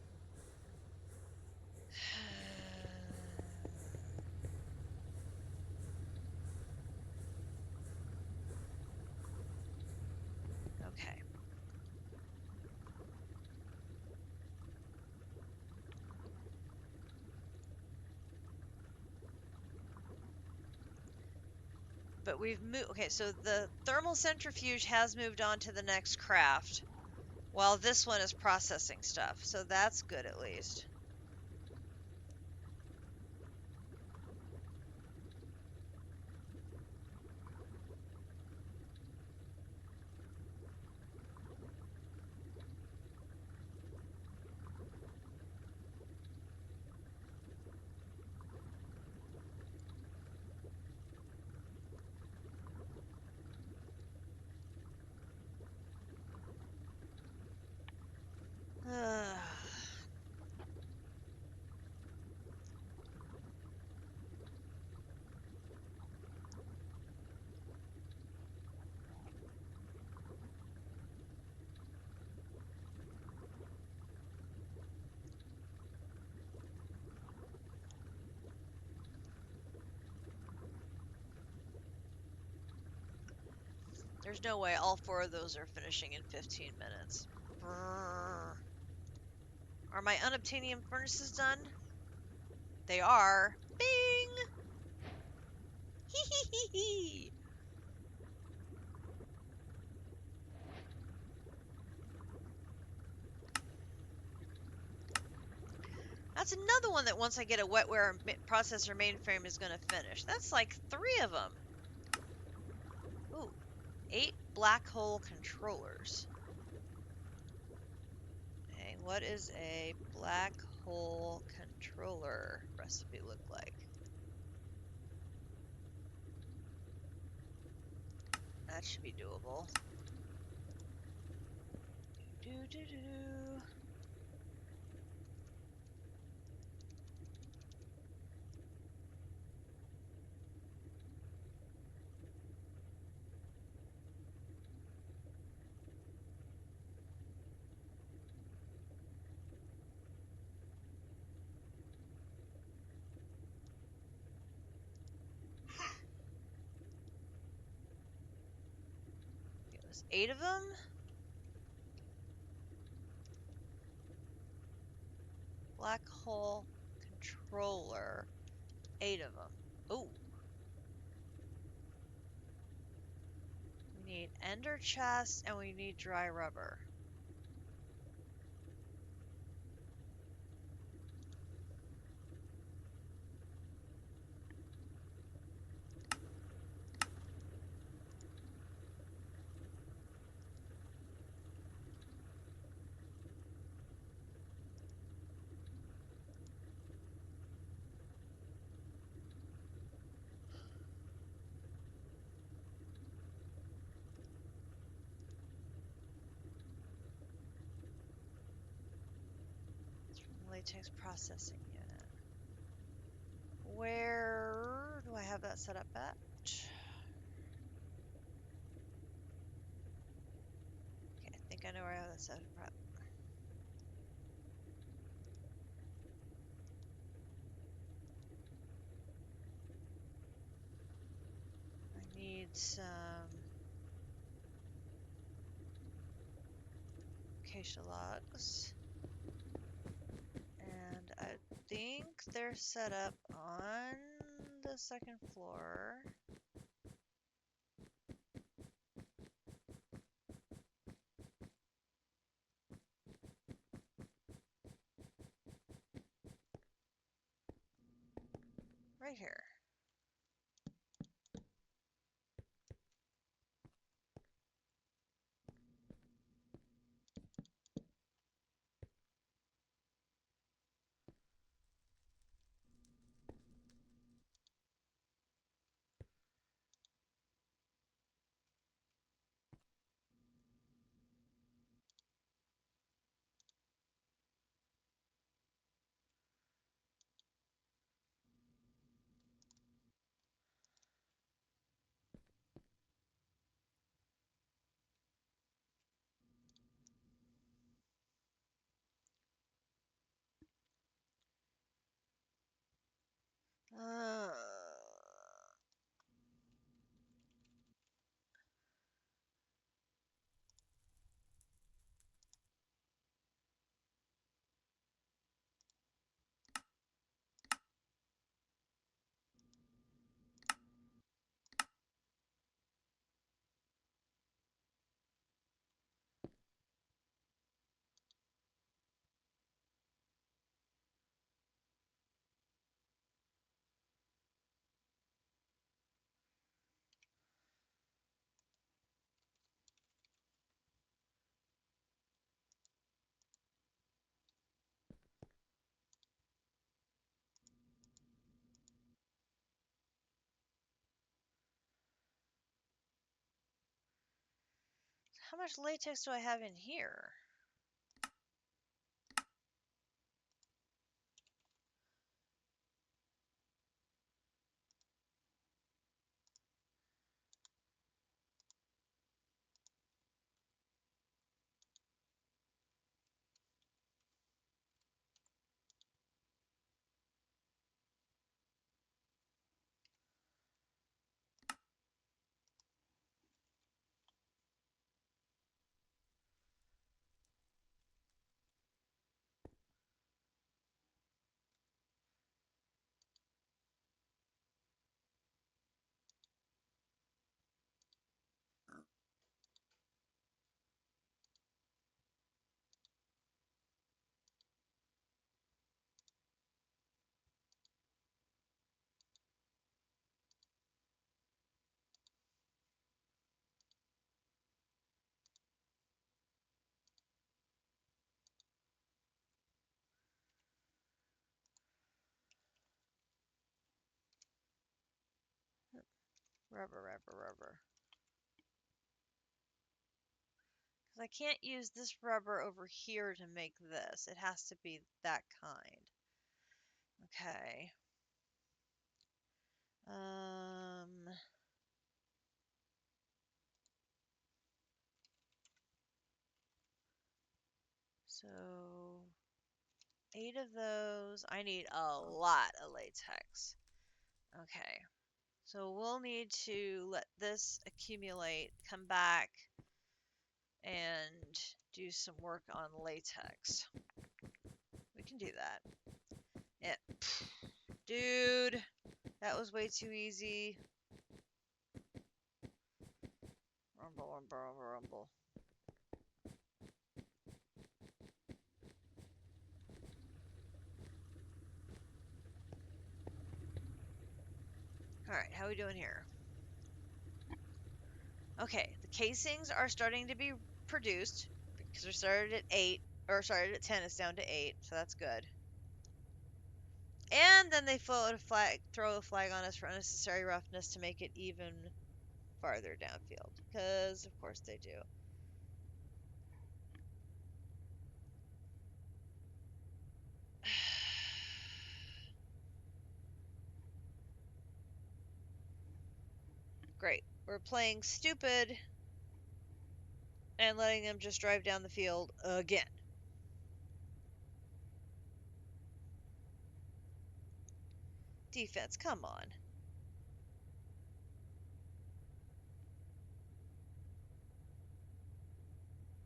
Okay. But we've moved. Okay, so the thermal centrifuge has moved on to the next craft, while this one is processing stuff. So that's good at least. There's no way all 4 of those are finishing in 15 minutes. Brrr. Are my unobtainium furnaces done? They are. Bing! Hee hee hee hee! That's another one that once I get a wetware processor mainframe is going to finish. That's like 3 of them. Ooh, 8 black hole controllers. Okay, what is a black hole controller recipe look like? That should be doable. Do do do do. It was 8 of them. Black hole controller. 8 of them. Oh. We need ender chest and we need dry rubber. Latex processing unit. Where do I have that set up at? Okay, I think I know where I have that set up at. I need some acacia logs. And I think they're set up on the second floor. Right here. Uh, how much latex do I have in here? Rubber, rubber, rubber. Because I can't use this rubber over here to make this. It has to be that kind. Okay. So 8 of those. I need a lot of latex. Okay. So we'll need to let this accumulate, come back, and do some work on latex. We can do that. Yeah. Dude, that was way too easy. Rumble, rumble, rumble, rumble. Alright, how are we doing here? Okay, the casings are starting to be produced because we started at 8, or started at 10, it's down to 8, so that's good. And then they throw a flag on us for unnecessary roughness to make it even farther downfield, because of course they do. Great. We're playing stupid and letting them just drive down the field again. Defense, come on.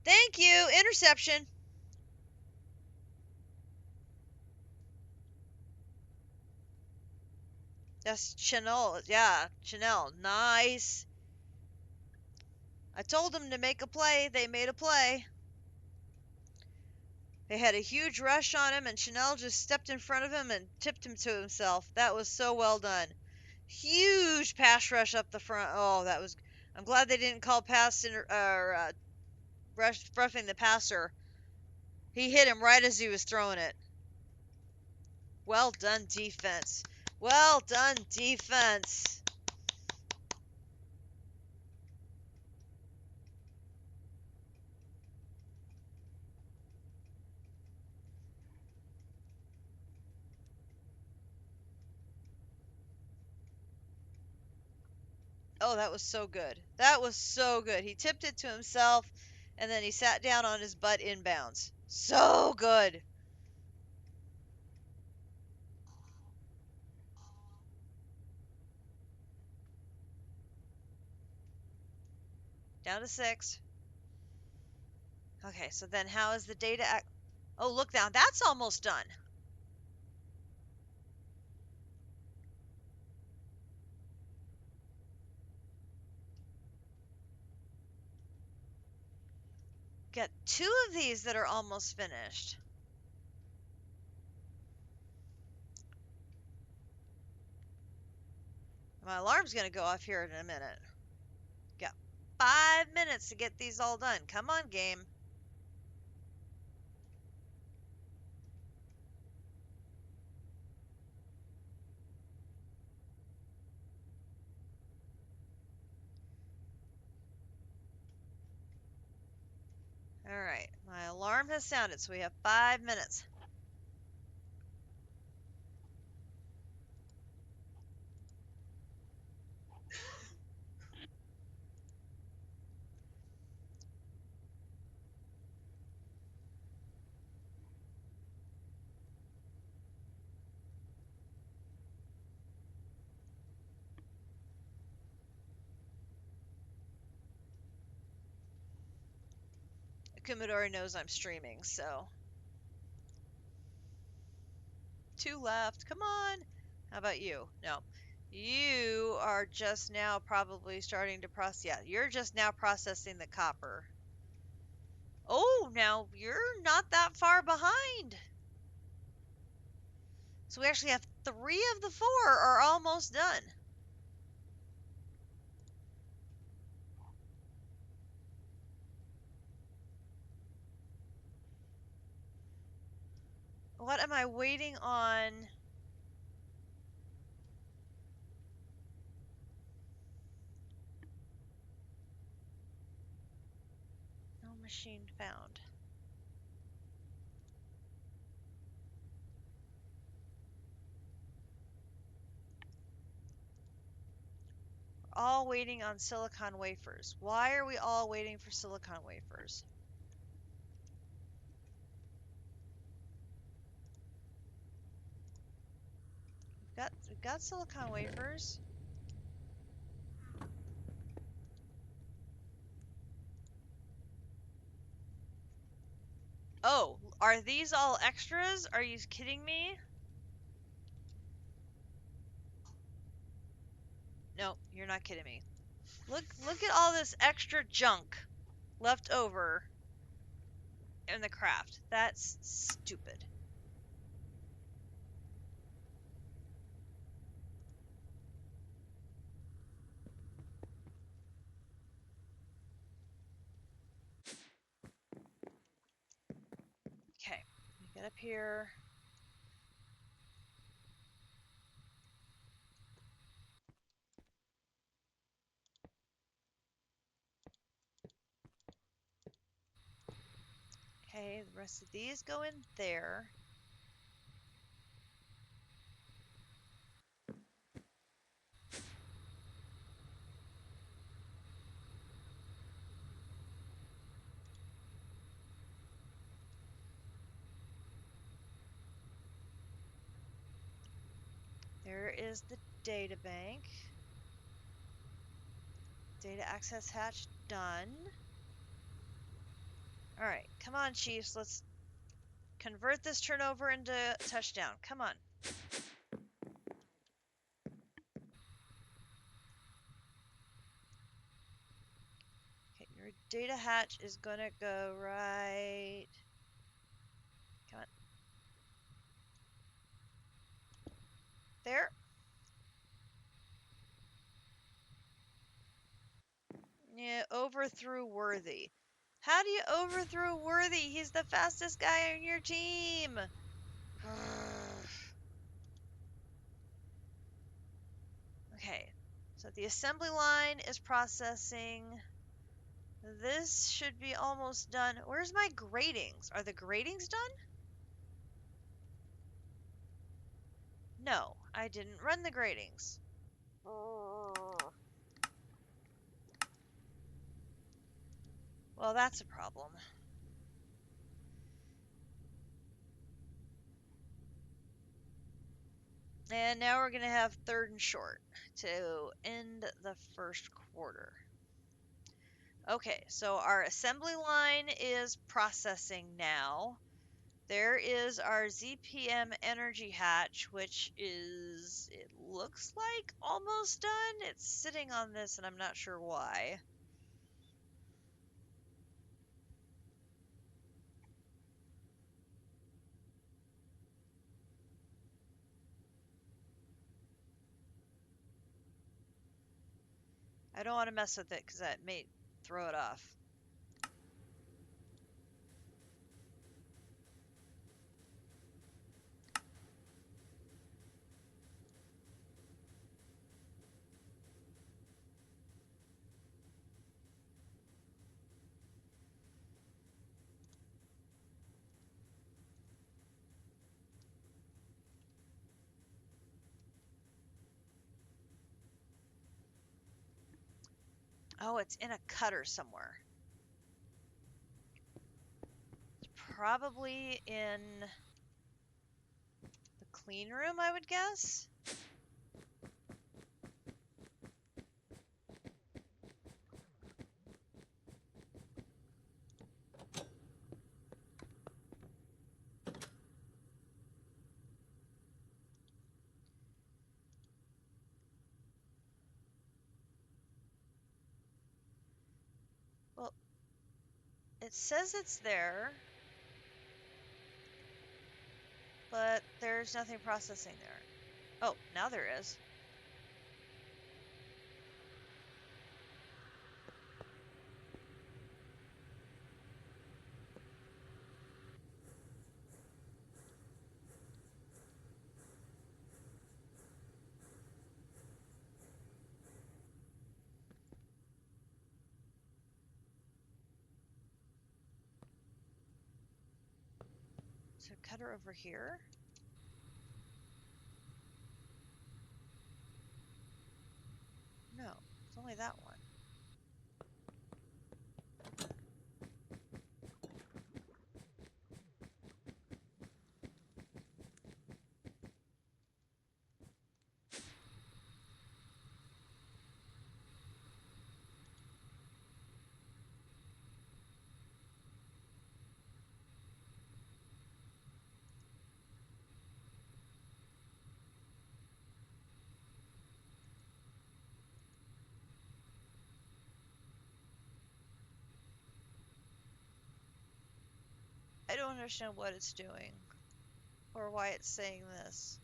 Thank you! Interception! That's Chanel. Yeah, Chanel. Nice. I told them to make a play. They made a play. They had a huge rush on him, and Chanel just stepped in front of him and tipped him to himself. That was so well done. Huge pass rush up the front. Oh, that was... I'm glad they didn't call roughing the passer. He hit him right as he was throwing it. Well done, defense. Well done, defense. Oh, that was so good. That was so good. He tipped it to himself, and then he sat down on his butt inbounds. So good. Down to 6. Okay, so then how is the data... Oh, look now. That's almost done. Got 2 of these that are almost finished. My alarm's going to go off here in a minute. Got 5 minutes to get these all done. Come on, game. Alright, my alarm has sounded, so we have 5 minutes. Kumidori knows I'm streaming, so... 2 left. Come on. How about you? No. You are just now probably starting to process. Yeah, you're just now processing the copper. Oh, now you're not that far behind. So we actually have 3 of the 4 are almost done. What am I waiting on? machine found. We're all waiting on silicon wafers. Why are we all waiting for silicon wafers? We've got silicon wafers. Oh, are these all extras? Are you kidding me? No, you're not kidding me. Look at all this extra junk left over in the craft. That's stupid. Okay, get up here. Okay, the rest of these go in there. There is the data bank. Data access hatch done. Alright, come on, Chiefs. Let's convert this turnover into touchdown. Come on. Okay, your data hatch is gonna go right. Come on. There. Yeah, overthrew Worthy. How do you overthrow Worthy? He's the fastest guy on your team. Okay, so the assembly line is processing. This should be almost done. Where's my gratings? Are the gratings done? No, I didn't run the gratings. Well, that's a problem. And now we're going to have third and short to end the first quarter. Okay, so our assembly line is processing now. There is our ZPM energy hatch, which is, it looks like almost done. It's sitting on this and I'm not sure why. I don't want to mess with it because that may throw it off. Oh, it's in a cutter somewhere. It's probably in the clean room, I would guess. Well, it says it's there, but there's nothing processing there. Oh, now there is. Is there a cutter over here? No, it's only that one. I don't understand what it's doing or why it's saying this.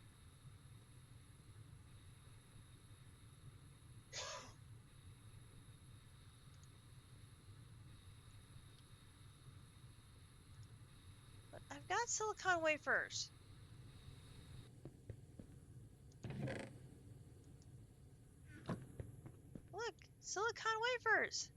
But I've got silicon wafers. Look, silicon wafers.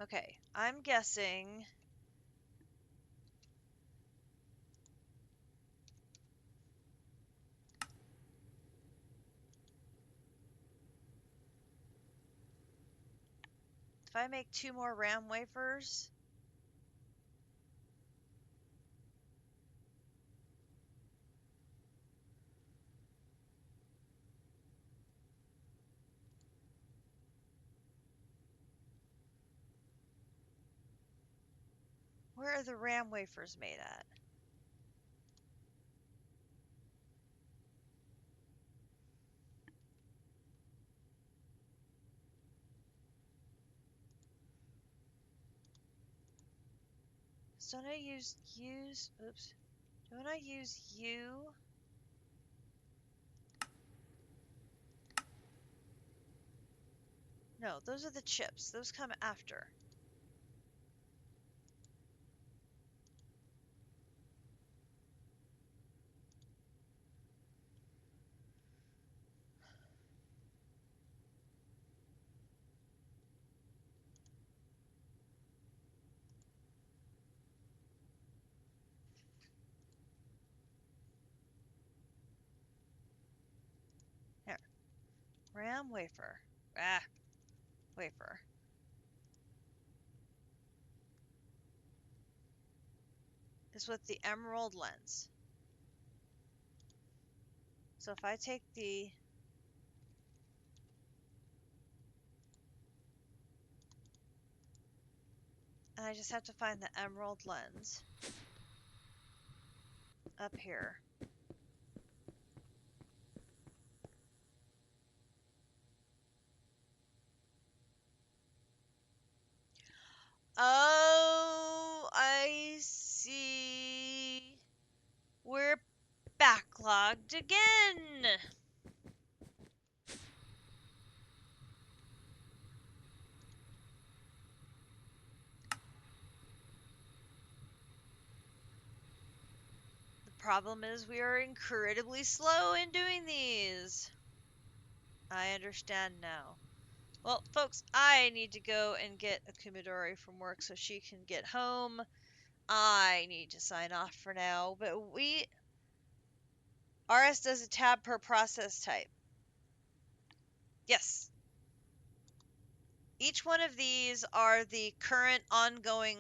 Okay, I'm guessing if I make 2 more RAM wafers, where are the RAM wafers made at? So don't I use, oops, don't I use U? No, those are the chips. Those come after. Here, RAM wafer. Wafer. Is with the emerald lens. So if I take the and I just have to find the emerald lens up here. Oh, I see. We're backlogged again. The problem is we are incredibly slow in doing these. I understand now. Well, folks, I need to go and get Akumidori from work so she can get home. I need to sign off for now, but RS does a tab per process type. Yes. Each one of these are the current ongoing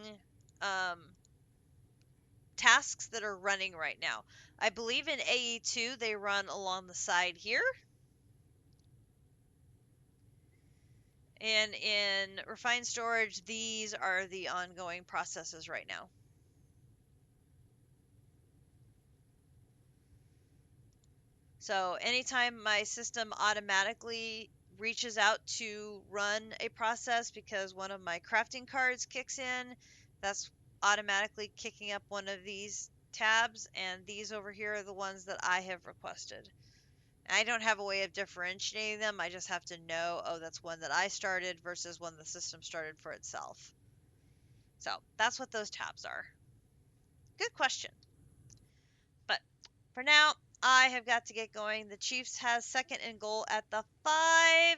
tasks that are running right now. I believe in AE2 they run along the side here. And in refined storage, these are the ongoing processes right now. So anytime my system automatically reaches out to run a process because one of my crafting cards kicks in, that's automatically kicking up one of these tabs, and these over here are the ones that I have requested. I don't have a way of differentiating them. I just have to know, oh, that's one that I started versus one the system started for itself. So that's what those tabs are. Good question. But for now, I have got to get going. The Chiefs has second and goal at the 5.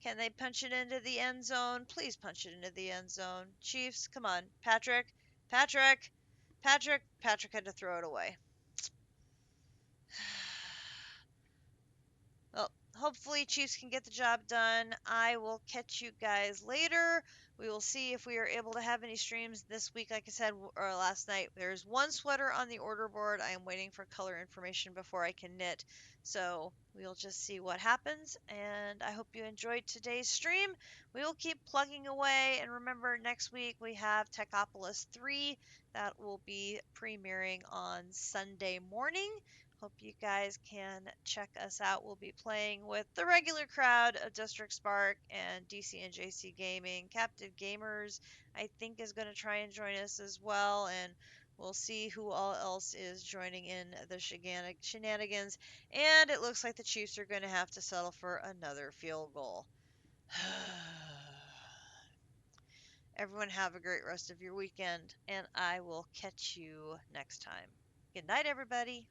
Can they punch it into the end zone? Please punch it into the end zone. Chiefs, come on. Patrick, Patrick, Patrick. Patrick had to throw it away. Well, hopefully Chiefs can get the job done. I will catch you guys later. We will see if we are able to have any streams this week. Like I said, or last night, there's one sweater on the order board. I am waiting for color information before I can knit. So we'll just see what happens. And I hope you enjoyed today's stream. We will keep plugging away. And remember, next week we have Techopolis 3 that will be premiering on Sunday morning. Hope you guys can check us out. We'll be playing with the regular crowd of District Spark and DC and JC Gaming. Captive Gamers, I think, is going to try and join us as well, and we'll see who all else is joining in the shenanigans. And it looks like the Chiefs are going to have to settle for another field goal. Everyone have a great rest of your weekend, and I will catch you next time. Good night, everybody.